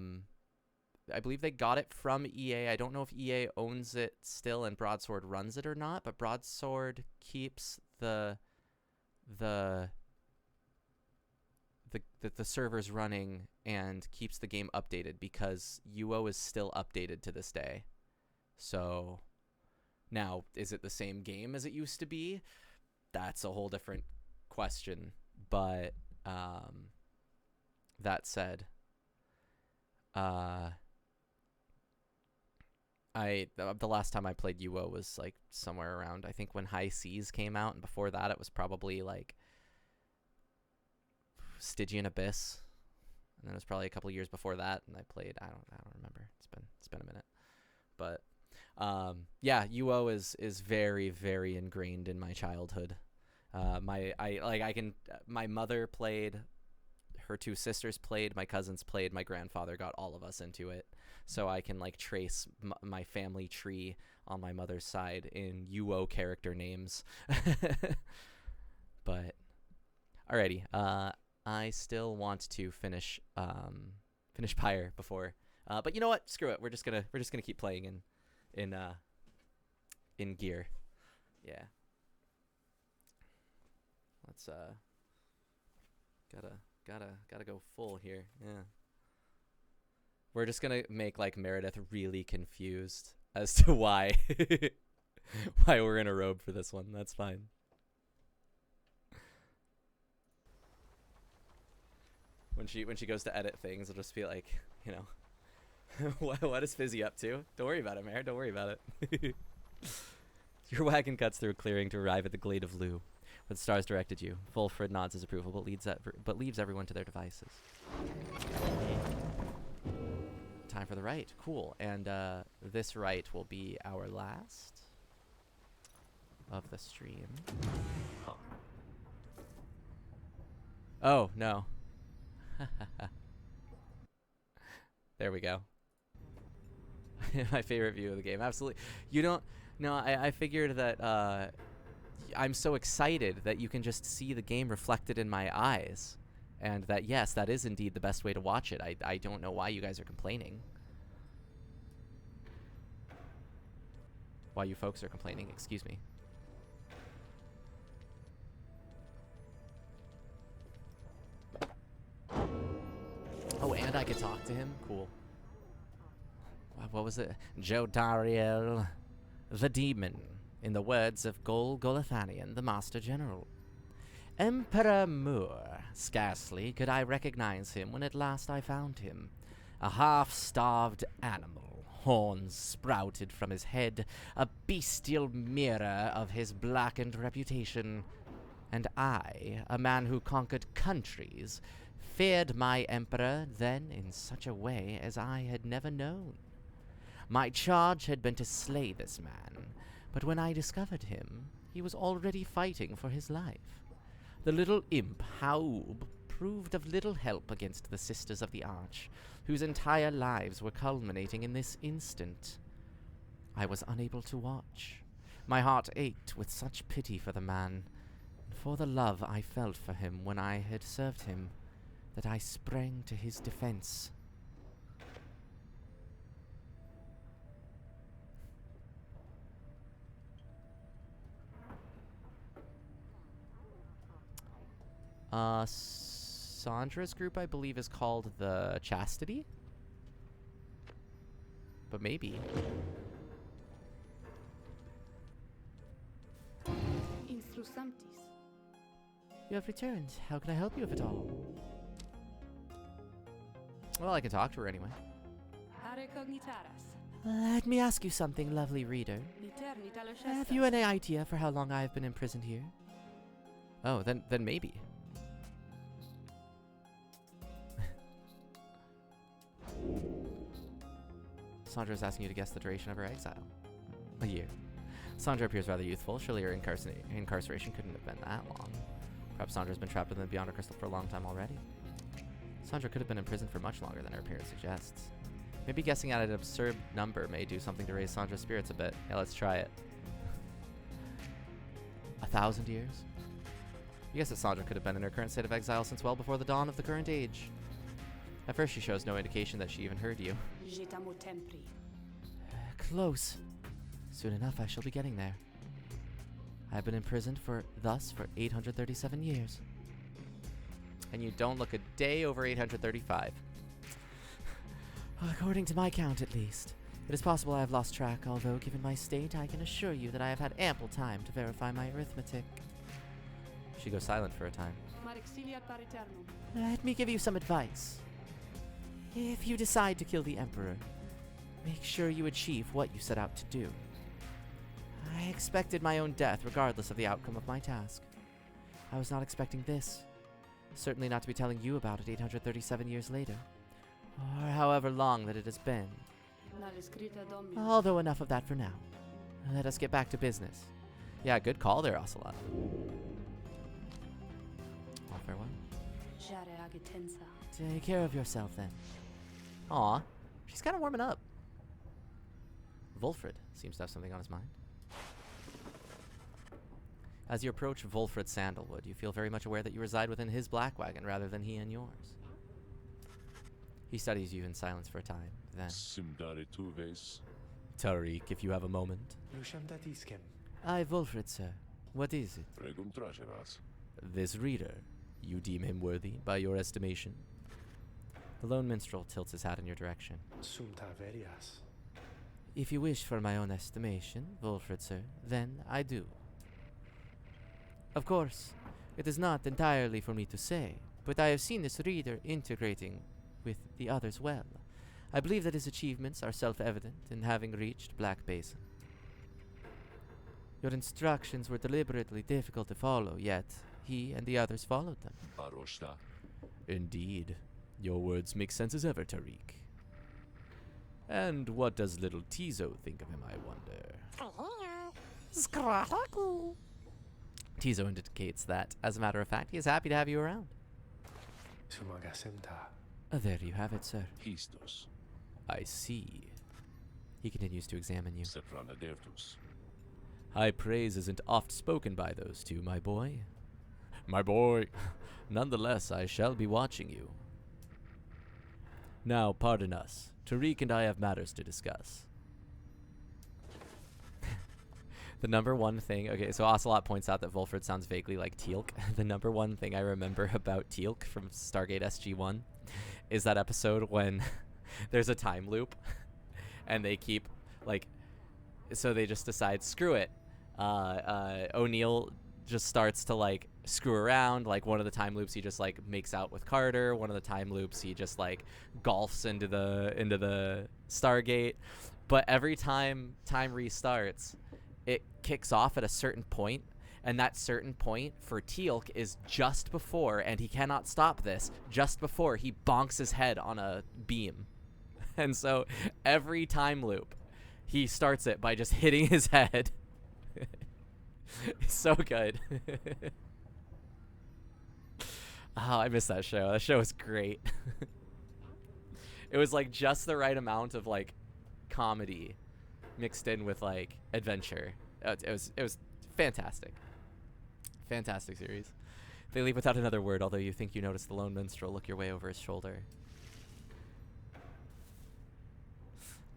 believe they got it from EA. I don't know if EA owns it still and Broadsword runs it or not, but Broadsword keeps the servers running and keeps the game updated because UO is still updated to this day. So now, is it the same game as it used to be? That's a whole different question. But that said, the last time I played UO was like somewhere around, I think when High Seas came out, and before that it was probably like Stygian Abyss, and then it was probably a couple years before that, and I played I don't remember. It's been a minute, but yeah, UO is very, very ingrained in my childhood. My mother played, her two sisters played, my cousins played, my grandfather got all of us into it, so I can like trace my family tree on my mother's side in UO character names. But alrighty, I still want to finish Pyre before, but you know what? Screw it. We're just gonna keep playing in in gear. Yeah. Let's gotta go full here. Yeah. We're just gonna make like Meredith really confused as to why why we're in a robe for this one. That's fine. When she goes to edit things, it'll just be like, you know, what is Fizzy up to? Don't worry about it, Mare. Don't worry about it. Your wagon cuts through a clearing to arrive at the Glade of Lu, where the stars directed you. Volfred nods his approval, but leaves everyone to their devices. Time for the rite. Cool. And this rite will be our last of the stream. Oh, no. There we go. My favorite view of the game. Absolutely. You don't... No, I figured that... I'm so excited that you can just see the game reflected in my eyes. And that, yes, that is indeed the best way to watch it. I don't know why you guys are complaining. Why you folks are complaining, excuse me. Oh, and I could talk to him? Cool. What was it? Jodariel, the demon, in the words of Gol Golathanian, the Master General. Emperor Moore. Scarcely could I recognize him when at last I found him. A half-starved animal, horns sprouted from his head, a bestial mirror of his blackened reputation. And I, a man who conquered countries, feared my emperor then in such a way as I had never known. My charge had been to slay this man, but when I discovered him, he was already fighting for his life. The little imp, Haub, proved of little help against the Sisters of the Arch, whose entire lives were culminating in this instant. I was unable to watch. My heart ached with such pity for the man, and for the love I felt for him when I had served him, that I sprang to his defense. Sandra's group, I believe, is called the Chastity? But maybe. You have returned. How can I help you, if at all? Well, I can talk to her anyway. Let me ask you something, lovely reader. Have you any idea for how long I have been imprisoned here? Oh, then maybe. Sandra is asking you to guess the duration of her exile. A year. Sandra appears rather youthful. Surely her incarceration couldn't have been that long. Perhaps Sandra's been trapped within the Beyonder Crystal for a long time already. Sandra could have been imprisoned for much longer than her appearance suggests. Maybe guessing at an absurd number may do something to raise Sandra's spirits a bit. Yeah, let's try it. 1,000 years? You guess that Sandra could have been in her current state of exile since well before the dawn of the current age. At first she shows no indication that she even heard you. Close. Soon enough I shall be getting there. I have been imprisoned for 837 years. And you don't look a day over 835. According to my count, at least. It is possible I have lost track, although given my state, I can assure you that I have had ample time to verify my arithmetic. She goes silent for a time. Let me give you some advice. If you decide to kill the Emperor, make sure you achieve what you set out to do. I expected my own death regardless of the outcome of my task. I was not expecting this. Certainly not to be telling you about it 837 years later. Or however long that it has been. Although enough of that for now. Let us get back to business. Yeah, good call there, Ocelot. All fair one. Take care of yourself then. Aw, she's kind of warming up. Volfred seems to have something on his mind. As you approach Volfred Sandalwood, you feel very much aware that you reside within his black wagon rather than he in yours. He studies you in silence for a time, then... Tariq, if you have a moment. Aye, Wolfred, sir. What is it? This reader, you deem him worthy by your estimation? The lone minstrel tilts his hat in your direction. If you wish for my own estimation, Wolfred, sir, then I do. Of course, it is not entirely for me to say, but I have seen this reader integrating with the others well. I believe that his achievements are self-evident in having reached Black Basin. Your instructions were deliberately difficult to follow, yet he and the others followed them. Indeed. Your words make sense as ever, Tariq. And what does little Tizo think of him, I wonder? Tizo indicates that, as a matter of fact, he is happy to have you around. There you have it, sir. I see. He continues to examine you. High praise isn't oft spoken by those two, my boy. My boy. Nonetheless, I shall be watching you. Now, pardon us. Tariq and I have matters to discuss. The number one thing... Okay, so Ocelot points out that Wolfred sounds vaguely like Teal'c. The number one thing I remember about Teal'c from Stargate SG-1 is that episode when there's a time loop and they keep, like... So they just decide, screw it. O'Neill just starts to, like, screw around. Like, one of the time loops he just, like, makes out with Carter. One of the time loops he just, like, golfs into the Stargate. But every time time restarts, it kicks off at a certain point, and that certain point for Teal'c is just before, and he cannot stop this, just before he bonks his head on a beam. And so every time loop, he starts it by just hitting his head. It's so good. Oh, I miss that show. That show was great. It was like just the right amount of like comedy mixed in with like adventure. It was fantastic. Fantastic series. They leave without another word, although you think you notice the lone minstrel look your way over his shoulder.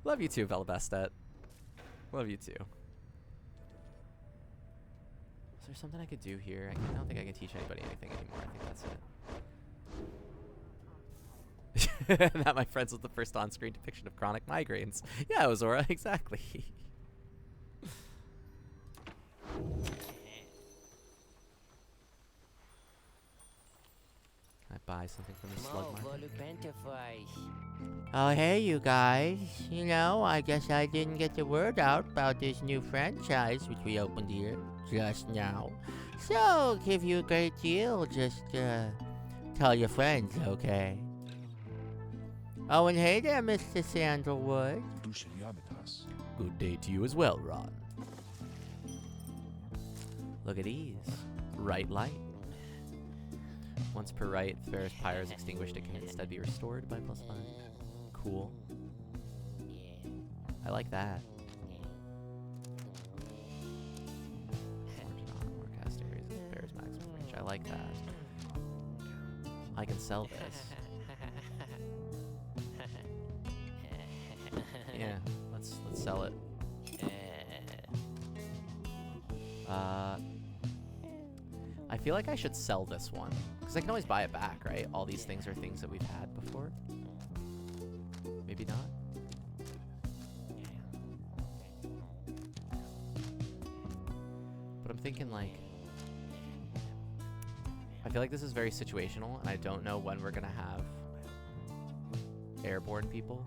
Love you too, Velabestet. Love you too. Is there something I could do here? I don't think I can teach anybody anything anymore. I think that's it. That, my friends, was the first on-screen depiction of chronic migraines. Yeah, Ozora, exactly. Can I buy something from the slug market? Oh, hey, you guys. You know, I guess I didn't get the word out about this new franchise which we opened here just now. So, give you a great deal. Just, tell your friends, okay? Oh, and hey there, Mr. Sandalwood. Good day to you as well, Ron. Look at these. Right light. Once per right, the bearer's pyre is extinguished. It can instead be restored by +5. Cool. I like that. Or cast areas of the bearer's maximum range. I like that. I can sell this. Yeah, let's sell it. I feel like I should sell this one, because I can always buy it back, right? All these things are things that we've had before. Maybe not. But I'm thinking, like, I feel like this is very situational, and I don't know when we're gonna have airborne people.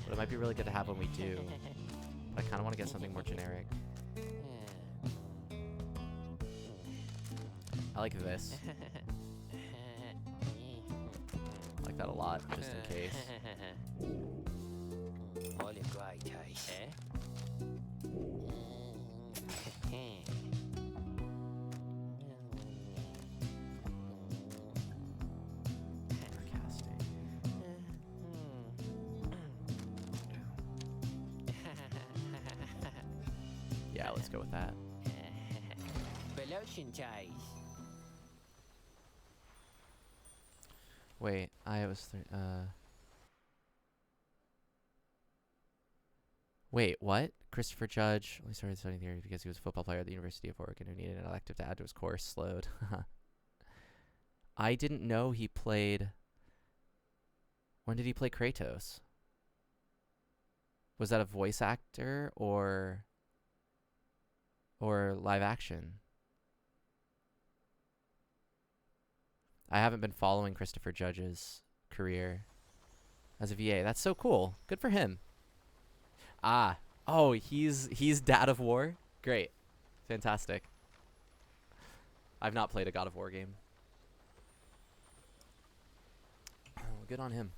But it might be really good to have when we do. But I kind of want to get something more generic. I like this. I like that a lot, just in case. Yeah, let's go with that. Wait, I was Wait, what? Christopher Judge only started studying theory because he was a football player at the University of Oregon who needed an elective to add to his course. Slowed. I didn't know he played... When did he play Kratos? Was that a voice actor or live action? I haven't been following Christopher Judge's career as a VA. That's so cool. Good for him. Ah. Oh, he's Dad of War? Great. Fantastic. I've not played a God of War game. Oh, good on him.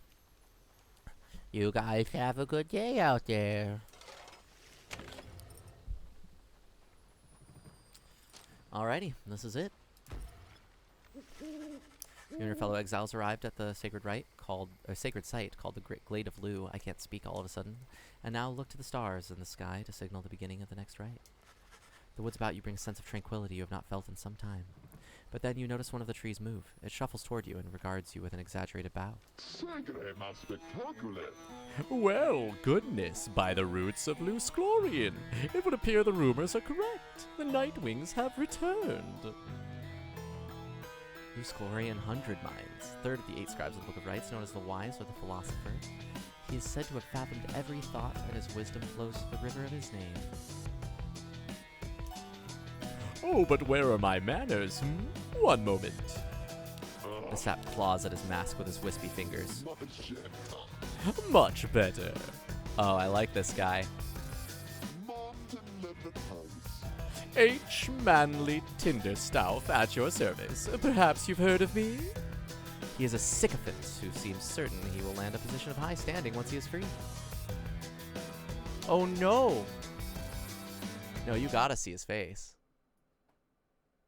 You guys have a good day out there. Alrighty, this is it. You and your fellow exiles arrived at the sacred sacred site called the Great Glade of Lu. I can't speak all of a sudden. And now look to the stars in the sky to signal the beginning of the next rite. The woods about you bring a sense of tranquility you have not felt in some time. But then you notice one of the trees move. It shuffles toward you and regards you with an exaggerated bow. Well, goodness, by the roots of Lusclorian, it would appear the rumors are correct. The Nightwings have returned. Lusclorian 100 minds, third of the 8 scribes of the Book of Rites, known as the Wise or the Philosopher. He is said to have fathomed every thought, and his wisdom flows to the river of his name. Oh, but where are my manners, One moment. The sap claws at his mask with his wispy fingers. Much better. Oh, I like this guy. H. Manly Tinderstauf at your service. Perhaps you've heard of me? He is a sycophant who seems certain he will land a position of high standing once he is free. Oh no! No, you gotta see his face.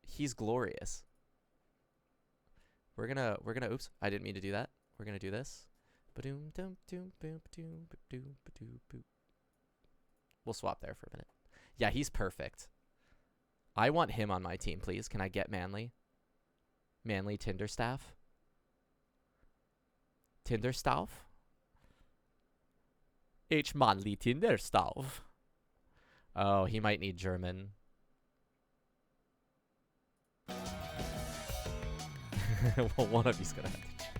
He's glorious. We're gonna, oops, I didn't mean to do that. We're gonna do this. We'll swap there for a minute. Yeah, he's perfect. I want him on my team, please. Can I get Manly? Manly Tinderstaff? Tinderstauf? H. Manly Tinderstauf. Oh, he might need German. Well, one of you's gonna have to change.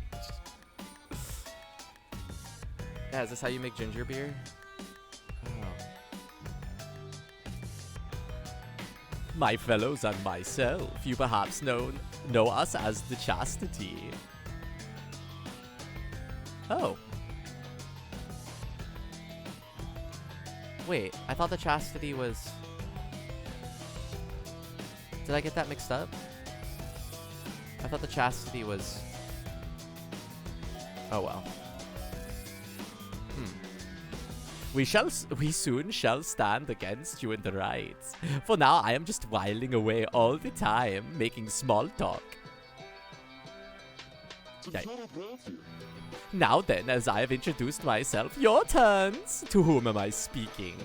Yeah, is this how you make ginger beer? My fellows and myself, you perhaps know us as the Chastity. Oh. Wait, I thought the Chastity was... Did I get that mixed up? I thought the Chastity was... Oh well. We soon shall stand against you in the rights. For now, I am just whiling away all the time, making small talk. Okay. Now then, as I have introduced myself, your turns! To whom am I speaking?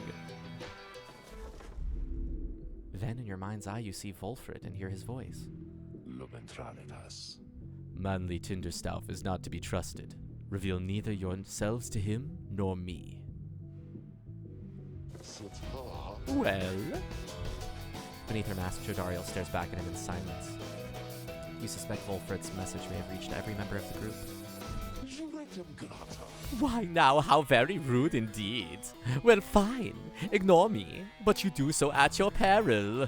Then in your mind's eye, you see Wolfred and hear his voice. Manly Tinderstauf is not to be trusted. Reveal neither yourselves to him nor me. Well? Beneath her mask, Jodariel stares back at him in silence. You suspect Wolfred's message may have reached every member of the group. Why now, how very rude indeed. Well, fine. Ignore me, but you do so at your peril.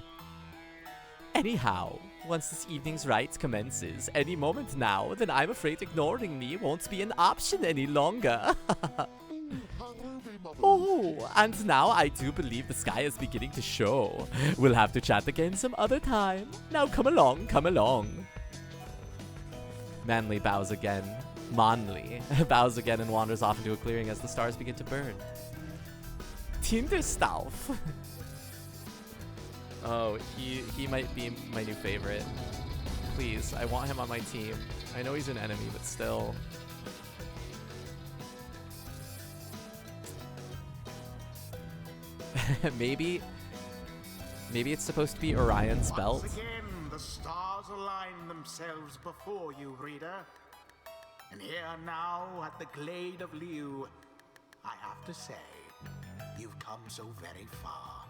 Anyhow, once this evening's rite commences, any moment now, then I'm afraid ignoring me won't be an option any longer. Oh, and now I do believe the sky is beginning to show. We'll have to chat again some other time. Now come along, come along. Manly bows again. Manly bows again and wanders off into a clearing as the stars begin to burn. Tinderstauf. Oh, he might be my new favorite. Please, I want him on my team. I know he's an enemy, but still. Maybe it's supposed to be Orion's belt. Once again, the stars align themselves before you, reader. And here now at the Glade of Liu, I have to say, you've come so very far.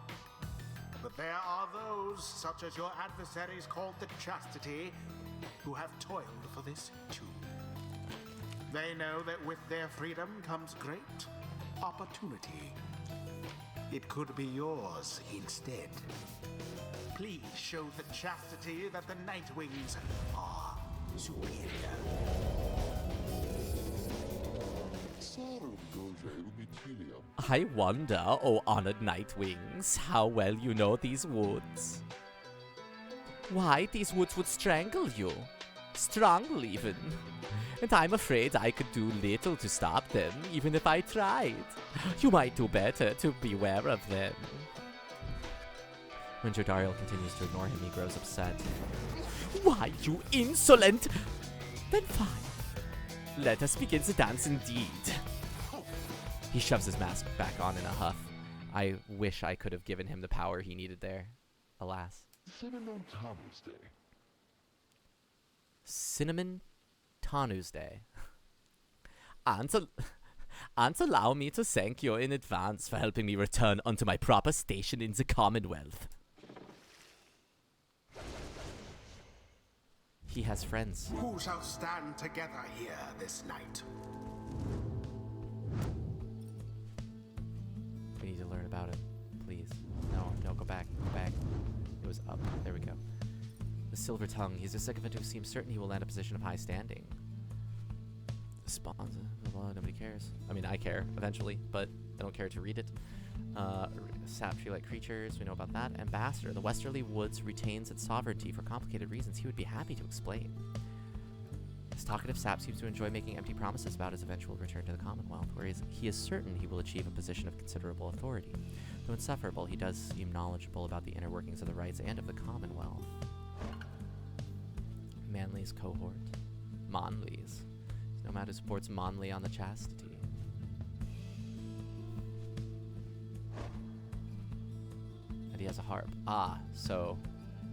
But there are those, such as your adversaries called the Chastity, who have toiled for this too. They know that with their freedom comes great opportunity. It could be yours instead. Please show the Chastity that the Nightwings are superior. I wonder, O honored Nightwings, how well you know these woods. Why, these woods would strangle you. Strangle even. And I'm afraid I could do little to stop them, even if I tried. You might do better to beware of them. When Jodariel continues to ignore him, he grows upset. Why, you insolent! Then fine. Let us begin the dance indeed. He shoves his mask back on in a huff. I wish I could have given him the power he needed there. Alas. Cinnamon Tanu's Day. And allow me to thank you in advance for helping me return unto my proper station in the Commonwealth. He has friends. Who shall stand together here this night? We need to learn about it, please. No, go back, It was up. There we go. The Silver Tongue. He's a sycophant who seems certain he will land a position of high standing. Spawns. Nobody cares. I mean, I care, eventually, but I don't care to read it. Sap tree-like creatures. We know about that. Ambassador. The Westerly Woods retains its sovereignty for complicated reasons he would be happy to explain. This talkative sap seems to enjoy making empty promises about his eventual return to the Commonwealth, where he is certain he will achieve a position of considerable authority. Though insufferable, he does seem knowledgeable about the inner workings of the rights and of the Commonwealth. Manly's cohort. Monleys. Nomad who supports Monley on the Chastity. And he has a harp. Ah, so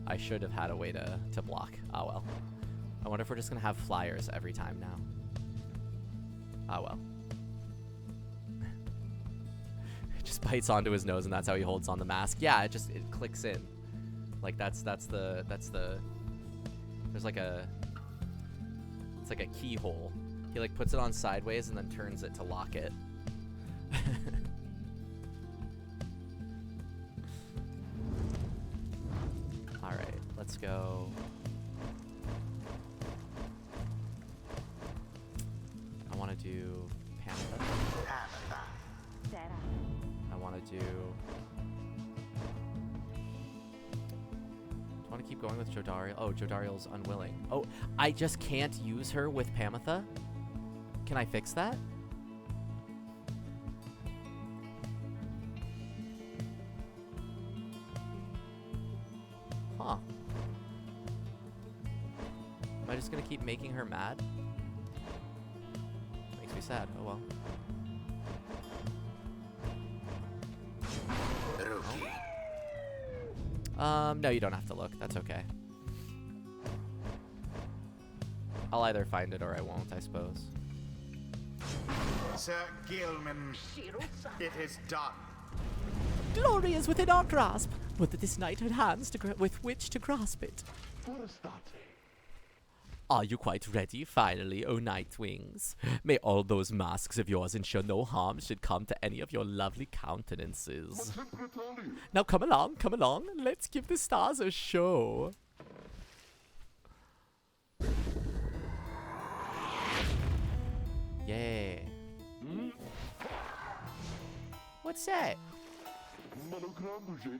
I should have had a way to block. Ah, well. I wonder if we're just going to have flyers every time now. Ah, well. It just bites onto his nose and that's how he holds on the mask. Yeah, it clicks in. Like that's the there's like it's like a keyhole. He like puts it on sideways and then turns it to lock it. All right, let's go. I want to do Panther. I want to do. I want to keep going with Jodariel. Oh, Jodariel's unwilling. Oh, I just can't use her with Pamitha? Can I fix that? Huh. Am I just gonna keep making her mad? Makes me sad. Oh well. No, you don't have to look. That's okay. I'll either find it or I won't, I suppose. Sir Gilman, it is done. Glory is within our grasp. Would that this knight had hands with which to grasp it. Are you quite ready, finally, O Nightwings? May all those masks of yours ensure no harm should come to any of your lovely countenances. Now come along, let's give the stars a show. Yeah. What's that?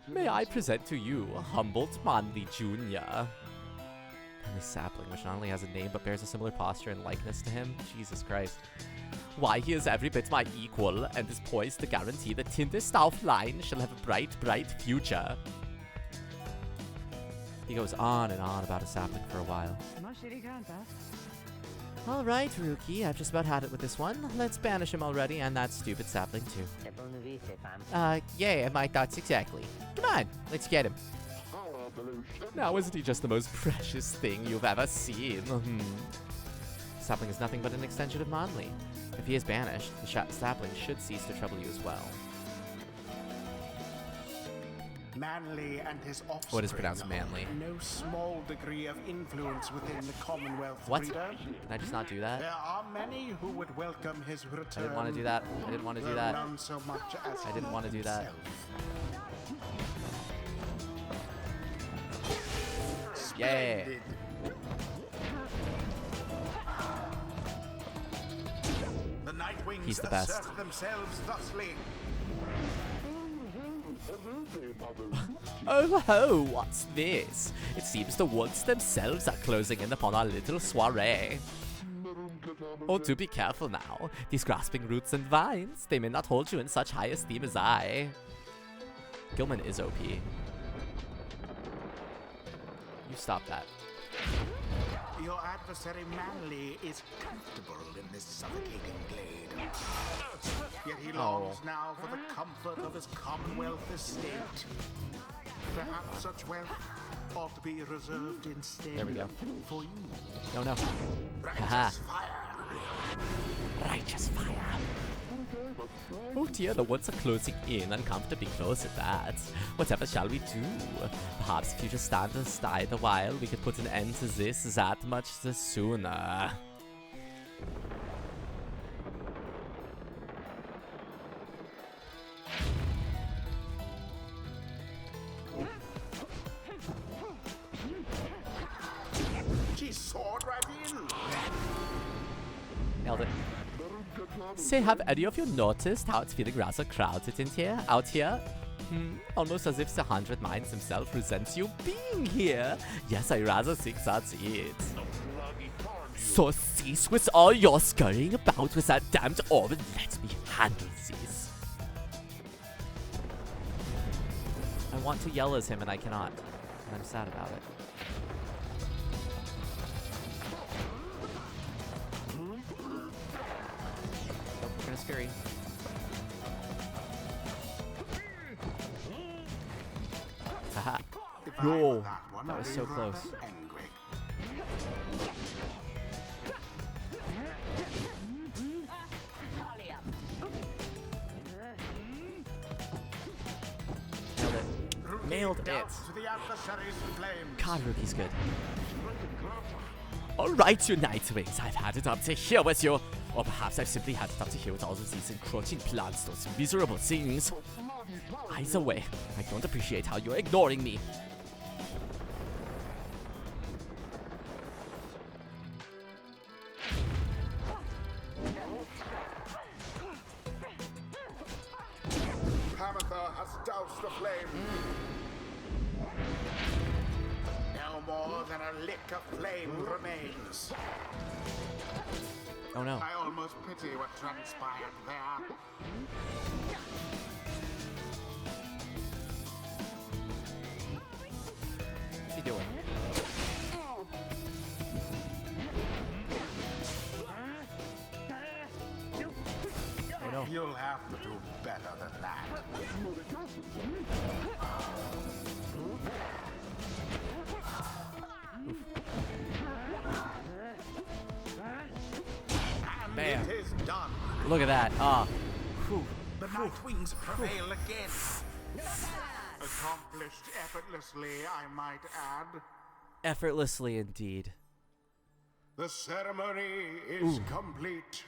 May I present to you Humboldt Manley Jr. And the sapling, which not only has a name but bears a similar posture and likeness to him. Jesus Christ. Why, he is every bit my equal and is poised to guarantee the Tinderstauf line shall have a bright, bright future. He goes on and on about a sapling for a while. Alright, Rookie, I've just about had it with this one. Let's banish him already, and that stupid sapling too. Yeah, my thoughts exactly. Come on, let's get him. Now, isn't he just the most precious thing you've ever seen? Sapling is nothing but an extension of Monley. If he is banished, the sapling should cease to trouble you as well. Manly and his offspring What is pronounced manly? hold no small degree of influence within the Commonwealth. What? Reader. Can I just not do that? There are many who would welcome his return. I didn't want to do that. I didn't want to do though that. none so much as I didn't want to do that. himself. Yeah. Splendid. The Nightwings He's the best. assert themselves thusly. Oh ho, what's this? It seems the woods themselves are closing in upon our little soiree. Oh, do be careful now. These grasping roots and vines, they may not hold you in such high esteem as I. Gilman is OP. You stop that. Your adversary Manly is comfortable in this suffocating glade. Yet he longs now for the comfort of his Commonwealth estate. Perhaps such wealth ought to be reserved instead There we go. for you. No, no. Righteous fire. Righteous fire. Oh dear, the woods are closing in, uncomfortably close at that. Whatever shall we do? Perhaps if you just stand aside a while, we could put an end to this that much the sooner. She soared right in. Nailed it. Say, have any of you noticed how it's feeling rather crowded out here? Almost as if the 100 Minds himself resents you being here. Yes, I rather think that's it. So cease with all your scurrying about with that damned orb and let me handle this. I want to yell as him and I cannot. And I'm sad about it. Nope, we're gonna scurry. Haha. If I No. were that one, That I'd was be so rather close. Angry. Nailed it. Nailed it. Down to the adversary's flames. God, Rookie's good. Alright, you Nightwings, I've had it up to here with you. Or perhaps I've simply had it up to here with all of these encroaching plants, those miserable things. Either way, I don't appreciate how you're ignoring me. Hamatha has doused the flame. No more than a lick of flame remains. Oh no. I almost pity what transpired there. What's he doing? Oh no. You'll have to do better than that. And Bam. it is done. Look at that. Ah. Whew. The Nightwings prevail again. Accomplished effortlessly, I might add. Effortlessly indeed. The ceremony is complete.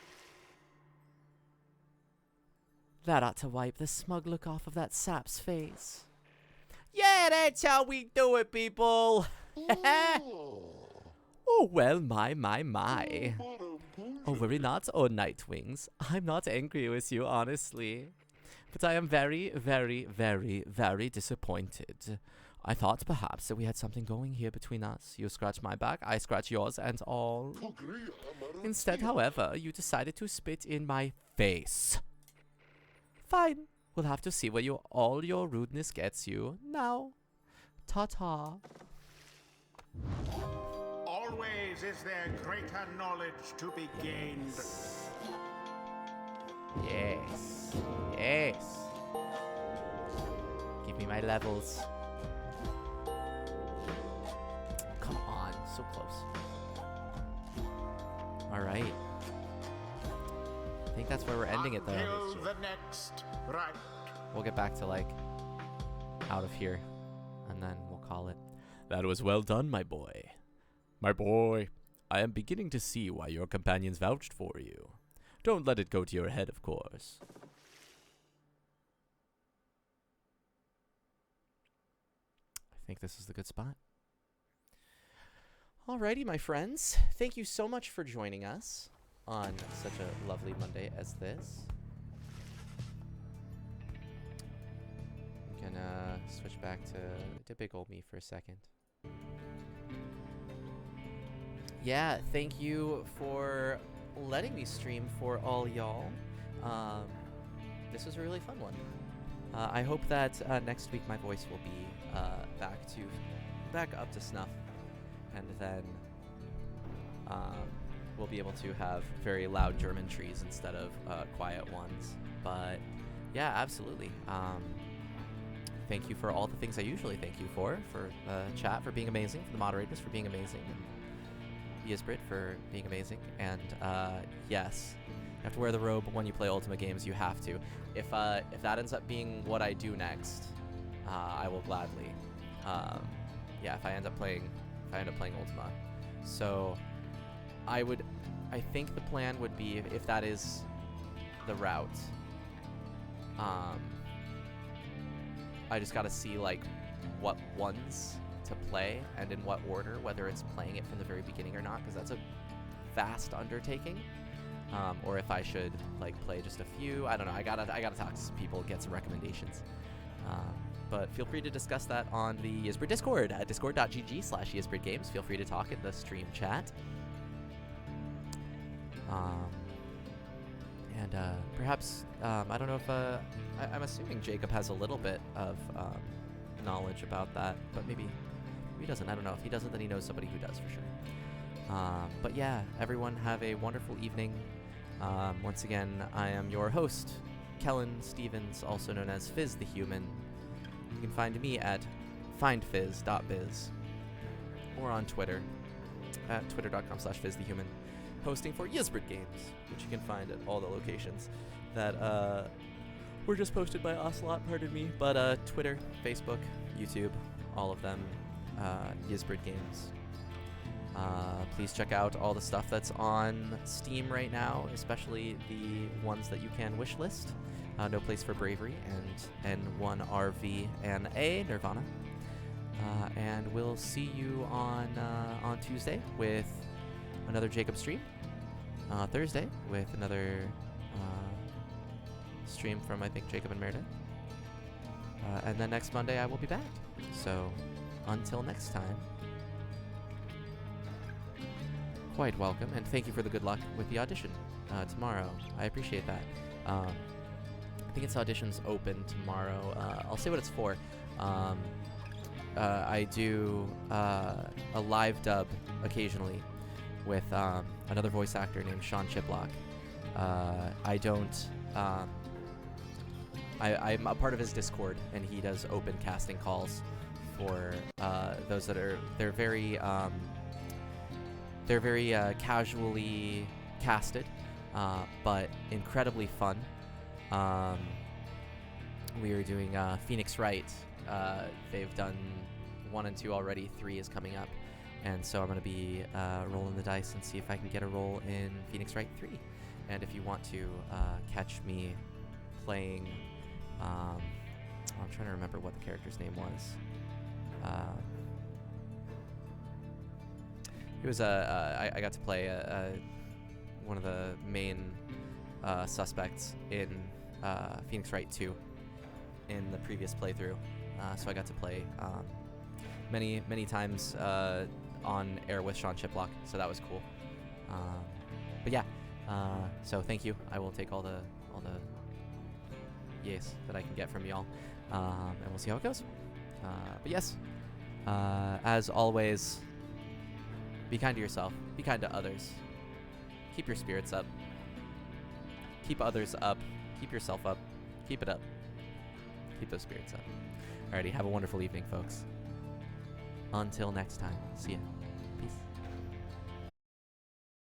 That ought to wipe the smug look off of that sap's face. Yeah, that's how we do it, people! Oh, well, my. Oh, worry not, oh Nightwings. I'm not angry with you, honestly. But I am very, very, very, very disappointed. I thought perhaps that we had something going here between us. You scratch my back, I scratch yours, and all. Instead, however, you decided to spit in my face. Fine. We'll have to see where all your rudeness gets you. Now, ta-ta. Always is there greater knowledge to be gained. Yes. Yes. Give me my levels. Come on. So close. Alright. I think that's where we're ending it though. Until the next right. We'll get back to like out of here, and then we'll call it. That was well done, my boy. My boy, I am beginning to see why your companions vouched for you. Don't let it go to your head, of course. I think this is the good spot. Alrighty, my friends. Thank you so much for joining us on such a lovely Monday as this. I'm gonna switch back to big old me for a second. Yeah, thank you for letting me stream for all y'all. This was a really fun one. I hope that next week my voice will be back up to snuff, and then we'll be able to have very loud German trees instead of quiet ones. But yeah, absolutely. Thank you for all the things I usually thank you for chat for being amazing, for the moderators for being amazing, and Yisbrit for being amazing. And yes, you have to wear the robe when you play Ultima games. You have to. If that ends up being what I do next, I will gladly. Yeah, if I end up playing Ultima. So I think the plan would be, if that is the route, I just gotta see like what ones to play and in what order, whether it's playing it from the very beginning or not, because that's a vast undertaking. Or if I should like play just a few. I don't know. I gotta talk to some people, get some recommendations. But feel free to discuss that on the Yisbrit Discord at discord.gg/YisbritGames. Feel free to talk in the stream chat. And perhaps, I don't know if, I'm assuming Jacob has a little bit of knowledge about that, but maybe he doesn't. I don't know. If he doesn't, then he knows somebody who does for sure. But yeah, everyone have a wonderful evening. Once again, I am your host, Kellen Stevens, also known as Fizz the Human. You can find me at findfizz.biz or on Twitter at twitter.com/FizzTheHuman, hosting for Yisbrit Games, which you can find at all the locations that were just posted by Ocelot, pardon me, but Twitter, Facebook, YouTube, all of them, Yisbrit Games. Please check out all the stuff that's on Steam right now, especially the ones that you can wishlist. No Place for Bravery and N1RV&A, Nirvana. And we'll see you on Tuesday with another Jacob stream. Thursday with another stream from, I think, Jacob and Meredith. And then next Monday I will be back. So until next time, quite welcome, and thank you for the good luck with the audition tomorrow. I appreciate that. I think it's auditions open tomorrow. I'll say what it's for. I do a live dub occasionally with another voice actor named Sean Chiplock. I'm a part of his Discord, and he does open casting calls for those that are they're very casually casted, but incredibly fun. We are doing Phoenix Wright. They've done 1 and 2 already. 3 is coming up. And so I'm going to be rolling the dice and see if I can get a role in Phoenix Wright 3. And if you want to catch me playing... I'm trying to remember what the character's name was. It was I got to play one of the main suspects in Phoenix Wright 2 in the previous playthrough. So I got to play many times on air with Sean Chiplock, so that was cool. But yeah, so thank you. I will take all the yes that I can get from y'all, and we'll see how it goes. But yes, as always, be kind to yourself, be kind to others, keep your spirits up, keep others up, keep yourself up, keep it up, keep those spirits up. Alrighty, have a wonderful evening, folks. Until next time, see ya.